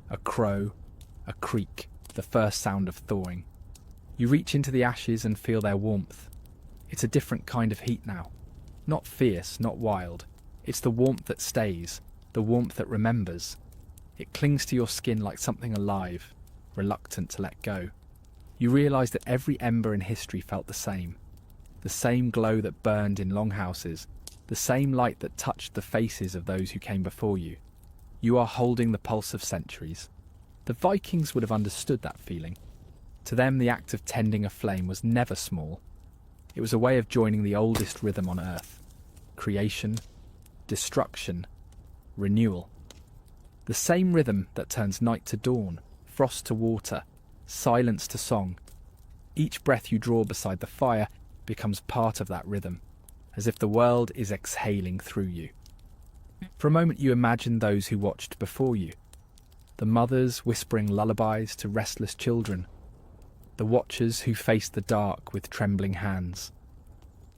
A crow, a creak, the first sound of thawing. You reach into the ashes and feel their warmth. It's a different kind of heat now. Not fierce, not wild. It's the warmth that stays, the warmth that remembers. It clings to your skin like something alive, reluctant to let go. You realise that every ember in history felt the same glow that burned in longhouses, the same light that touched the faces of those who came before you. You are holding the pulse of centuries. The Vikings would have understood that feeling. To them, the act of tending a flame was never small. It was a way of joining the oldest rhythm on earth: creation, destruction, renewal. The same rhythm that turns night to dawn, frost to water, silence to song. Each breath you draw beside the fire becomes part of that rhythm, as if the world is exhaling through you. For a moment you imagine those who watched before you, the mothers whispering lullabies to restless children, the watchers who faced the dark with trembling hands,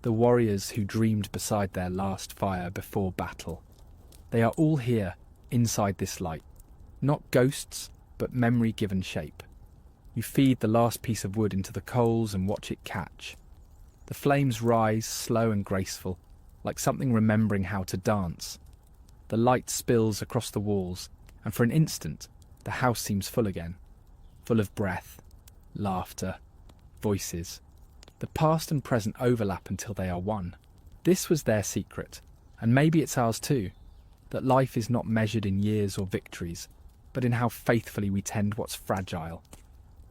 the warriors who dreamed beside their last fire before battle. They are all here, inside this light, not ghosts, but memory given shape. You feed the last piece of wood into the coals and watch it catch. The flames rise, slow and graceful, like something remembering how to dance. The light spills across the walls, and for an instant, the house seems full again, full of breath, laughter, voices. The past and present overlap until they are one. This was their secret, and maybe it's ours too, that life is not measured in years or victories, but in how faithfully we tend what's fragile.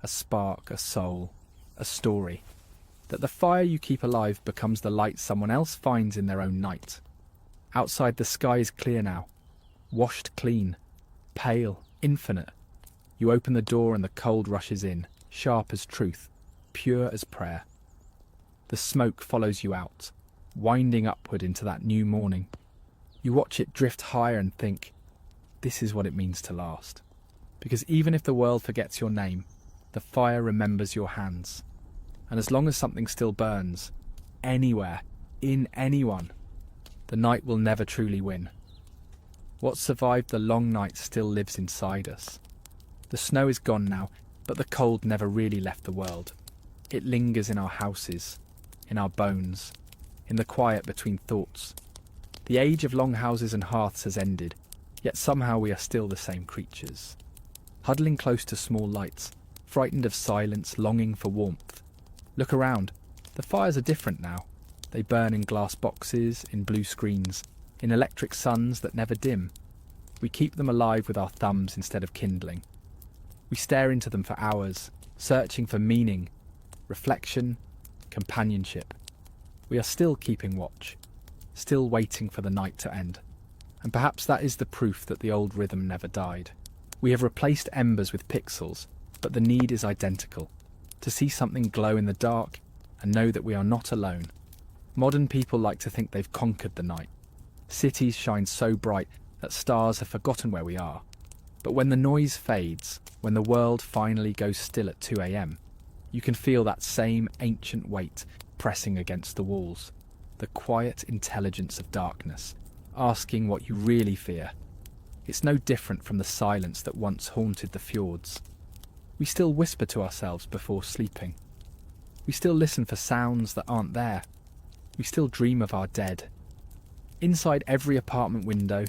A spark, a soul, a story. That the fire you keep alive becomes the light someone else finds in their own night. Outside, the sky is clear now, washed clean, pale, infinite. You open the door and the cold rushes in, sharp as truth, pure as prayer. The smoke follows you out, winding upward into that new morning. You watch it drift higher and think, this is what it means to last. Because even if the world forgets your name, the fire remembers your hands. And as long as something still burns, anywhere, in anyone, the night will never truly win. What survived the long night still lives inside us. The snow is gone now, but the cold never really left the world. It lingers in our houses, in our bones, in the quiet between thoughts. The age of longhouses and hearths has ended, yet somehow we are still the same creatures. Huddling close to small lights, frightened of silence, longing for warmth. Look around. The fires are different now. They burn in glass boxes, in blue screens, in electric suns that never dim. We keep them alive with our thumbs instead of kindling. We stare into them for hours, searching for meaning, reflection, companionship. We are still keeping watch, still waiting for the night to end. And perhaps that is the proof that the old rhythm never died. We have replaced embers with pixels, but the need is identical. To see something glow in the dark and know that we are not alone. Modern people like to think they've conquered the night. Cities shine so bright that stars have forgotten where we are. But when the noise fades, when the world finally goes still at 2 a.m, you can feel that same ancient weight pressing against the walls. The quiet intelligence of darkness, asking what you really fear. It's no different from the silence that once haunted the fjords. We still whisper to ourselves before sleeping. We still listen for sounds that aren't there. We still dream of our dead. Inside every apartment window,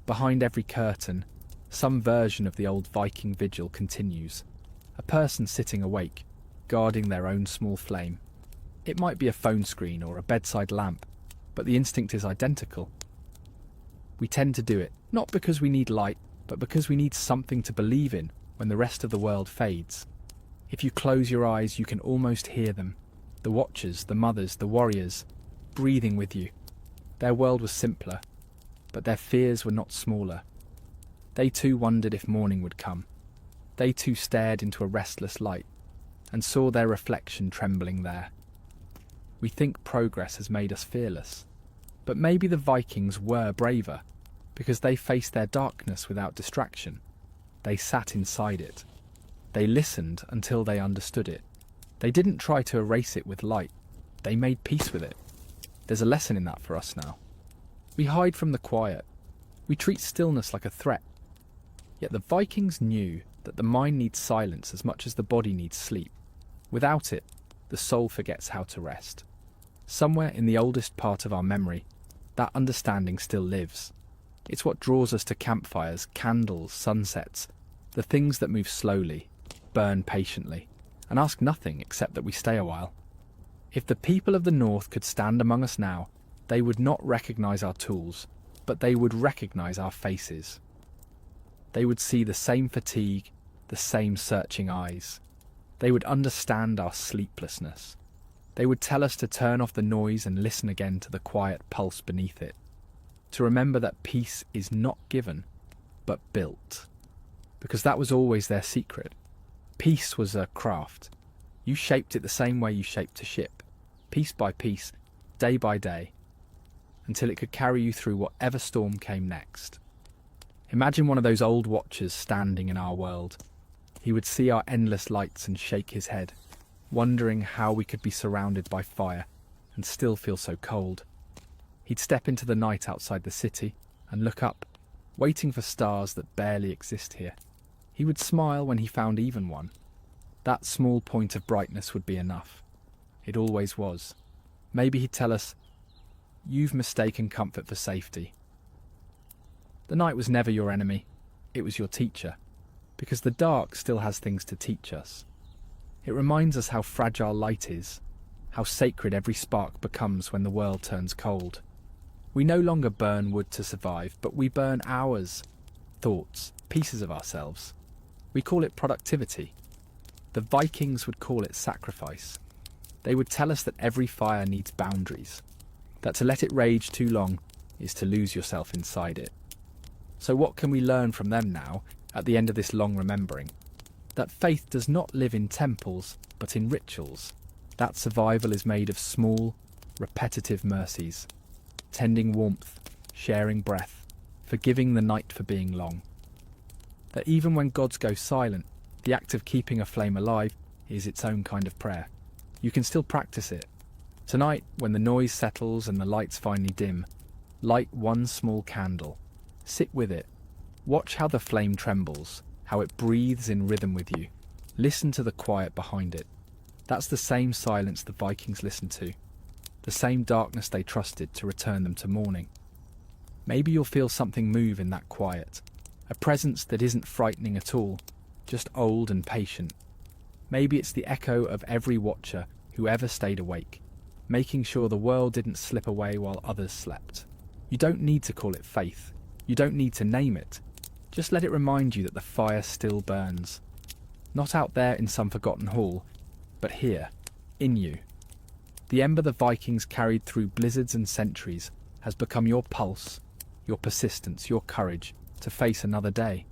behind every curtain, some version of the old Viking vigil continues. A person sitting awake, guarding their own small flame. It might be a phone screen or a bedside lamp, but the instinct is identical. We tend to do it, not because we need light, but because we need something to believe in when the rest of the world fades. If you close your eyes, you can almost hear them. The watchers, the mothers, the warriors, breathing with you. Their world was simpler, but their fears were not smaller. They too wondered if morning would come. They too stared into a restless light and saw their reflection trembling there. We think progress has made us fearless, but maybe the Vikings were braver because they faced their darkness without distraction. They sat inside it. They listened until they understood it. They didn't try to erase it with light. They made peace with it. There's a lesson in that for us now. We hide from the quiet. We treat stillness like a threat. Yet the Vikings knew that the mind needs silence as much as the body needs sleep. Without it, the soul forgets how to rest. Somewhere in the oldest part of our memory, that understanding still lives. It's what draws us to campfires, candles, sunsets, the things that move slowly, burn patiently, and ask nothing except that we stay a while. If the people of the north could stand among us now, they would not recognize our tools, but they would recognize our faces. They would see the same fatigue, the same searching eyes. They would understand our sleeplessness. They would tell us to turn off the noise and listen again to the quiet pulse beneath it, to remember that peace is not given, but built. Because that was always their secret. Peace was a craft. You shaped it the same way you shaped a ship, piece by piece, day by day, until it could carry you through whatever storm came next. Imagine one of those old watchers standing in our world. He would see our endless lights and shake his head, wondering how we could be surrounded by fire and still feel so cold. He'd step into the night outside the city and look up, waiting for stars that barely exist here. He would smile when he found even one. That small point of brightness would be enough. It always was. Maybe he'd tell us, "You've mistaken comfort for safety." The night was never your enemy. It was your teacher, because the dark still has things to teach us. It reminds us how fragile light is, how sacred every spark becomes when the world turns cold. We no longer burn wood to survive, but we burn hours, thoughts, pieces of ourselves. We call it productivity. The Vikings would call it sacrifice. They would tell us that every fire needs boundaries, that to let it rage too long is to lose yourself inside it. So what can we learn from them now, at the end of this long remembering? That faith does not live in temples, but in rituals. That survival is made of small, repetitive mercies, tending warmth, sharing breath, forgiving the night for being long. That even when gods go silent, the act of keeping a flame alive is its own kind of prayer. You can still practice it. Tonight, when the noise settles and the lights finally dim, light one small candle. Sit with it. Watch how the flame trembles, how it breathes in rhythm with you. Listen to the quiet behind it. That's the same silence the Vikings listened to, the same darkness they trusted to return them to morning. Maybe you'll feel something move in that quiet, a presence that isn't frightening at all, just old and patient. Maybe it's the echo of every watcher who ever stayed awake, making sure the world didn't slip away while others slept. You don't need to call it faith. You don't need to name it. Just let it remind you that the fire still burns. Not out there in some forgotten hall, but here, in you. The ember the Vikings carried through blizzards and centuries has become your pulse, your persistence, your courage to face another day.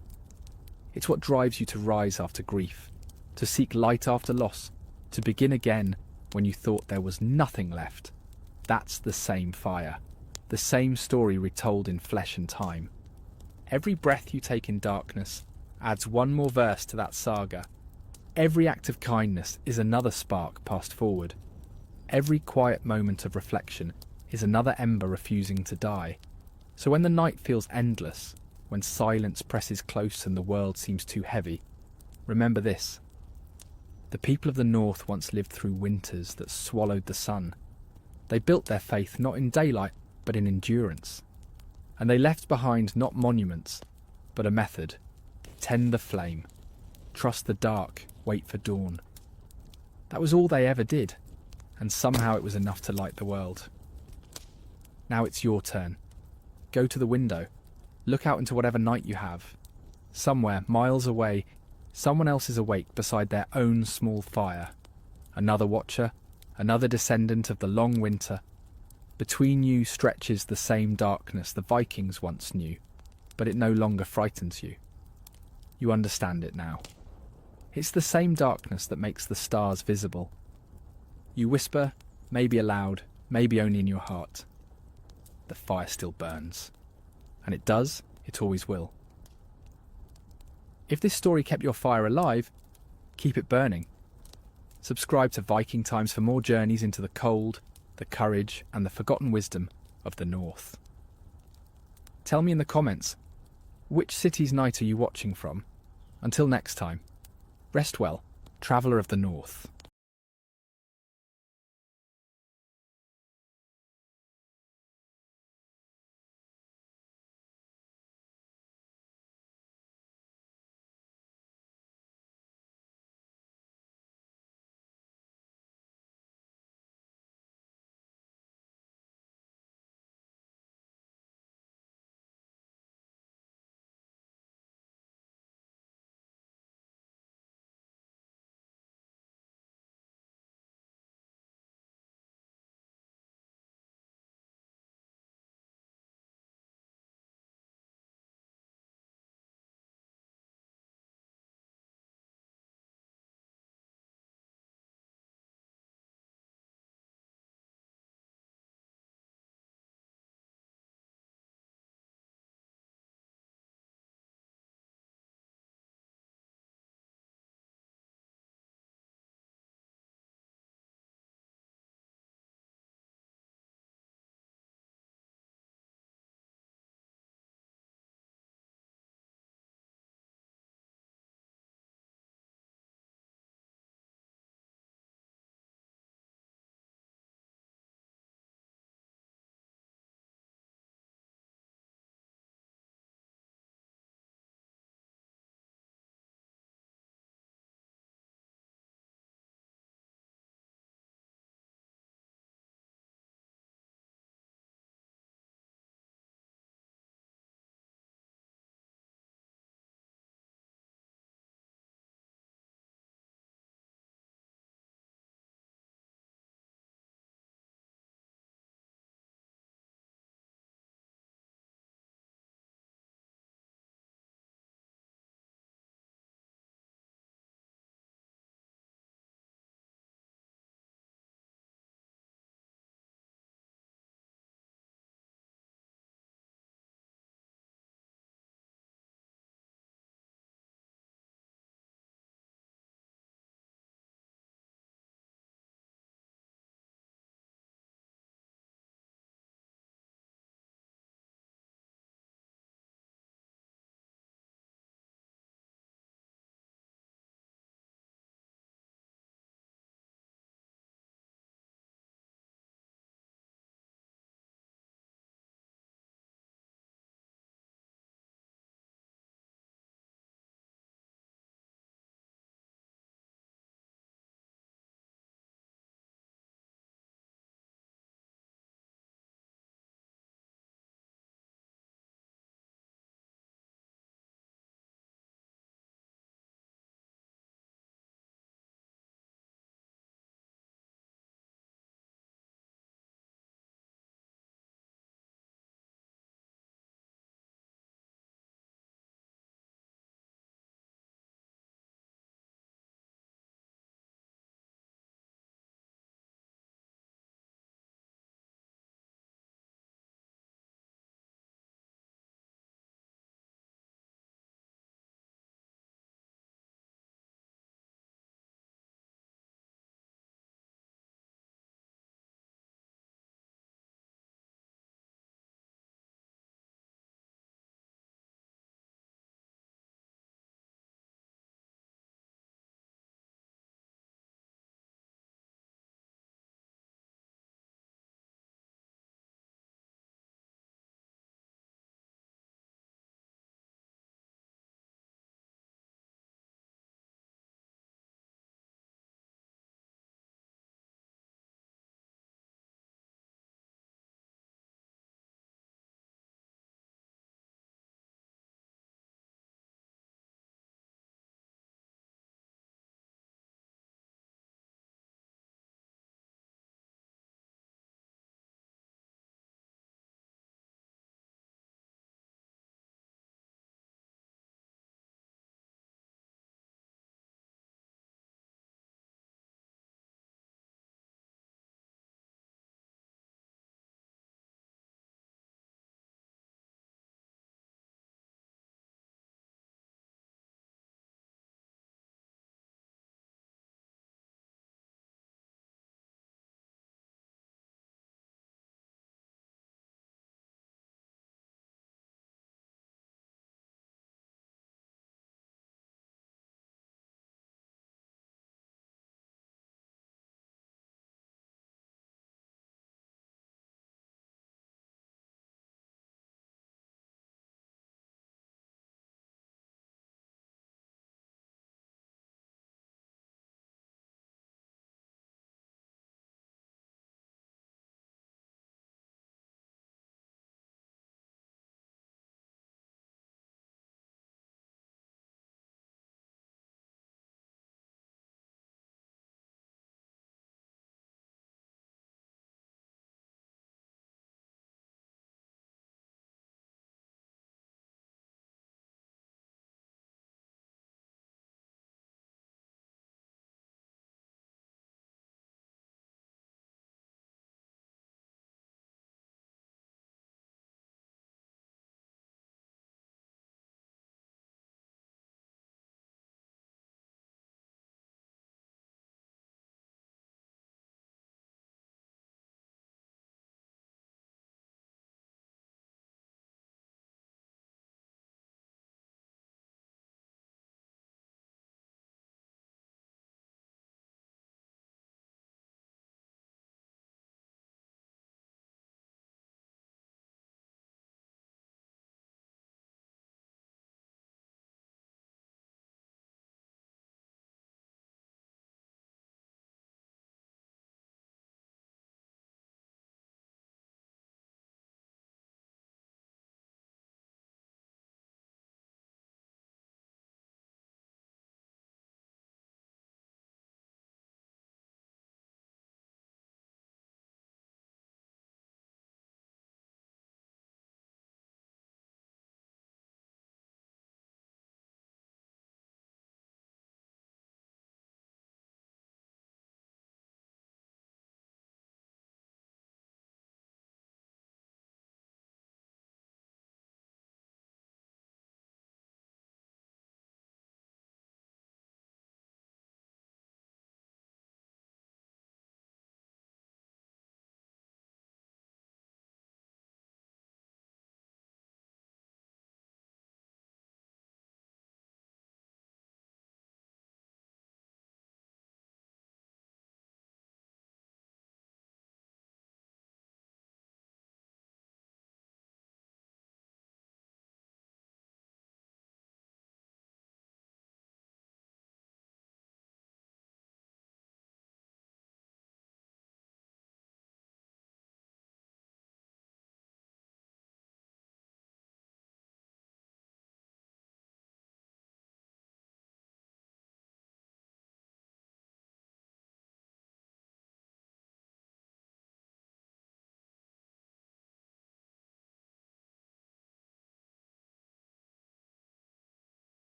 It's what drives you to rise after grief, to seek light after loss, to begin again when you thought there was nothing left. That's the same fire, the same story retold in flesh and time. Every breath you take in darkness adds one more verse to that saga. Every act of kindness is another spark passed forward. Every quiet moment of reflection is another ember refusing to die. So when the night feels endless, when silence presses close and the world seems too heavy, remember this. The people of the north once lived through winters that swallowed the sun. They built their faith not in daylight, but in endurance. And they left behind not monuments, but a method. Tend the flame. Trust the dark. Wait for dawn. That was all they ever did, and somehow it was enough to light the world. Now it's your turn. Go to the window. Look out into whatever night you have. Somewhere, miles away, someone else is awake beside their own small fire. Another watcher, another descendant of the long winter. Between you stretches the same darkness the Vikings once knew, but it no longer frightens you. You understand it now. It's the same darkness that makes the stars visible. You whisper, maybe aloud, maybe only in your heart. The fire still burns. And it does, it always will. If this story kept your fire alive, keep it burning. Subscribe to Viking Times for more journeys into the cold, the courage, and the forgotten wisdom of the North. Tell me in the comments, which city's night are you watching from? Until next time, rest well, traveller of the North.